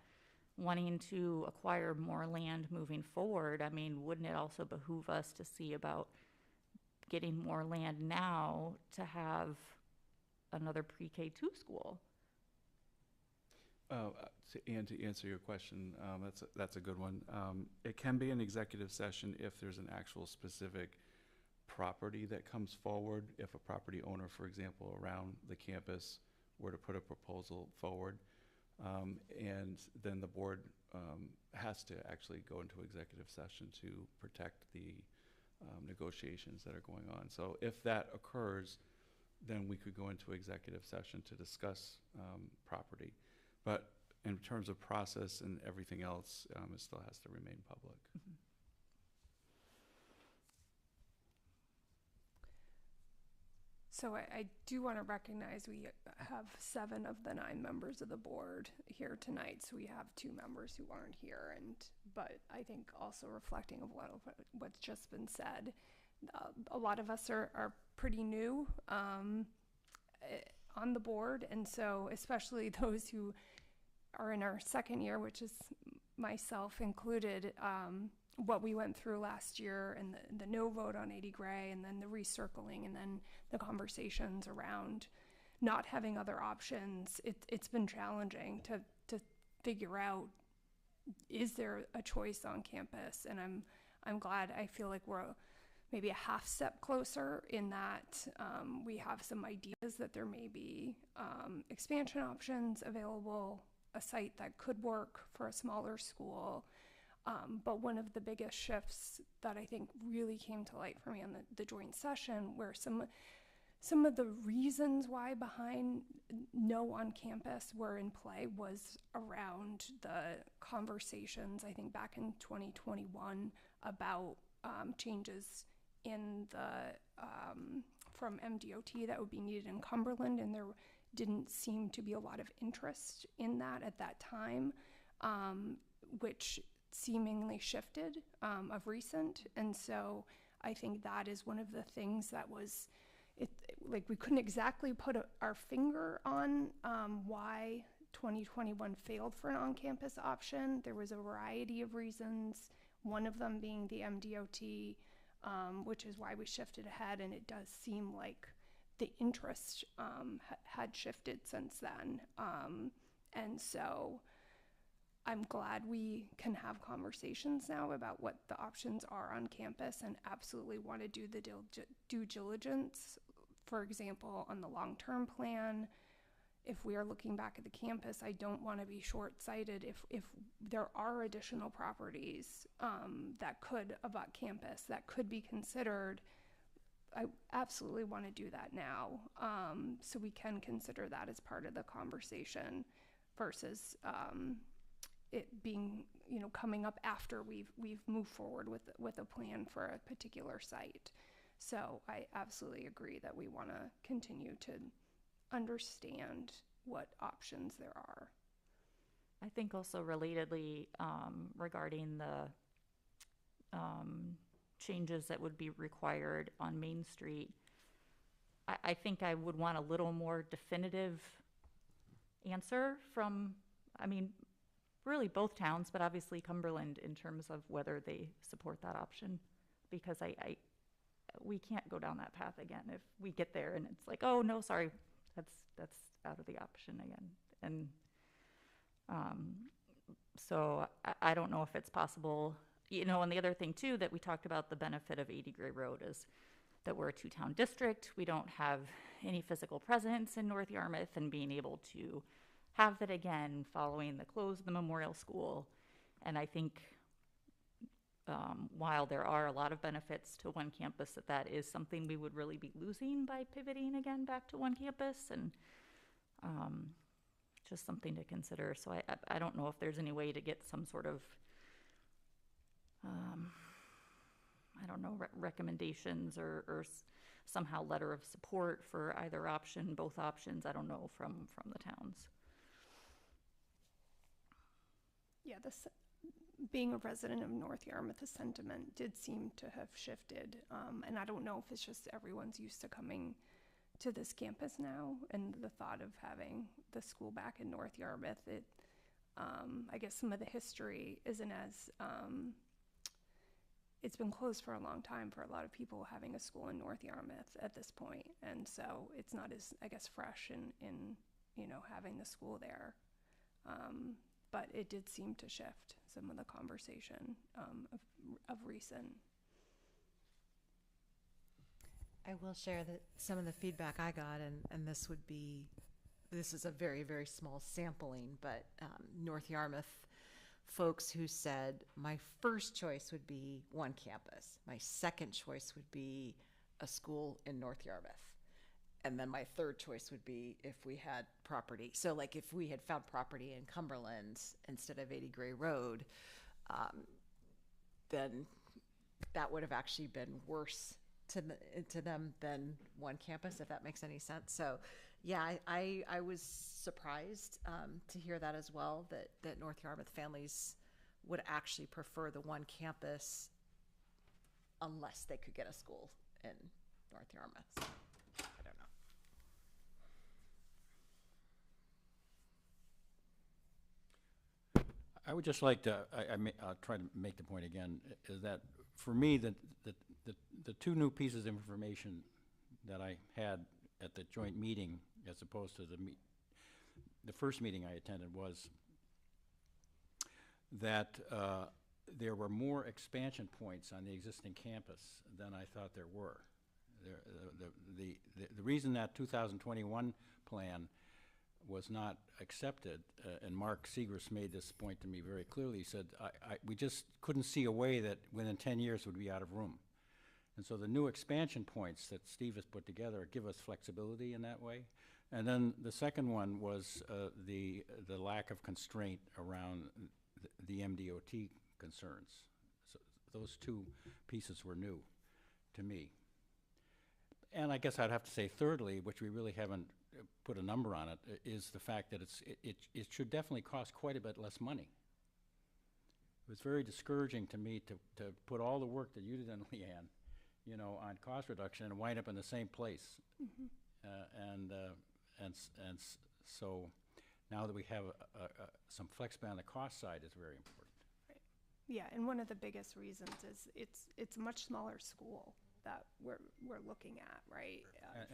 S9: wanting to acquire more land moving forward, I mean, wouldn't it also behoove us to see about getting more land now to have another pre-K 2 school?
S20: And to answer your question, that's a good one. It can be an executive session if there's an actual specific property that comes forward. If a property owner, for example, around the campus were to put a proposal forward, and then the board has to actually go into executive session to protect the negotiations that are going on. So if that occurs, then we could go into executive session to discuss property. But in terms of process and everything else, it still has to remain public.
S9: Mm-hmm.
S1: So I do want to recognize we have 7 of the 9 members of the board here tonight. So we have 2 members who aren't here, but I think also reflecting of what's just been said, a lot of us are pretty new on the board, and so especially those who are in our second year, which is myself included, what we went through last year, and the no vote on 80 Gray, and then the recircling, and then the conversations around not having other options. It's been challenging to figure out, is there a choice on campus? And I'm glad. I feel like we're maybe a half step closer in that we have some ideas that there may be expansion options available, a site that could work for a smaller school. But one of the biggest shifts that I think really came to light for me on the joint session, where some of the reasons why behind no on campus were in play, was around the conversations, I think back in 2021, about changes in the from MDOT that would be needed in Cumberland, and there didn't seem to be a lot of interest in that at that time, which seemingly shifted of recent. And so I think that is one of the things that was, like, we couldn't exactly put our finger on why 2021 failed for an on-campus option. There was a variety of reasons, one of them being the MDOT, which is why we shifted ahead, and it does seem like the interest had shifted since then. And so I'm glad we can have conversations now about what the options are on campus, and absolutely want to do the due diligence. For example, on the long-term plan, if we are looking back at the campus, I don't want to be short-sighted. If there are additional properties that could abut campus that could be considered, I absolutely want to do that now, so we can consider that as part of the conversation versus it being, coming up after we've moved forward with a plan for a particular site. So I absolutely agree that we want to continue to understand what options there are.
S9: I think also relatedly, regarding the changes that would be required on Main Street, I think I would want a little more definitive answer from, really both towns, but obviously Cumberland, in terms of whether they support that option. Because we can't go down that path again if we get there and it's like, oh, no, sorry, that's out of the option again. And so I don't know if it's possible, you know. And the other thing too that we talked about, the benefit of 80 Gray Road, is that we're a two-town district. We don't have any physical presence in North Yarmouth, and being able to have that again following the close of the Memorial School. And I think while there are a lot of benefits to one campus, that is something we would really be losing by pivoting again back to one campus, and just something to consider. So I don't know if there's any way to get some sort of, I don't know, recommendations or somehow letter of support for either option, both options, I don't know, from the towns.
S1: Yeah, being a resident of North Yarmouth, the sentiment did seem to have shifted. And I don't know if it's just everyone's used to coming to this campus now, and the thought of having the school back in North Yarmouth, I guess some of the history isn't as, it's been closed for a long time for a lot of people having a school in North Yarmouth at this point. And so it's not as, I guess, fresh in you know, having the school there. But it did seem to shift some of the conversation of recent.
S2: I will share that some of the feedback I got, and this is a very, very small sampling, but North Yarmouth folks who said, my first choice would be one campus. My second choice would be a school in North Yarmouth. And then my third choice would be if we had property. So like if we had found property in Cumberland instead of 80 Gray Road, then that would have actually been worse to them than one campus, if that makes any sense. So yeah, I was surprised to hear that as well, that North Yarmouth families would actually prefer the one campus unless they could get a school in North Yarmouth. So, I don't know.
S19: I would just like to, I'll try to make the point again, is that for me, the two new pieces of information that I had at the joint meeting, as opposed to the first meeting I attended, was that there were more expansion points on the existing campus than I thought there were. The reason that 2021 plan was not accepted, and Mark Segrist made this point to me very clearly. He said, we just couldn't see a way that within 10 years would be out of room. And so the new expansion points that Steve has put together give us flexibility in that way. And then the second one was the lack of constraint around the MDOT concerns. So those two pieces were new to me. And I guess I'd have to say thirdly, which we really haven't put a number on it, is the fact that it should definitely cost quite a bit less money. It was very discouraging to me to put all the work that you did, Leanne, you know, on cost reduction and wind up in the same place.
S1: Mm-hmm.
S19: So now that we have some flexibility on the cost side is very important.
S1: Right. Yeah, and one of the biggest reasons is it's a much smaller school that we're looking at, right?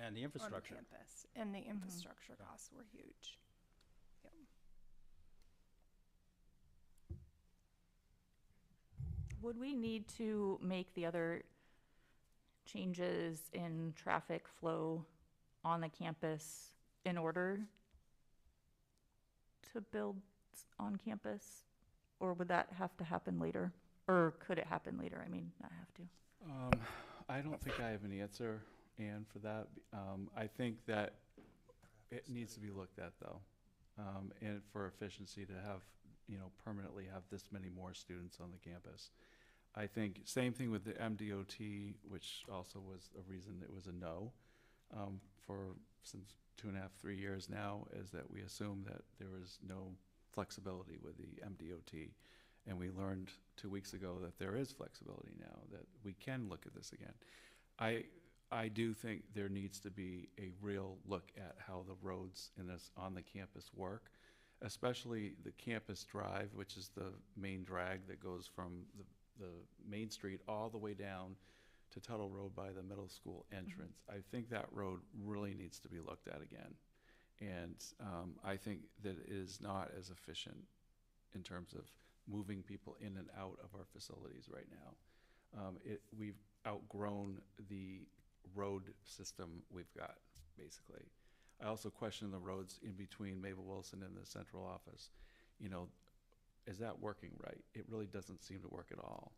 S19: And the infrastructure.
S1: On the campus, and the infrastructure costs were huge. Yep.
S9: Would we need to make the other changes in traffic flow on the campus in order to build on campus? Or would that have to happen later? Or could it happen later? I mean, not have to.
S20: I don't think I have an answer, Anne, for that. I think that it needs to be looked at, though, and for efficiency to have, permanently have this many more students on the campus. I think same thing with the MDOT, which also was a reason it was a no since 2.5, 3 years now, is that we assume that there is no flexibility with the MDOT. And we learned 2 weeks ago that there is flexibility now, that we can look at this again. I do think there needs to be a real look at how the roads on the campus work, especially the campus drive, which is the main drag that goes from the main street all the way down to Tuttle Road by the middle school entrance. I think that road really needs to be looked at again. And I think that it is not as efficient in terms of moving people in and out of our facilities right now. We've outgrown the road system we've got, basically. I also question the roads in between Mabel Wilson and the central office. You know, is that working right? It really doesn't seem to work at all.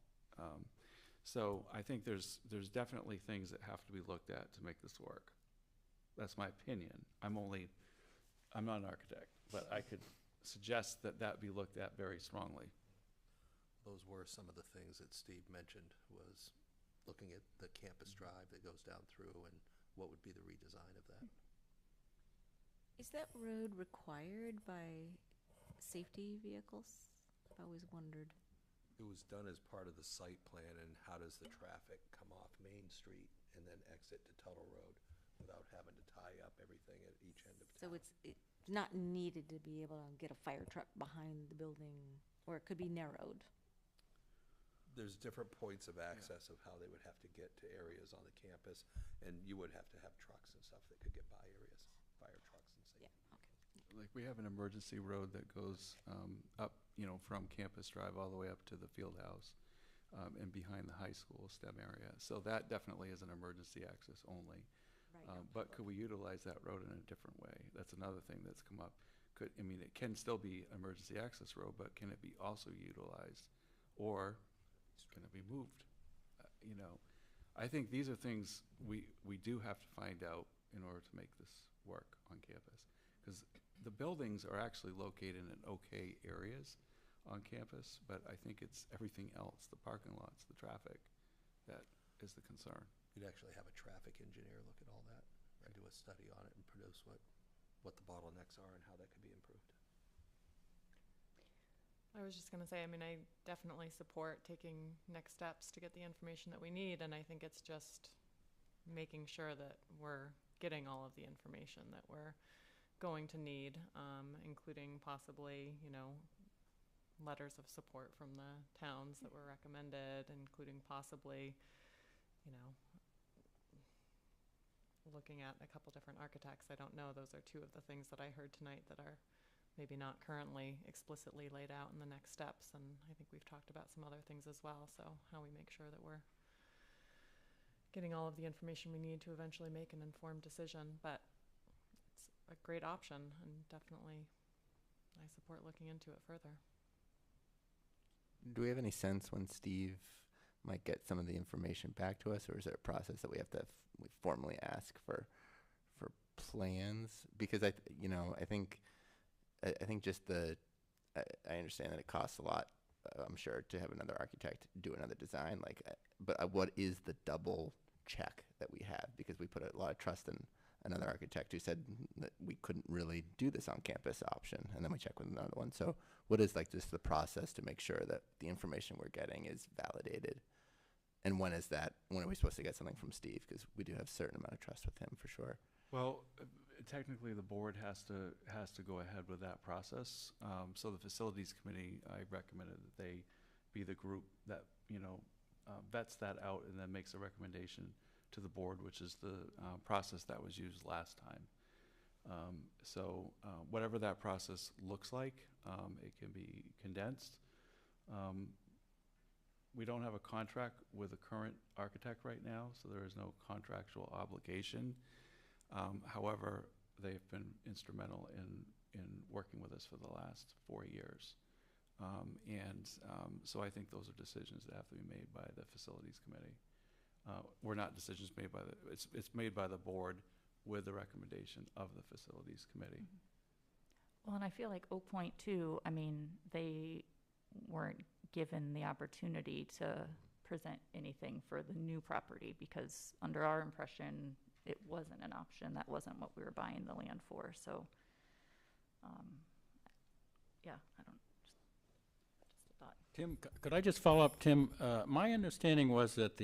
S20: So I think there's definitely things that have to be looked at to make this work. That's my opinion. I'm not an architect, but I could suggest that that be looked at very strongly.
S3: Those were some of the things that Steve mentioned, was looking at the campus drive that goes down through and what would be the redesign of that.
S16: Is that road required by safety vehicles? I've always wondered.
S3: It was done as part of the site plan, and how does the traffic come off Main Street and then exit to Tuttle Road without having to tie up everything at each end of town?
S16: So it's not needed to be able to get a fire truck behind the building, or it could be narrowed.
S3: There's different points of access of how they would have to get to areas on the campus, and you would have to have trucks and stuff that could get by areas, fire trucks and stuff.
S16: Yeah, okay.
S4: Like, we have an emergency road that goes up, you know, from Campus Drive all the way up to the field house and behind the high school STEM area. So that definitely is an emergency access only.
S16: Right.
S4: But could we utilize that road in a different way? That's another thing that's come up. I mean, it can still be emergency access road, but can it be also utilized? Or can it be moved? You know, I think these are things we do have to find out in order to make this work on campus. Because the buildings are actually located in okay areas on campus, but I think it's everything else, the parking lots, the traffic, that is the concern.
S3: You'd actually have a traffic engineer look at all that and do a study on it and produce what the bottlenecks are and how that could be improved.
S15: I was just going to say, I mean, I definitely support taking next steps to get the information that we need, and I think it's just making sure that we're getting all of the information that we're going to need, including possibly, you know, letters of support from the towns that were recommended, including possibly, you know, looking at a couple different architects. I don't know. Those are two of the things that I heard tonight that are maybe not currently explicitly laid out in the next steps. And I think we've talked about some other things as well. So how we make sure that we're getting all of the information we need to eventually make an informed decision. But it's a great option, and definitely I support looking into it further.
S17: Do we have any sense when Steve might get some of the information back to us, or is there a process that we have to we formally ask for plans? Because I think just I understand that it costs a lot, I'm sure, to have another architect do another design. But what is the double check that we have? Because we put a lot of trust in another architect who said that we couldn't really do this on campus option, and then we check with another one. So what is just the process to make sure that the information we're getting is validated? And when are we supposed to get something from Steve? Because we do have a certain amount of trust with him for sure.
S20: Well, technically the board has to go ahead with that process. So the facilities committee, I recommended that they be the group that, vets that out and then makes a recommendation to the board, which is the process that was used last time. So whatever that process looks like, it can be condensed. We don't have a contract with the current architect right now, so there is no contractual obligation. However, they've been instrumental in working with us for the last 4 years. So I think those are decisions that have to be made by the facilities committee. We're not decisions made by it's made by the board with the recommendation of the facilities committee.
S9: Well, and I feel like Oak Point too, I mean, they weren't given the opportunity to present anything for the new property because under our impression, it wasn't an option. That wasn't what we were buying the land for. So, yeah, I don't, just a thought.
S19: Tim, could I just follow up, Tim? My understanding was that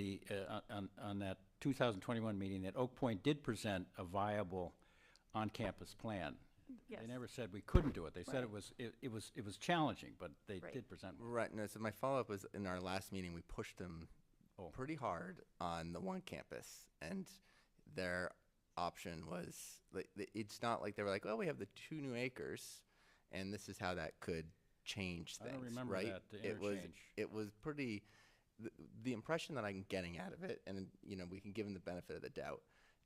S19: on that 2021 meeting that Oak Point did present a viable on-campus plan.
S9: Yes.
S19: They never said we couldn't do it. They said it was challenging, but they did present one.
S17: Right. No. So my follow-up was in our last meeting, we pushed them pretty hard on the one campus, and their option was, it's not like they were like, oh, we have the 2 new acres, and this is how that could change things.
S19: I don't remember
S17: right?
S19: that, the interchange.
S17: It was pretty. The impression that I'm getting out of it, and we can give them the benefit of the doubt,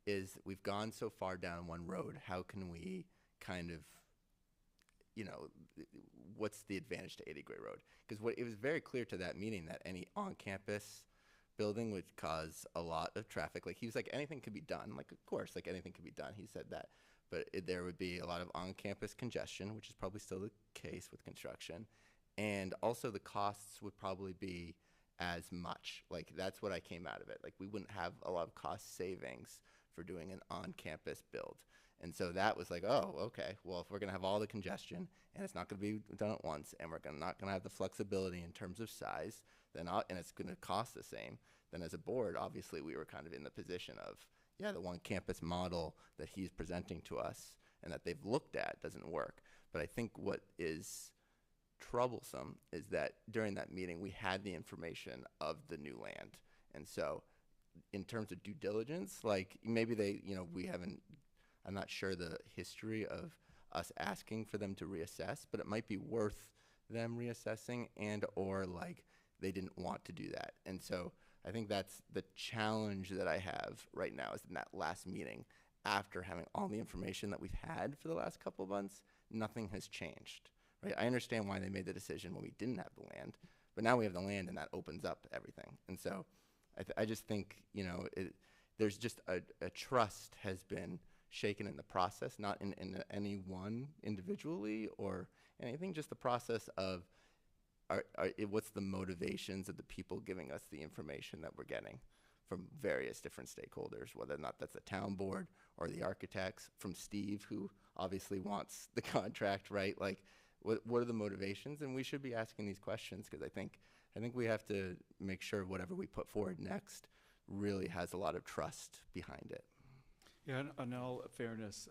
S17: is we've gone so far down one road. How can we kind of, what's the advantage to 80 Gray Road? Because it was very clear to that meeting that any on-campus building would cause a lot of traffic. Like, he was like, anything could be done. Like, of course, like anything could be done. He said that. But there would be a lot of on-campus congestion, which is probably still the case with construction. And also the costs would probably be as much. Like, that's what I came out of it. Like, we wouldn't have a lot of cost savings for doing an on-campus build. And so that was like, oh, okay, well, if we're going to have all the congestion and it's not going to be done at once, and we're not going to have the flexibility in terms of size, then and it's going to cost the same, then as a board, obviously we were kind of in the position of, yeah, the one campus model that he's presenting to us and that they've looked at doesn't work. But I think what is troublesome is that during that meeting we had the information of the new land. And so in terms of due diligence, like maybe we haven't, I'm not sure the history of us asking for them to reassess, but it might be worth them reassessing, and or like they didn't want to do that. And so I think that's the challenge that I have right now, is in that last meeting, after having all the information that we've had for the last couple of months, nothing has changed, right? I understand why they made the decision when we didn't have the land, but now we have the land and that opens up everything. And so I just think, there's just a trust has been shaken in the process, not in any one individually or anything, just the process of what's the motivations of the people giving us the information that we're getting from various different stakeholders, whether or not that's the town board or the architects, from Steve, who obviously wants the contract, right? Like, what are the motivations? And we should be asking these questions, because I think we have to make sure whatever we put forward next really has a lot of trust behind it.
S4: Yeah, and in all fairness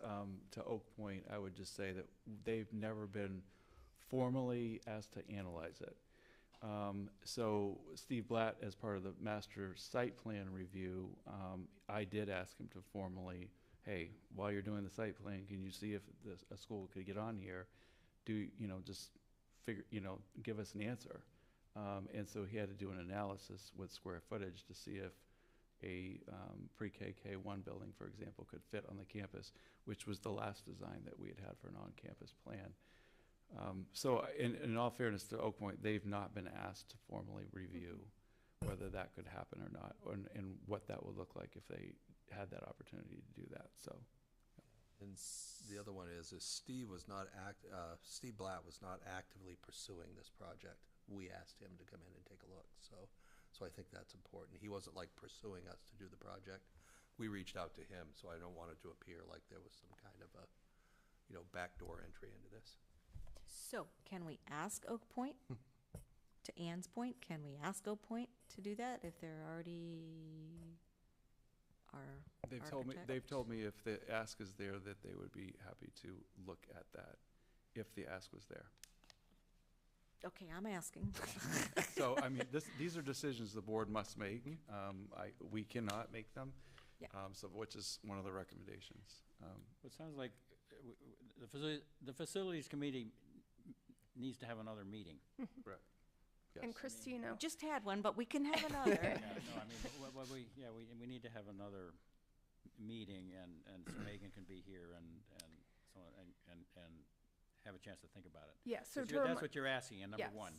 S4: to Oak Point, I would just say that they've never been formally asked to analyze it. So Steve Blatt, as part of the master site plan review, I did ask him to formally, hey, while you're doing the site plan, can you see if a school could get on here? Just figure, give us an answer. And so he had to do an analysis with square footage to see if a pre-K K1 building, for example, could fit on the campus, which was the last design that we had for an on-campus plan. So in all fairness to Oak Point, they've not been asked to formally review whether that could happen or not, and what that would look like if they had that opportunity to do that. So.
S3: And the other one is Steve Blatt was not actively pursuing this project. We asked him to come in and take a look. So I think that's important. He wasn't like pursuing us to do the project. We reached out to him, so I don't want it to appear like there was some kind of a, backdoor entry into this.
S16: So can we ask Oak Point? To Ann's point, can we ask Oak Point to do that if they're already our architect?
S4: They've told me if the ask is there, that they would be happy to look at that if the ask was there.
S16: Okay, I'm asking.
S4: So, I mean, these are decisions the board must make. We cannot make them.
S16: Yeah.
S4: So, which is one of the recommendations.
S19: It sounds like the facilities committee needs to have another meeting.
S4: Right. Yes.
S1: And Christina.
S16: Just had one, but we can have another.
S19: We need to have another meeting, and so Megan can be here and so on, and have a chance to think about it.
S1: Yeah, so
S19: that's what you're asking, and number
S1: yes.
S19: one.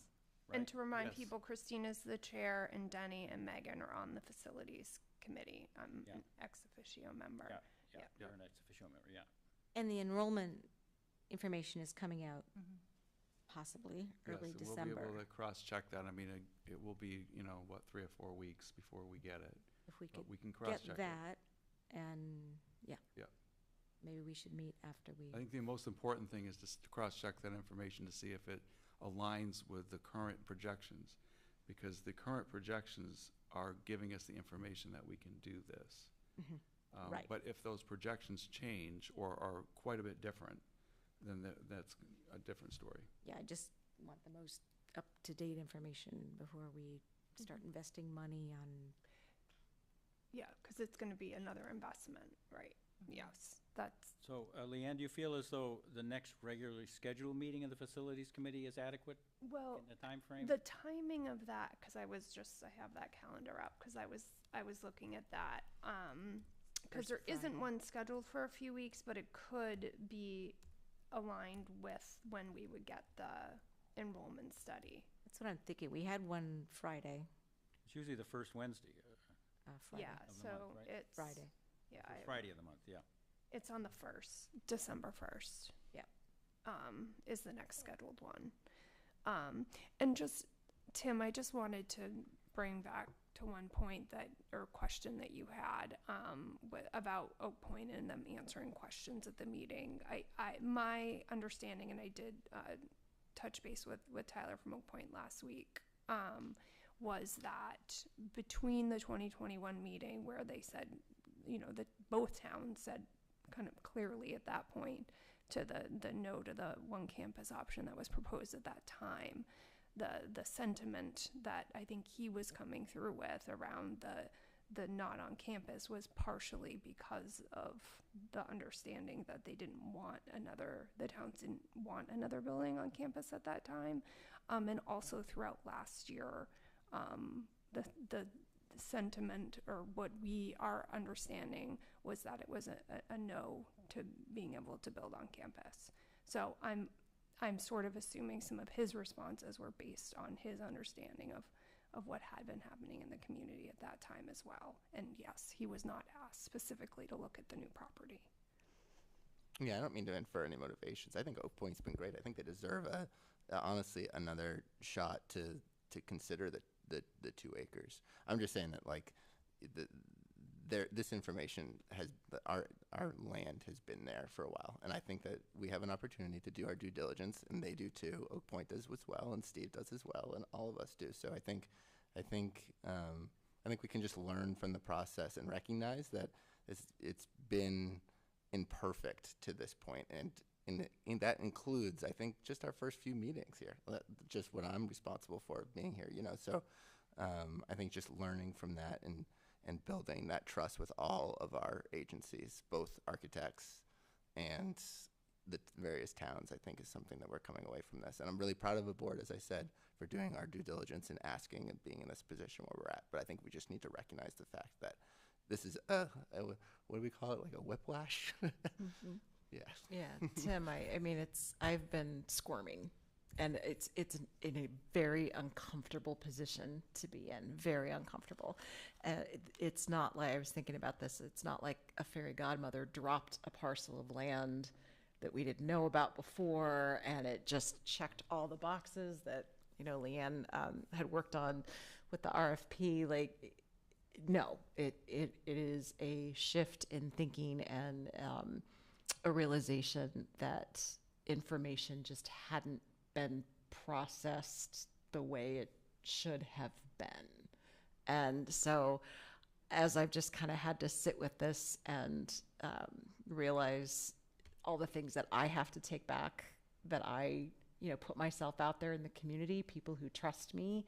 S19: Right?
S1: And to remind
S19: Yes.
S1: people, Christina's the chair, and Denny and Megan are on the facilities committee. I'm an ex officio member.
S19: Yeah, you're an ex officio member, yeah.
S16: And the enrollment information is coming out possibly early
S4: Yes,
S16: December.
S4: we'll be able to cross-check that. I mean, it will be, 3 or 4 weeks before we get it.
S16: If we could
S4: we can
S16: get
S4: cross-check
S16: that, and
S4: Yeah.
S16: maybe we should meet after we.
S4: I think the most important thing is just to cross-check that information to see if it aligns with the current projections, because the current projections are giving us the information that we can do this.
S16: Right.
S4: But if those projections change or are quite a bit different, then that's a different story.
S16: Yeah, I just want the most up-to-date information before we start investing money on.
S1: Yeah, because it's going to be another investment, right? Yes, that's,
S19: So, Leanne, do you feel as though the next regularly scheduled meeting of the Facilities Committee is adequate
S1: well,
S19: in the time frame?
S1: the timing of that, because I have that calendar up, because I was looking at that. Because there isn't one scheduled for a few weeks, but it could be aligned with when we would get the enrollment study.
S16: That's what I'm thinking. We had one Friday.
S19: It's usually the first Wednesday.
S16: Friday.
S1: Yeah,
S19: of the
S1: so
S19: month, right?
S1: it's
S16: Friday.
S1: Yeah,
S19: First Friday of the month, yeah.
S1: it's on the 1st, December 1st.
S16: Yeah.
S1: Is the next scheduled one. And just, Tim, I just wanted to bring back to one point or question that you had about Oak Point and them answering questions at the meeting. My understanding, and I did touch base with Tyler from Oak Point last week, was that between the 2021 meeting where they said, that both towns said kind of clearly at that point to the no to the one campus option that was proposed at that time, the sentiment that I think he was coming through with around the not on campus was partially because of the understanding that the towns didn't want another building on campus at that time. And also throughout last year, the sentiment, or what we are understanding, was that it was a no to being able to build on campus. So I'm sort of assuming some of his responses were based on his understanding of what had been happening in the community at that time as well. And yes, he was not asked specifically to look at the new property.
S17: Yeah, I don't mean to infer any motivations. I think Oak Point's been great. I think they deserve honestly another shot to consider the 2 acres. I'm just saying that this information our land has been there for a while, and I think that we have an opportunity to do our due diligence, and they do too. Oak Point does as well, and Steve does as well, and all of us do. So I think we can just learn from the process and recognize that it's been imperfect to this point, and that includes, I think, just our first few meetings here, just what I'm responsible for being here, So I think just learning from that and building that trust with all of our agencies, both architects and the various towns, I think is something that we're coming away from this. And I'm really proud of the board, as I said, for doing our due diligence and asking and being in this position where we're at. But I think we just need to recognize the fact that this is, what do we call it, like a whiplash?
S2: Mm-hmm.
S17: Yeah.
S2: Yeah, Tim, I mean, I've been squirming, and it's in a very uncomfortable position to be in, very uncomfortable. It's not like, I was thinking about this, it's not like a fairy godmother dropped a parcel of land that we didn't know about before, and it just checked all the boxes that, Leanne had worked on with the RFP. No, it is a shift in thinking and a realization that information just hadn't been processed the way it should have been. And so as I've just kind of had to sit with this and realize all the things that I have to take back, that I, put myself out there in the community, people who trust me,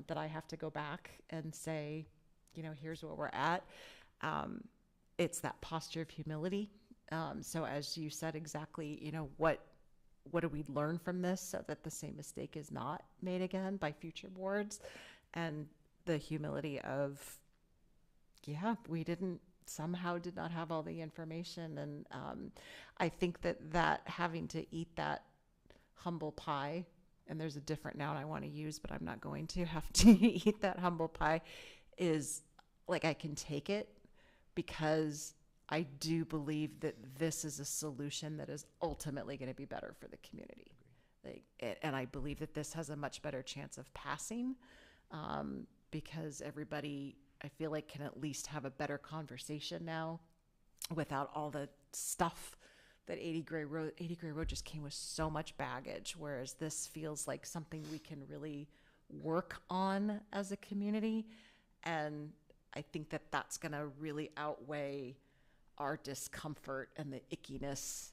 S2: that I have to go back and say, here's where we're at. It's that posture of humility. So as you said exactly, what do we learn from this so that the same mistake is not made again by future boards? And the humility of, we somehow did not have all the information. And I think that having to eat that humble pie, and there's a different noun I want to use, but I'm not going to have to eat that humble pie, is like, I can take it, because I do believe that this is a solution that is ultimately going to be better for the community. And I believe that this has a much better chance of passing, because everybody, I feel like, can at least have a better conversation now without all the stuff that 80 Gray Road just came with so much baggage, whereas this feels like something we can really work on as a community. And I think that that's going to really outweigh our discomfort and the ickiness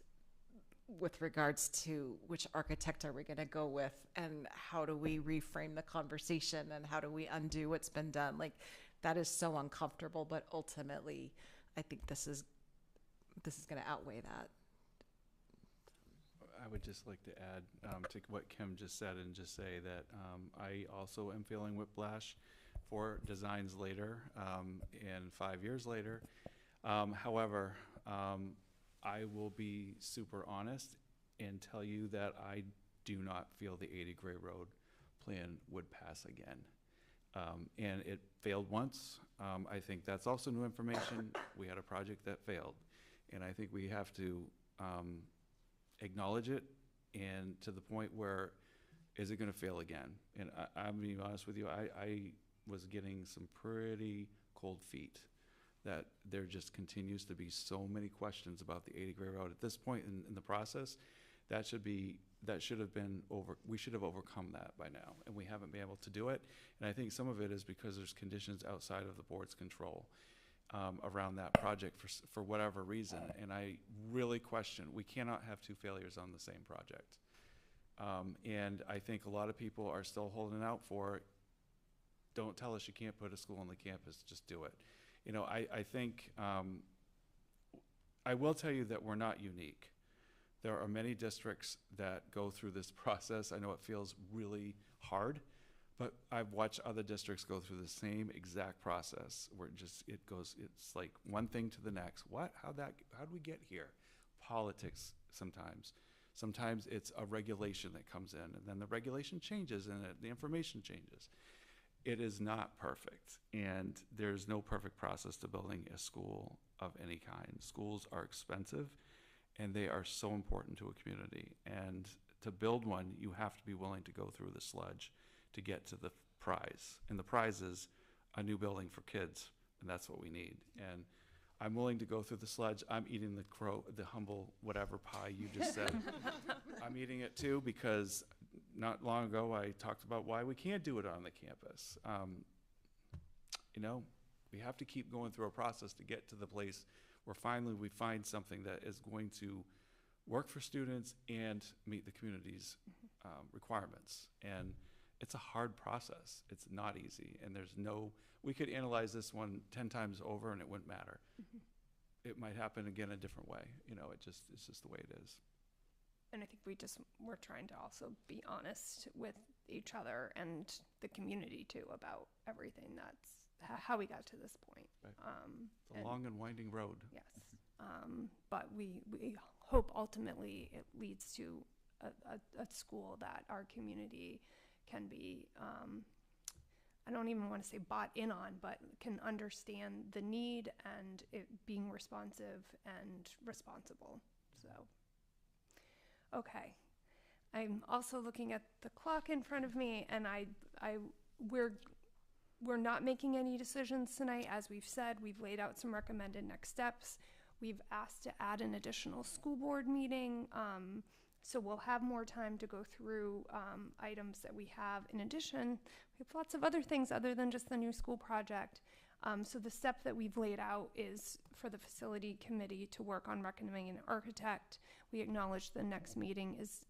S2: with regards to which architect are we going to go with, and how do we reframe the conversation, and how do we undo what's been done. Like, that is so uncomfortable, but ultimately I think this is going to outweigh that.
S20: I would just like to add to what Kim just said, and just say that I also am feeling whiplash for designs later and 5 years later. However, I will be super honest and tell you that I do not feel the 80 Gray Road plan would pass again. And it failed once. I think that's also new information. We had a project that failed. And I think we have to acknowledge it, and to the point where, is it going to fail again? And I'm being honest with you, I was getting some pretty cold feet that there just continues to be so many questions about the 80 Gray Road. At this point in the process, that should have been we should have overcome that by now, and we haven't been able to do it. And I think some of it is because there's conditions outside of the board's control around that project for whatever reason. And I really question, we cannot have two failures on the same project. And I think a lot of people are still holding out for, don't tell us you can't put a school on the campus, just do it. You know, I think, I will tell you that we're not unique. There are many districts that go through this process. I know it feels really hard, but I've watched other districts go through the same exact process where it's like one thing to the next. How'd we get here? Politics sometimes. Sometimes it's a regulation that comes in, and then the regulation changes and the information changes. It is not perfect, and there's no perfect process to building a school of any kind. Schools are expensive, and they are so important to a community. And to build one, you have to be willing to go through the sludge to get to the prize. And the prize is a new building for kids, and that's what we need. And I'm willing to go through the sludge. I'm eating the humble whatever pie you just said. I'm eating it too, because not long ago I talked about why we can't do it on the campus. You know, we have to keep going through a process to get to the place where finally we find something that is going to work for students and meet the community's requirements. And it's a hard process. It's not easy. And we could analyze this one 10 times over and it wouldn't matter. It might happen again a different way. You know, it's just the way it is.
S1: And I think we're trying to also be honest with each other and the community too about everything that's how we got to this point.
S20: Right. It's a long and winding road.
S1: Yes. But we hope ultimately it leads to a school that our community can be, I don't even want to say bought in on, but can understand the need and it being responsive and responsible. So, okay. I'm also looking at the clock in front of me, and we're not making any decisions tonight. As we've said, we've laid out some recommended next steps. We've asked to add an additional school board meeting, so we'll have more time to go through items that we have. In addition, we have lots of other things other than just the new school project. So the step that we've laid out is for the facility committee to work on recommending an architect. We acknowledge the next meeting is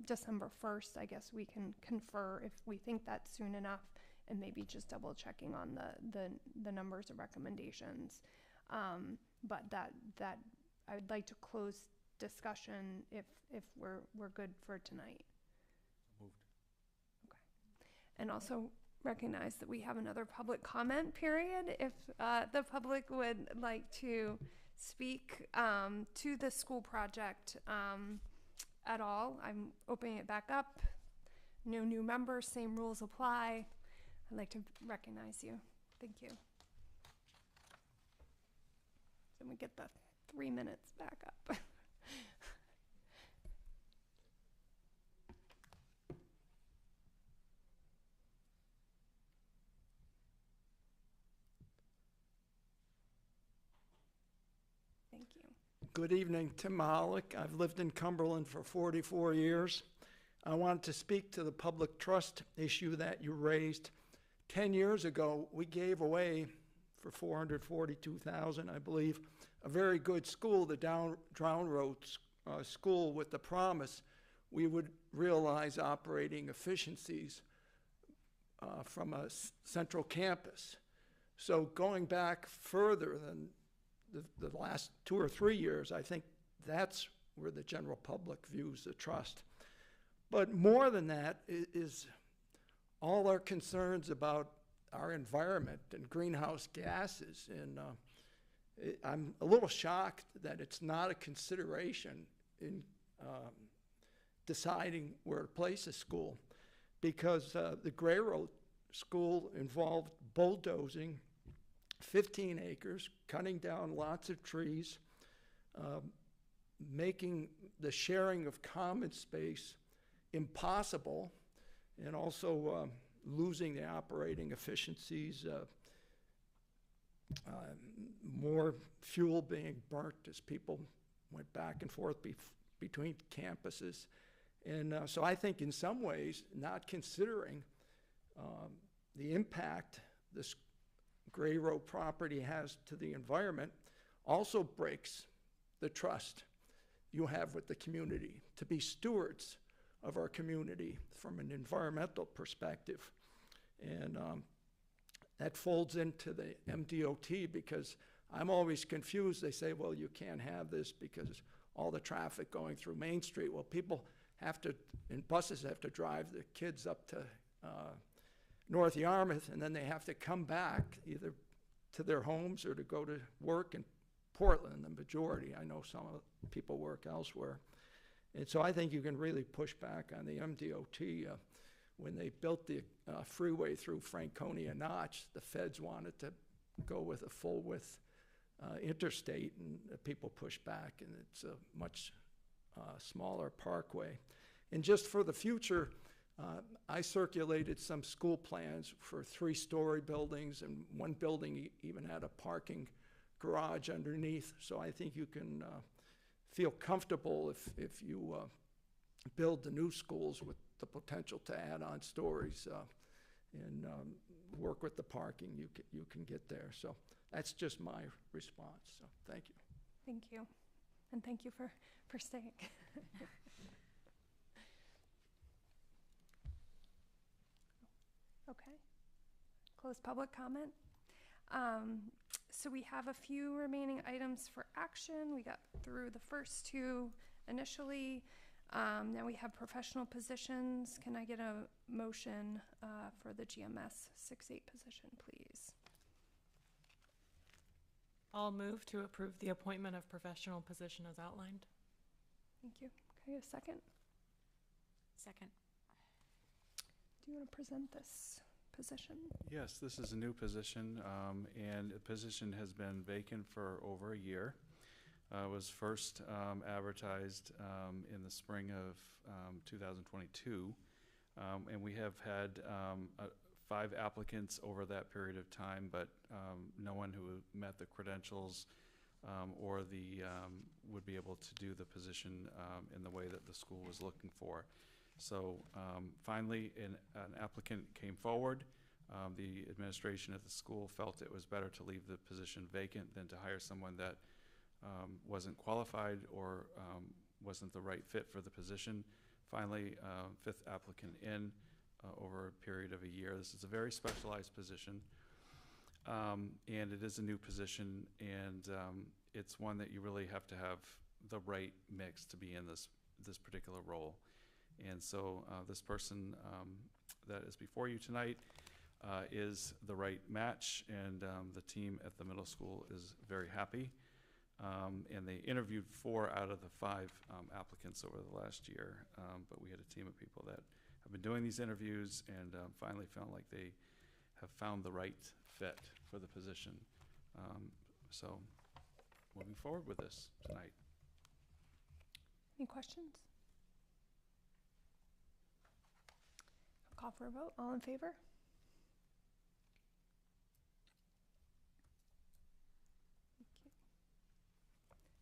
S1: December 1st. I guess we can confer if we think that's soon enough, and maybe just double checking on the numbers of recommendations. But that I would like to close discussion if we're good for tonight.
S20: Moved.
S1: Okay. And also recognize that we have another public comment period if the public would like to speak to the school project at all. I'm opening it back up. No new members, same rules apply. I'd like to recognize you. Thank you. So we get the 3 minutes back up. Thank you.
S21: Good evening, Tim Mahalik. I've lived in Cumberland for 44 years. I wanted to speak to the public trust issue that you raised. 10 years ago, we gave away for $442,000, I believe, a very good school, the Drown Road school with the promise we would realize operating efficiencies from a central campus. So going back further than the last 2 or 3 years, I think that's where the general public views the trust. But more than that is all our concerns about our environment and greenhouse gases. And I'm a little shocked that it's not a consideration in deciding where to place a school, because the Gray Road School involved bulldozing 15 acres, cutting down lots of trees, making the sharing of common space impossible, and also losing the operating efficiencies, more fuel being burnt as people went back and forth between campuses. And so I think in some ways, not considering the impact this Gray Road property has to the environment also breaks the trust you have with the community to be stewards of our community from an environmental perspective. And that folds into the MDOT, because I'm always confused. They say, well, you can't have this because all the traffic going through Main Street. Well, people have to, and buses have to drive the kids up to North Yarmouth, and then they have to come back either to their homes or to go to work in Portland, the majority. I know some of the people work elsewhere. And so I think you can really push back on the MDOT. When they built the freeway through Franconia Notch, the feds wanted to go with a full-width interstate, and people pushed back, and it's a much smaller parkway. And just for the future, I circulated some school plans for 3-story buildings, and one building even had a parking garage underneath. So I think you can feel comfortable if you build the new schools with the potential to add on stories and work with the parking, you can get there. So that's just my response. So thank you.
S1: Thank you. And thank you for staying. Okay. Close public comment. So we have a few remaining items for action. We got through the first 2 initially. Now we have professional positions. Can I get a motion for the GMS 6-8 position, please?
S15: I'll move to approve the appointment of professional position as outlined.
S1: Thank you. Can I get a second?
S16: Second.
S1: Do you want to present this position?
S4: Yes, this is a new position, and the position has been vacant for over a year. It was first advertised in the spring of 2022, and we have had 5 applicants over that period of time, but no one who met the credentials or would be able to do the position in the way that the school was looking for. So finally, an applicant came forward. The administration at the school felt it was better to leave the position vacant than to hire someone that wasn't qualified or wasn't the right fit for the position. Finally, 5th applicant in over a period of a year. This is a very specialized position, and it is a new position, and it's one that you really have to have the right mix to be in this particular role. And so this person that is before you tonight is the right match, and the team at the middle school is very happy. And they interviewed 4 out of the 5 applicants over the last year, but we had a team of people that have been doing these interviews and finally felt like they have found the right fit for the position. So moving forward with this tonight.
S1: Any questions? I'll call for a vote. All in favor?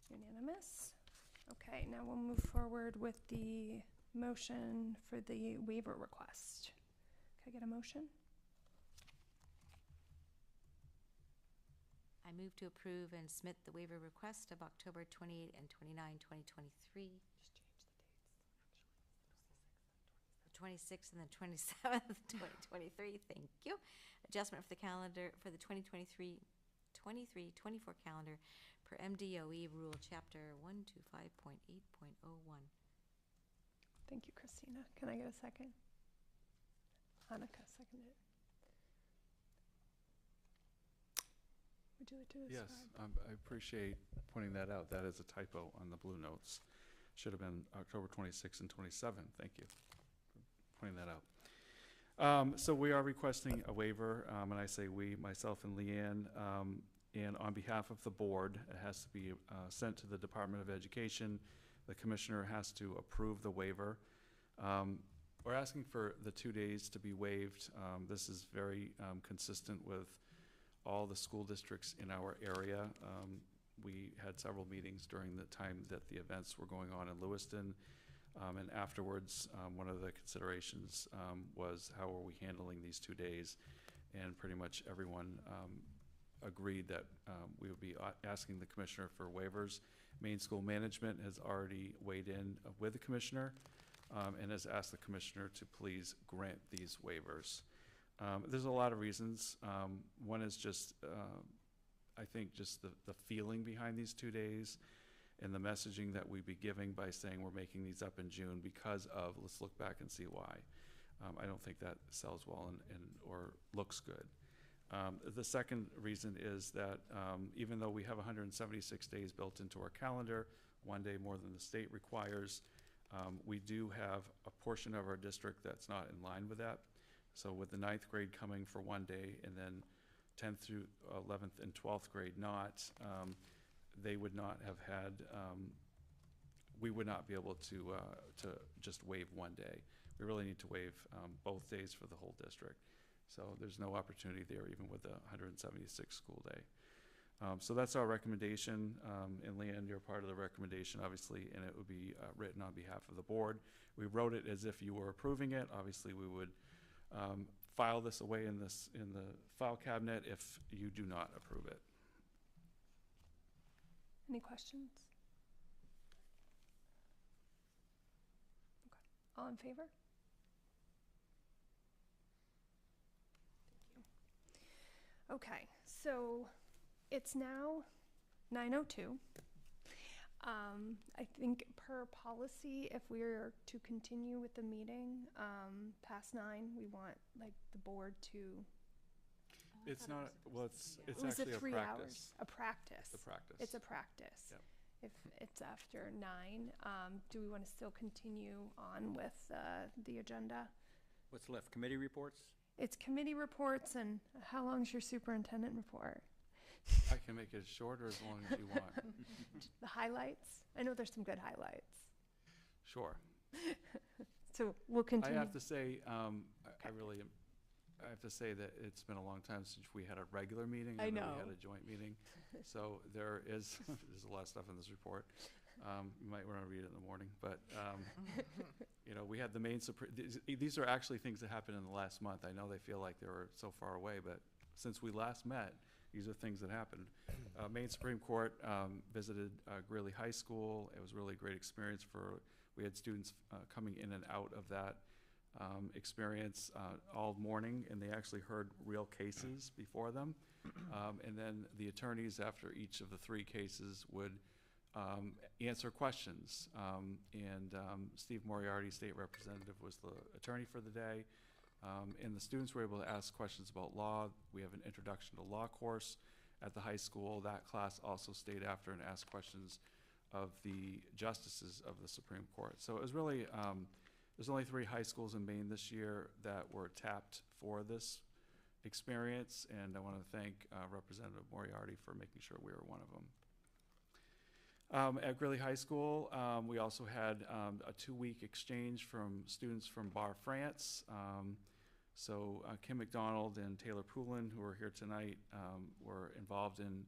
S1: Unanimous. Okay, now we'll move forward with the motion for the waiver request. Can I get a motion?
S16: I move to approve and submit the waiver request of October 28 and 29, 2023. The 26th and the 27th, 2023. Thank you. Adjustment for the calendar for the 2023-24 calendar per MDOE Rule Chapter 125.8.01.
S1: Thank you, Christina. Can I get a second? Annika, seconded. Would you like to describe?
S4: Yes, I appreciate pointing that out. That is a typo on the blue notes. Should have been October 26 and 27. Thank you for pointing that out. So we are requesting a waiver, and I say we, myself and Leanne, and on behalf of the board, it has to be sent to the Department of Education. The commissioner has to approve the waiver. We're asking for the 2 days to be waived. This is very consistent with all the school districts in our area. We had several meetings during the time that the events were going on in Lewiston. And afterwards, one of the considerations was how are we handling these 2 days? And pretty much everyone agreed that we would be asking the commissioner for waivers. Maine School Management has already weighed in with the commissioner and has asked the commissioner to please grant these waivers. There's a lot of reasons. One is just, I think, just the feeling behind these 2 days and the messaging that we'd be giving by saying we're making these up in June because of, let's look back and see why. I don't think that sells well and or looks good. The second reason is that even though we have 176 days built into our calendar, 1 day more than the state requires, we do have a portion of our district that's not in line with that. So with the 9th grade coming for 1 day and then 10th through 11th and 12th grade not, they would not have had, we would not be able to just waive 1 day. We really need to waive both days for the whole district. So there's no opportunity there even with the 176 school day. So that's our recommendation, and Leanne, you're part of the recommendation, obviously, and it would be written on behalf of the board. We wrote it as if you were approving it. Obviously, we would file this away in the file cabinet if you do not approve it.
S1: Any questions? Okay. All in favor? Thank you. Okay, so it's now 9:02. I think per policy, if we're to continue with the meeting past 9, we want like the board to.
S4: It's not, well, it's
S1: Was it
S4: actually a
S1: 3
S4: practice.
S1: hours? A practice.
S4: It's a practice.
S1: It's a practice.
S4: Yep.
S1: If it's after 9, do we want to still continue on with the agenda?
S19: What's left? Committee reports?
S1: It's committee reports, and how long is your superintendent report?
S4: I can make it shorter as long as you want.
S1: The highlights? I know there's some good highlights.
S4: Sure.
S1: So we'll continue.
S4: I have to say, I have to say that it's been a long time since we had a regular meeting.
S1: I
S4: and then
S1: know.
S4: We had a joint meeting. So there's a lot of stuff in this report. You might want to read it in the morning, but you know, we had the Maine Supreme. These are actually things that happened in the last month. I know they feel like they were so far away, but since we last met, these are things that happened. Maine Supreme Court visited Greeley High School. It was really a great experience we had students coming in and out of that experience all morning, and they actually heard real cases before them. And then the attorneys, after each of the 3 cases, would answer questions. Steve Moriarty, state representative, was the attorney for the day. And the students were able to ask questions about law. We have an introduction to law course at the high school. That class also stayed after and asked questions of the justices of the Supreme Court. So it was really, there's only 3 high schools in Maine this year that were tapped for this experience, and I want to thank Representative Moriarty for making sure we were one of them. At Greeley High School, we also had a 2-week exchange from students from Bar France. So Kim McDonald and Taylor Poulin, who are here tonight, were involved in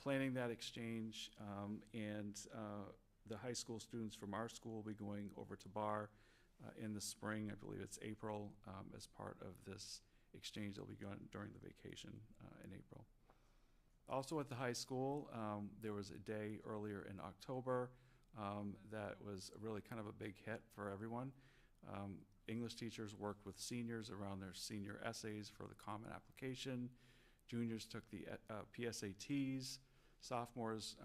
S4: planning that exchange. And the high school students from our school will be going over to Bar in the spring. I believe it's April, as part of this exchange. They'll be going during the vacation in April.
S20: Also at the high school, there was a day earlier in October that was really kind of a big hit for everyone. English teachers worked with seniors around their senior essays for the Common Application. Juniors took the PSATs. Sophomores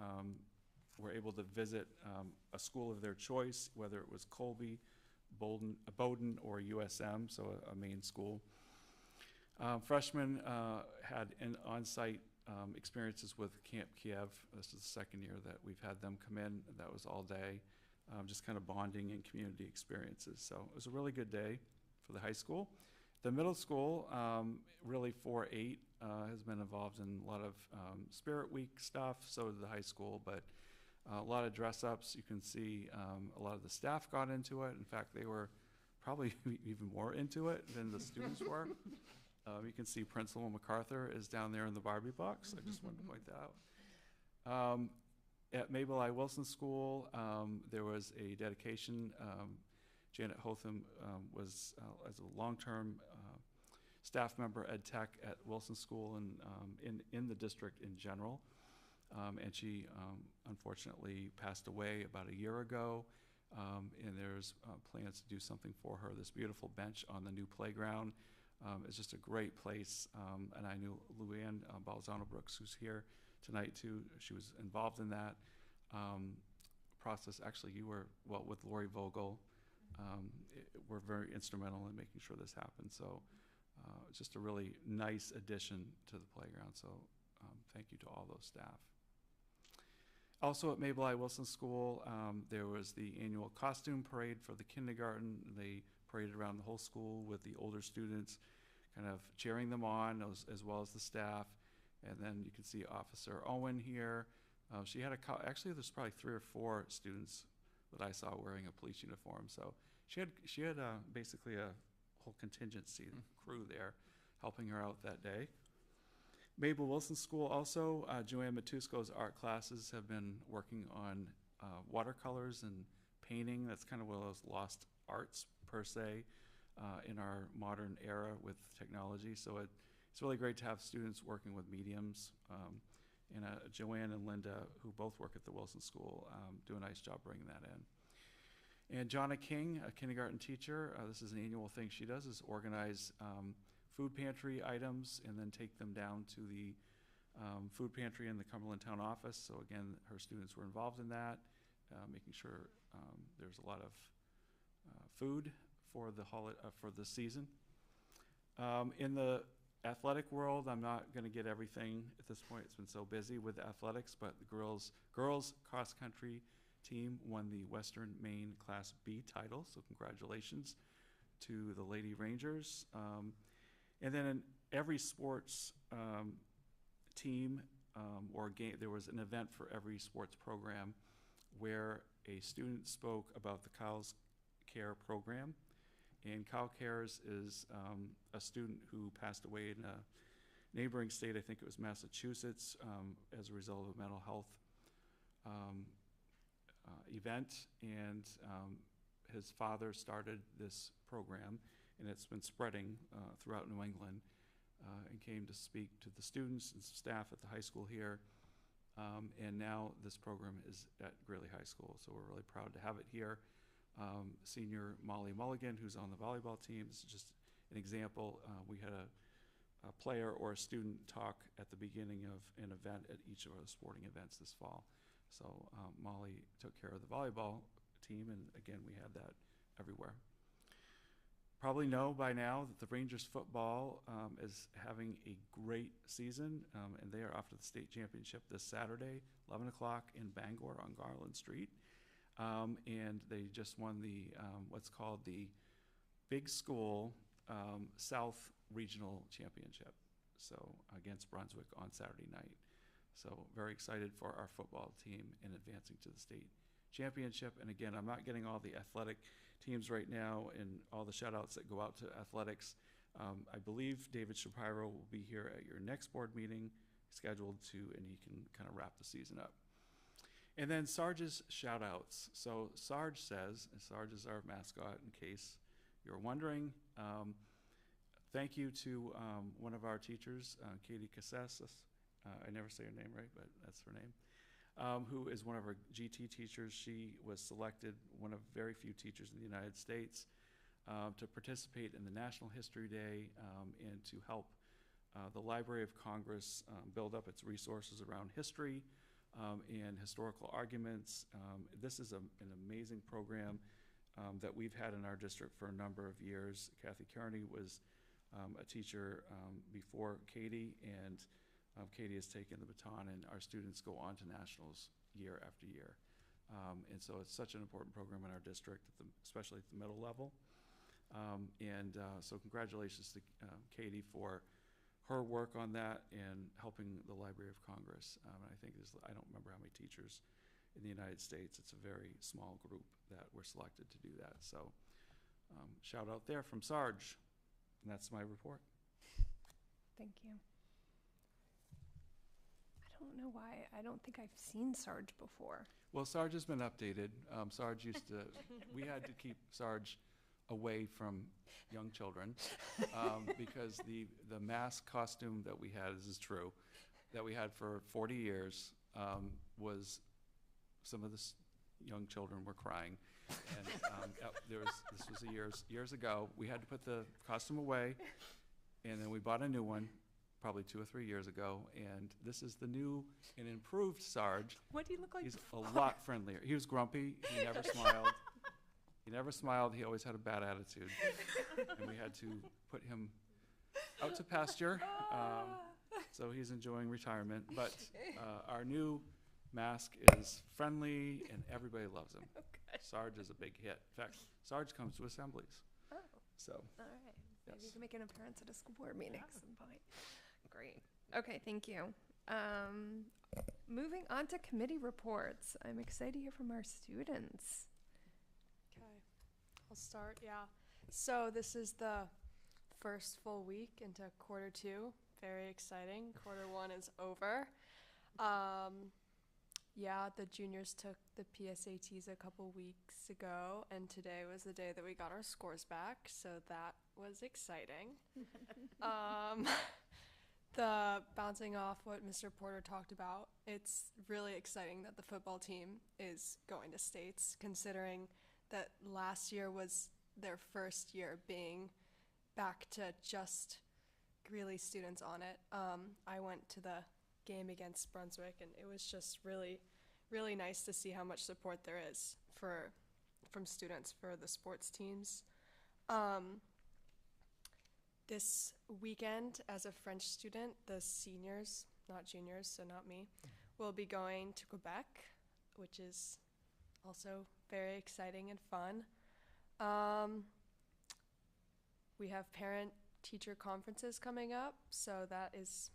S20: were able to visit a school of their choice, whether it was Colby, Bowdoin, or USM, so a main school. Freshmen had on-site experiences with Camp Kiev. This is the second year that we've had them come in. That was all day, just kind of bonding and community experiences. So it was a really good day for the high school. The middle school, really 4-8, has been involved in a lot of Spirit Week stuff. So did the high school, but a lot of dress-ups. You can see a lot of the staff got into it. In fact, they were probably even more into it than the students were. You can see Principal MacArthur is down there in the Barbie box. I just wanted to point that out. At Mabel I. Wilson School, there was a dedication. Janet Hotham was, as a long-term staff member, ed tech at Wilson School and in the district in general. And she unfortunately passed away about a year ago. And there's plans to do something for her. This beautiful bench on the new playground. It's just a great place, and I knew Luann Balzano-Brooks, who's here tonight too. She was involved in that process. Actually, you were, well, with Lori Vogel, were very instrumental in making sure this happened. So it's just a really nice addition to the playground. So thank you to all those staff. Also at Mabel I. Wilson School, there was the annual costume parade for the kindergarten. They paraded around the whole school with the older students, kind of cheering them on, as well as the staff. And then you can see Officer Owen here. She had actually there's probably 3 or 4 students that I saw wearing a police uniform. So she had basically a whole contingency crew there helping her out that day. Mabel Wilson School also, Joanne Matusko's art classes have been working on watercolors and painting. That's kind of one of those lost arts per se in our modern era with technology. So it's really great to have students working with mediums. And Joanne and Linda, who both work at the Wilson School, do a nice job bringing that in. And Jonna King, a kindergarten teacher, this is an annual thing she does, is organize food pantry items and then take them down to the food pantry in the Cumberland Town office. So again, her students were involved in that, making sure there's a lot of food for the season. In the athletic world, I'm not going to get everything at this point. It's been so busy with athletics, but the girls cross country team won the Western Maine Class B title, so congratulations to the Lady Rangers. And then in every sports team or game, there was an event for every sports program where a student spoke about the Kyle's Care program. And Kyle Cares is a student who passed away in a neighboring state, I think it was Massachusetts, as a result of a mental health event. And his father started this program, and it's been spreading throughout New England, and came to speak to the students and staff at the high school here. And now this program is at Greeley High School, so we're really proud to have it here. Senior Molly Mulligan, who's on the volleyball team, this is just an example. We had a player or a student talk at the beginning of an event at each of our sporting events this fall. So Molly took care of the volleyball team, and again, we had that everywhere. Probably know by now that the Rangers football is having a great season, and they are off to the state championship this Saturday, 11 o'clock in Bangor on Garland Street. And they just won the what's called the Big School South Regional Championship, so against Brunswick on Saturday night. So very excited for our football team in advancing to the state championship. And again, I'm not getting all the athletic teams right now and all the shout-outs that go out to athletics. I believe David Shapiro will be here at your next board meeting, scheduled to, and he can kind of wrap the season up. And then Sarge's shout-outs. So Sarge says, and Sarge is our mascot in case you're wondering, thank you to one of our teachers, Katie Casasas, I never say her name right, but that's her name, who is one of our GT teachers. She was selected, one of very few teachers in the United States, to participate in the National History Day and to help the Library of Congress build up its resources around history and historical arguments. This is an amazing program that we've had in our district for a number of years. Kathy Kearney was a teacher before Katie, and Katie has taken the baton, and our students go on to nationals year after year. And so it's such an important program in our district, especially at the middle level. So congratulations to Katie for her work on that and helping the Library of Congress. I think I don't remember how many teachers in the United States. It's a very small group that were selected to do that. So shout out there from Sarge. And that's my report.
S1: Thank you. I don't know why. I don't think I've seen Sarge before.
S20: Well, Sarge has been updated. Sarge used to, we had to keep Sarge away from young children because the mask costume that we had, this is true, that we had for 40 years was, some of the young children were crying. And this was years ago. We had to put the costume away, and then we bought a new one probably 2 or 3 years ago, and this is the new and improved Sarge.
S1: What do you look like?
S20: He's a lot friendlier. He was grumpy. He never smiled. He never smiled. He always had a bad attitude. And we had to put him out to pasture. So he's enjoying retirement. But our new mask is friendly, and everybody loves him. Okay. Sarge is a big hit. In fact, Sarge comes to assemblies.
S1: Oh.
S20: So.
S1: All right. Maybe
S20: Yes.
S1: you can make an appearance at a school board meeting at some point. Great. Okay, thank you. Moving on to committee reports. I'm excited to hear from our students.
S5: Okay, I'll start, yeah. So this is the first full week into quarter 2. Very exciting. Quarter 1 is over. Yeah, the juniors took the PSATs a couple weeks ago, and today was the day that we got our scores back, so that was exciting. The bouncing off what Mr. Porter talked about, it's really exciting that the football team is going to states, considering that last year was their first year being back to just Greeley students on it. I went to the game against Brunswick, and it was just really, really nice to see how much support there is from students for the sports teams. This weekend, as a French student, the seniors, not juniors, so not me, will be going to Quebec, which is also very exciting and fun. We have parent-teacher conferences coming up, so that is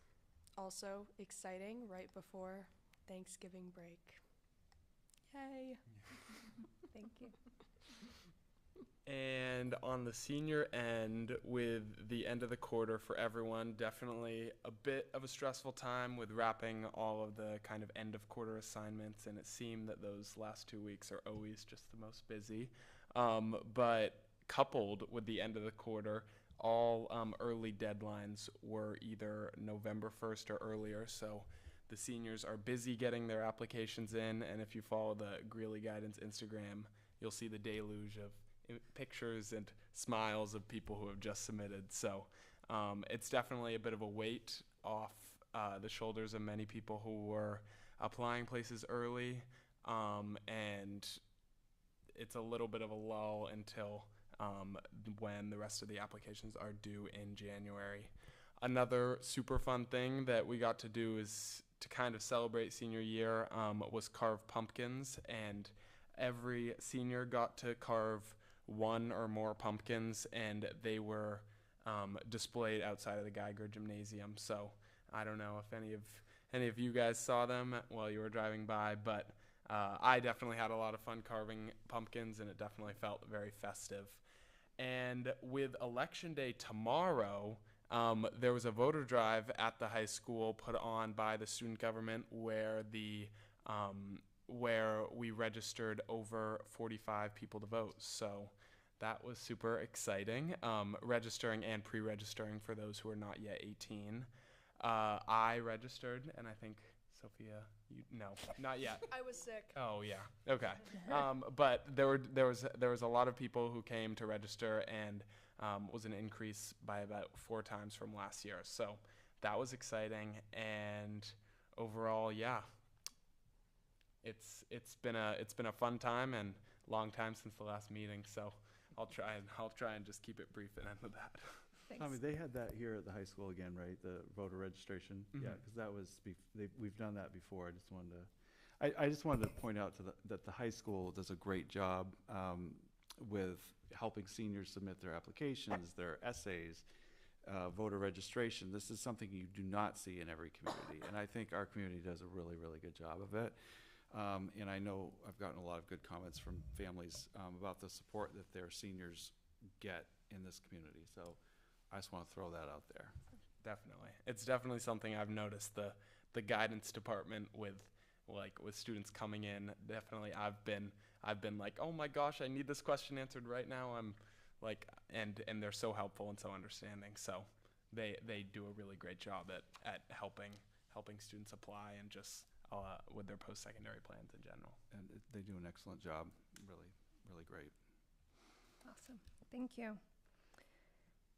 S5: also exciting right before Thanksgiving break. Yay!
S1: Thank you.
S22: And on the senior end, with the end of the quarter for everyone, definitely a bit of a stressful time with wrapping all of the kind of end of quarter assignments, and it seemed that those last 2 weeks are always just the most busy. But coupled with the end of the quarter, all early deadlines were either November 1st or earlier, so the seniors are busy getting their applications in, and if you follow the Greeley Guidance Instagram, you'll see the deluge of pictures and smiles of people who have just submitted. So it's definitely a bit of a weight off the shoulders of many people who were applying places early, and it's a little bit of a lull until when the rest of the applications are due in January. Another super fun thing that we got to do is to kind of celebrate senior year was carve pumpkins, and every senior got to carve one or more pumpkins, and they were displayed outside of the Geiger Gymnasium. So I don't know if any of you guys saw them while you were driving by, but I definitely had a lot of fun carving pumpkins, and it definitely felt very festive. And with Election Day tomorrow, there was a voter drive at the high school put on by the student government where we registered over 45 people to vote. So that was super exciting, registering and pre-registering for those who are not yet 18. I registered, and I think Sophia, no, not yet.
S5: I was sick.
S22: Oh yeah. Okay. But there was a lot of people who came to register, and was an increase by about 4 times from last year. So that was exciting, and overall, yeah, it's been a fun time and long time since the last meeting. So I'll try and just keep it brief and end with that.
S1: Thanks.
S4: Tommy, they had that here at the high school again, right? The voter registration? Yeah,
S22: Mhm.
S4: because that was, we've done that before. I just wanted to point out that the high school does a great job with helping seniors submit their applications, their essays, voter registration. This is something you do not see in every community, and I think our community does a really, really good job of it. And I know I've gotten a lot of good comments from families about the support that their seniors get in this community. So I just want to throw that out there.
S22: Definitely. It's definitely something I've noticed, the guidance department with students coming in. Definitely I've been like, "Oh my gosh, I need this question answered right now." I'm like, and they're so helpful and so understanding. So they do a really great job at helping students apply and just with their post-secondary plans in general.
S4: And they do an excellent job. Really, really great.
S1: Awesome. Thank you.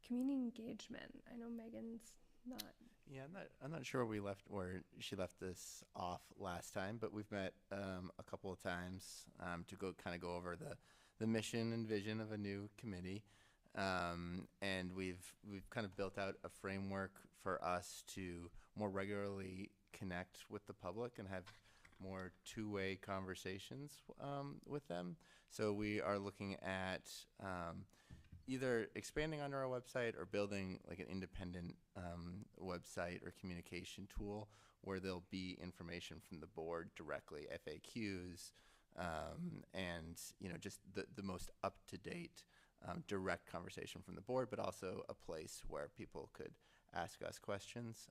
S1: Community engagement. I know Megan's not.
S17: Yeah, I'm not sure where she left this off last time, but we've met a couple of times to go over the mission and vision of a new committee, and we've kind of built out a framework for us to more regularly connect with the public and have more two-way conversations with them. So we are looking at either expanding on our website or building like an independent website or communication tool where there'll be information from the board directly, FAQs, and just the most up-to-date direct conversation from the board, but also a place where people could ask us questions.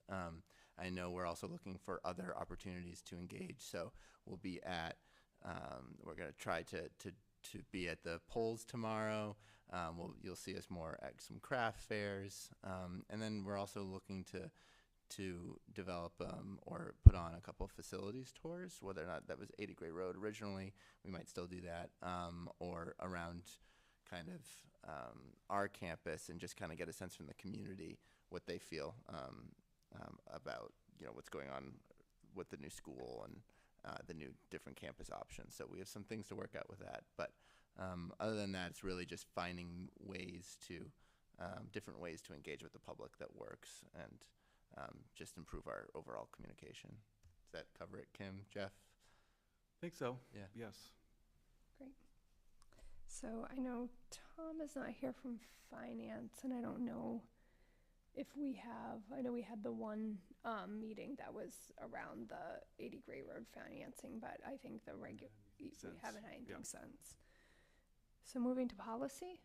S17: I know we're also looking for other opportunities to engage, so we'll be at we're going to try to be at the polls tomorrow. You'll see us more at some craft fairs, and then we're also looking to develop or put on a couple of facilities tours. Whether or not that was 80 Gray Road originally, we might still do that, or around kind of our campus, and just kind of get a sense from the community what they feel about what's going on with the new school and the new different campus options. So we have some things to work out with that, but other than that, it's really just finding ways to different ways to engage with the public that works and just improve our overall communication. Does that cover it, Kim, Jeff?
S4: I think so.
S17: Yeah.
S4: Yes.
S1: Great. So I know Tom is not here from finance, and I don't know if we have, I know we had the one meeting that was around the 80 Gray Road financing, but I think we haven't had anything since. So moving to policy.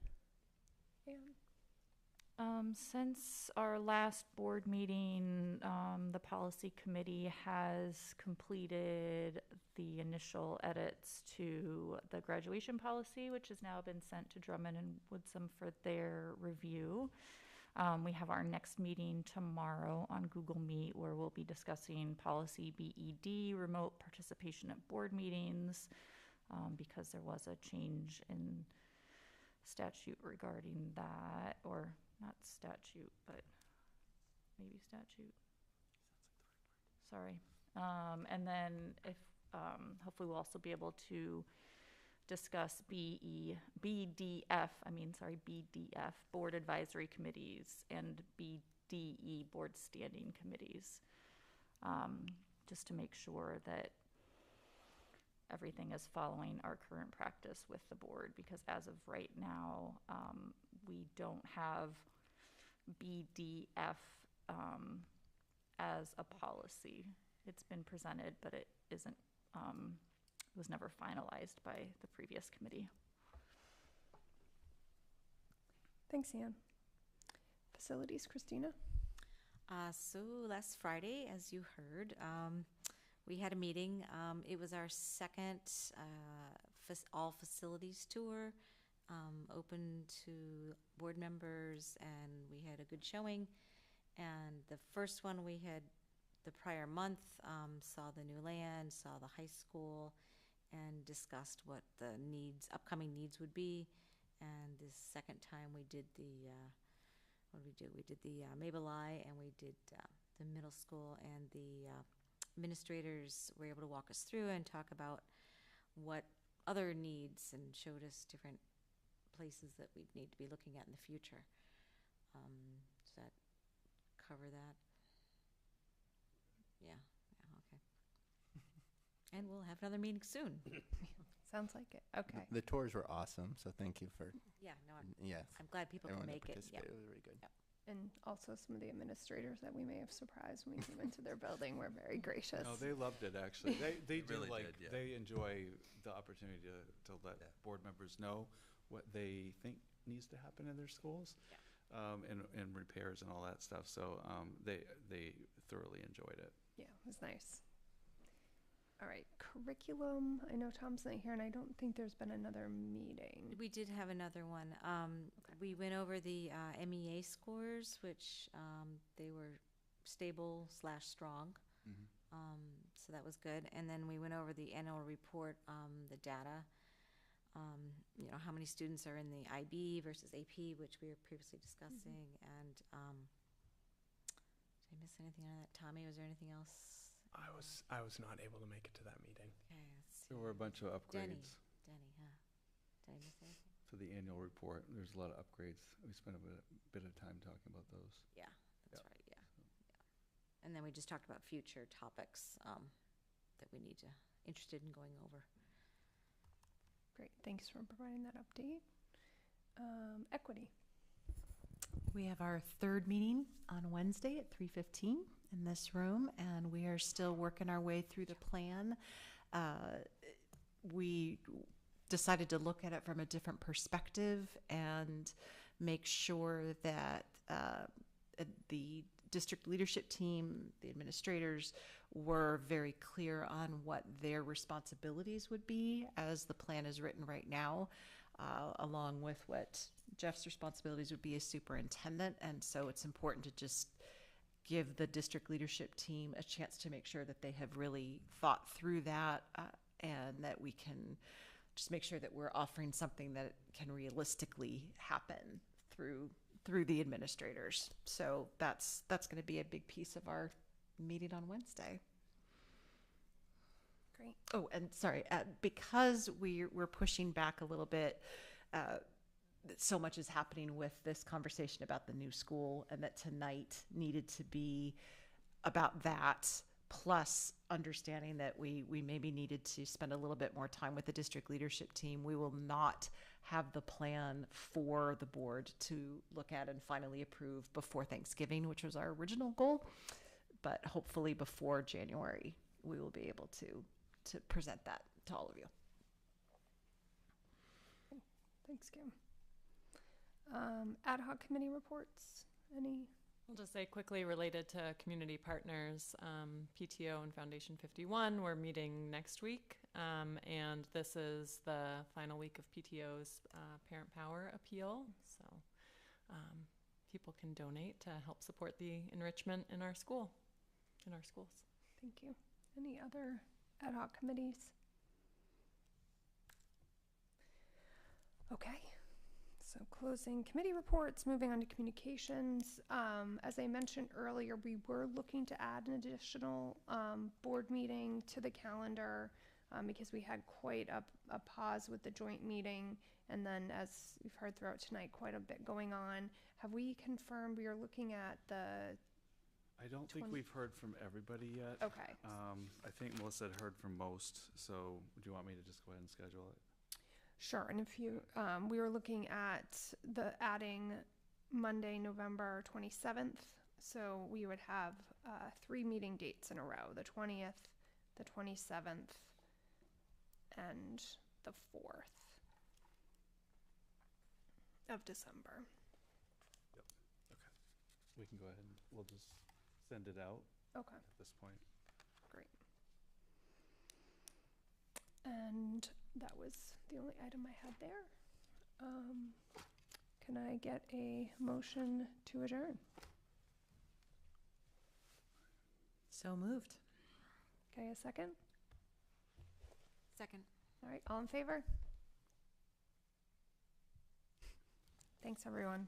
S9: Since our last board meeting, the policy committee has completed the initial edits to the graduation policy, which has now been sent to Drummond and Woodsum for their review. We have our next meeting tomorrow on Google Meet, where we'll be discussing policy BED, remote participation at board meetings, because there was a change in statute regarding that, or not statute, but maybe statute. Sorry. And then if hopefully we'll also be able to discuss BDF, board advisory committees, and BDE, board standing committees, just to make sure that everything is following our current practice with the board, because as of right now, we don't have BDF as a policy. It's been presented, but it isn't, was never finalized by the previous committee.
S1: Thanks, Anne. Facilities, Christina?
S16: So last Friday, as you heard, we had a meeting. It was our second all facilities tour, open to board members, and we had a good showing. And the first one we had the prior month saw the new land, saw the high school, and discussed what the upcoming needs would be. And the second time we did the, what did we do? We did the Mabelai, and we did the middle school, and the administrators were able to walk us through and talk about what other needs and showed us different places that we'd need to be looking at in the future. Does that cover that? Yeah, okay. And we'll have another meeting soon.
S1: Sounds like it. Okay.
S17: The tours were awesome, so thank you for.
S16: Yeah, no,
S17: Yes.
S16: I'm glad people can
S17: everyone that
S16: make it. Yeah.
S17: participated. It was really good.
S16: Yep.
S1: And also some of the administrators that we may have surprised when we came into their building were very gracious.
S4: No, they loved it, actually. They do
S3: really
S4: like,
S3: did, yeah.
S4: they enjoy the opportunity to let board members know what they think needs to happen in their schools. And repairs and all that stuff. So they thoroughly enjoyed it.
S1: Yeah, it was nice. All right, curriculum. I know Tom's not here, and I don't think there's been another meeting.
S16: We did have another one. We went over the MEA scores, which they were stable/strong. So that was good. And then we went over the annual report, the data. You know, how many students are in the IB versus AP, which we were previously discussing. And did I miss anything out of that? Tommy, was there anything else?
S22: I was not able to make it to that meeting.
S16: Okay, let's see.
S4: There were a bunch of
S16: Denny,
S4: upgrades
S16: huh? Did I miss anything?
S4: for the annual report. There's a lot of upgrades. We spent a bit of time talking about those.
S16: Yeah, that's right, yeah. And then we just talked about future topics that we need to, interested in going over.
S1: Great, thanks for providing that update. Equity.
S6: We have our third meeting on Wednesday at 3:15 in this room, and we are still working our way through the plan. We decided to look at it from a different perspective and make sure that the district leadership team, the administrators, were very clear on what their responsibilities would be as the plan is written right now, along with what Jeff's responsibilities would be as superintendent. And so it's important to just give the district leadership team a chance to make sure that they have really thought through that and that we can just make sure that we're offering something that can realistically happen through the administrators. So that's going to be a big piece of our meeting on Wednesday.
S1: Great.
S6: Oh, and sorry, because we're pushing back a little bit, so much is happening with this conversation about the new school, and that tonight needed to be about that, plus understanding that we maybe needed to spend a little bit more time with the district leadership team. We will not have the plan for the board to look at and finally approve before Thanksgiving, which was our original goal. But hopefully before January, we will be able to present that to all of you.
S1: Thanks, Kim. Ad hoc committee reports, any?
S15: I'll just say quickly related to community partners, PTO and Foundation 51, we're meeting next week. And this is the final week of PTO's Parent Power Appeal. So people can donate to help support the enrichment in our schools.
S1: Thank you. Any other ad hoc committees? Okay. So closing committee reports, moving on to communications. As I mentioned earlier, we were looking to add an additional board meeting to the calendar because we had quite a pause with the joint meeting. And then, as we've heard throughout tonight, quite a bit going on. Have we confirmed we are looking at the...
S4: I don't think we've heard from everybody yet.
S1: Okay.
S4: I think Melissa had heard from most. So do you want me to just go ahead and schedule it?
S1: Sure, and if you, we were looking at adding Monday, November 27th, so we would have 3 meeting dates in a row, the 20th, the 27th, and the 4th of December.
S4: Yep, okay. We can go ahead and we'll just send it out
S1: Okay.
S4: at this point.
S1: Great. And that was the only item I had there. Can I get a motion to adjourn?
S2: So moved.
S1: Okay, a second?
S16: Second.
S1: All right, all in favor? Thanks, everyone.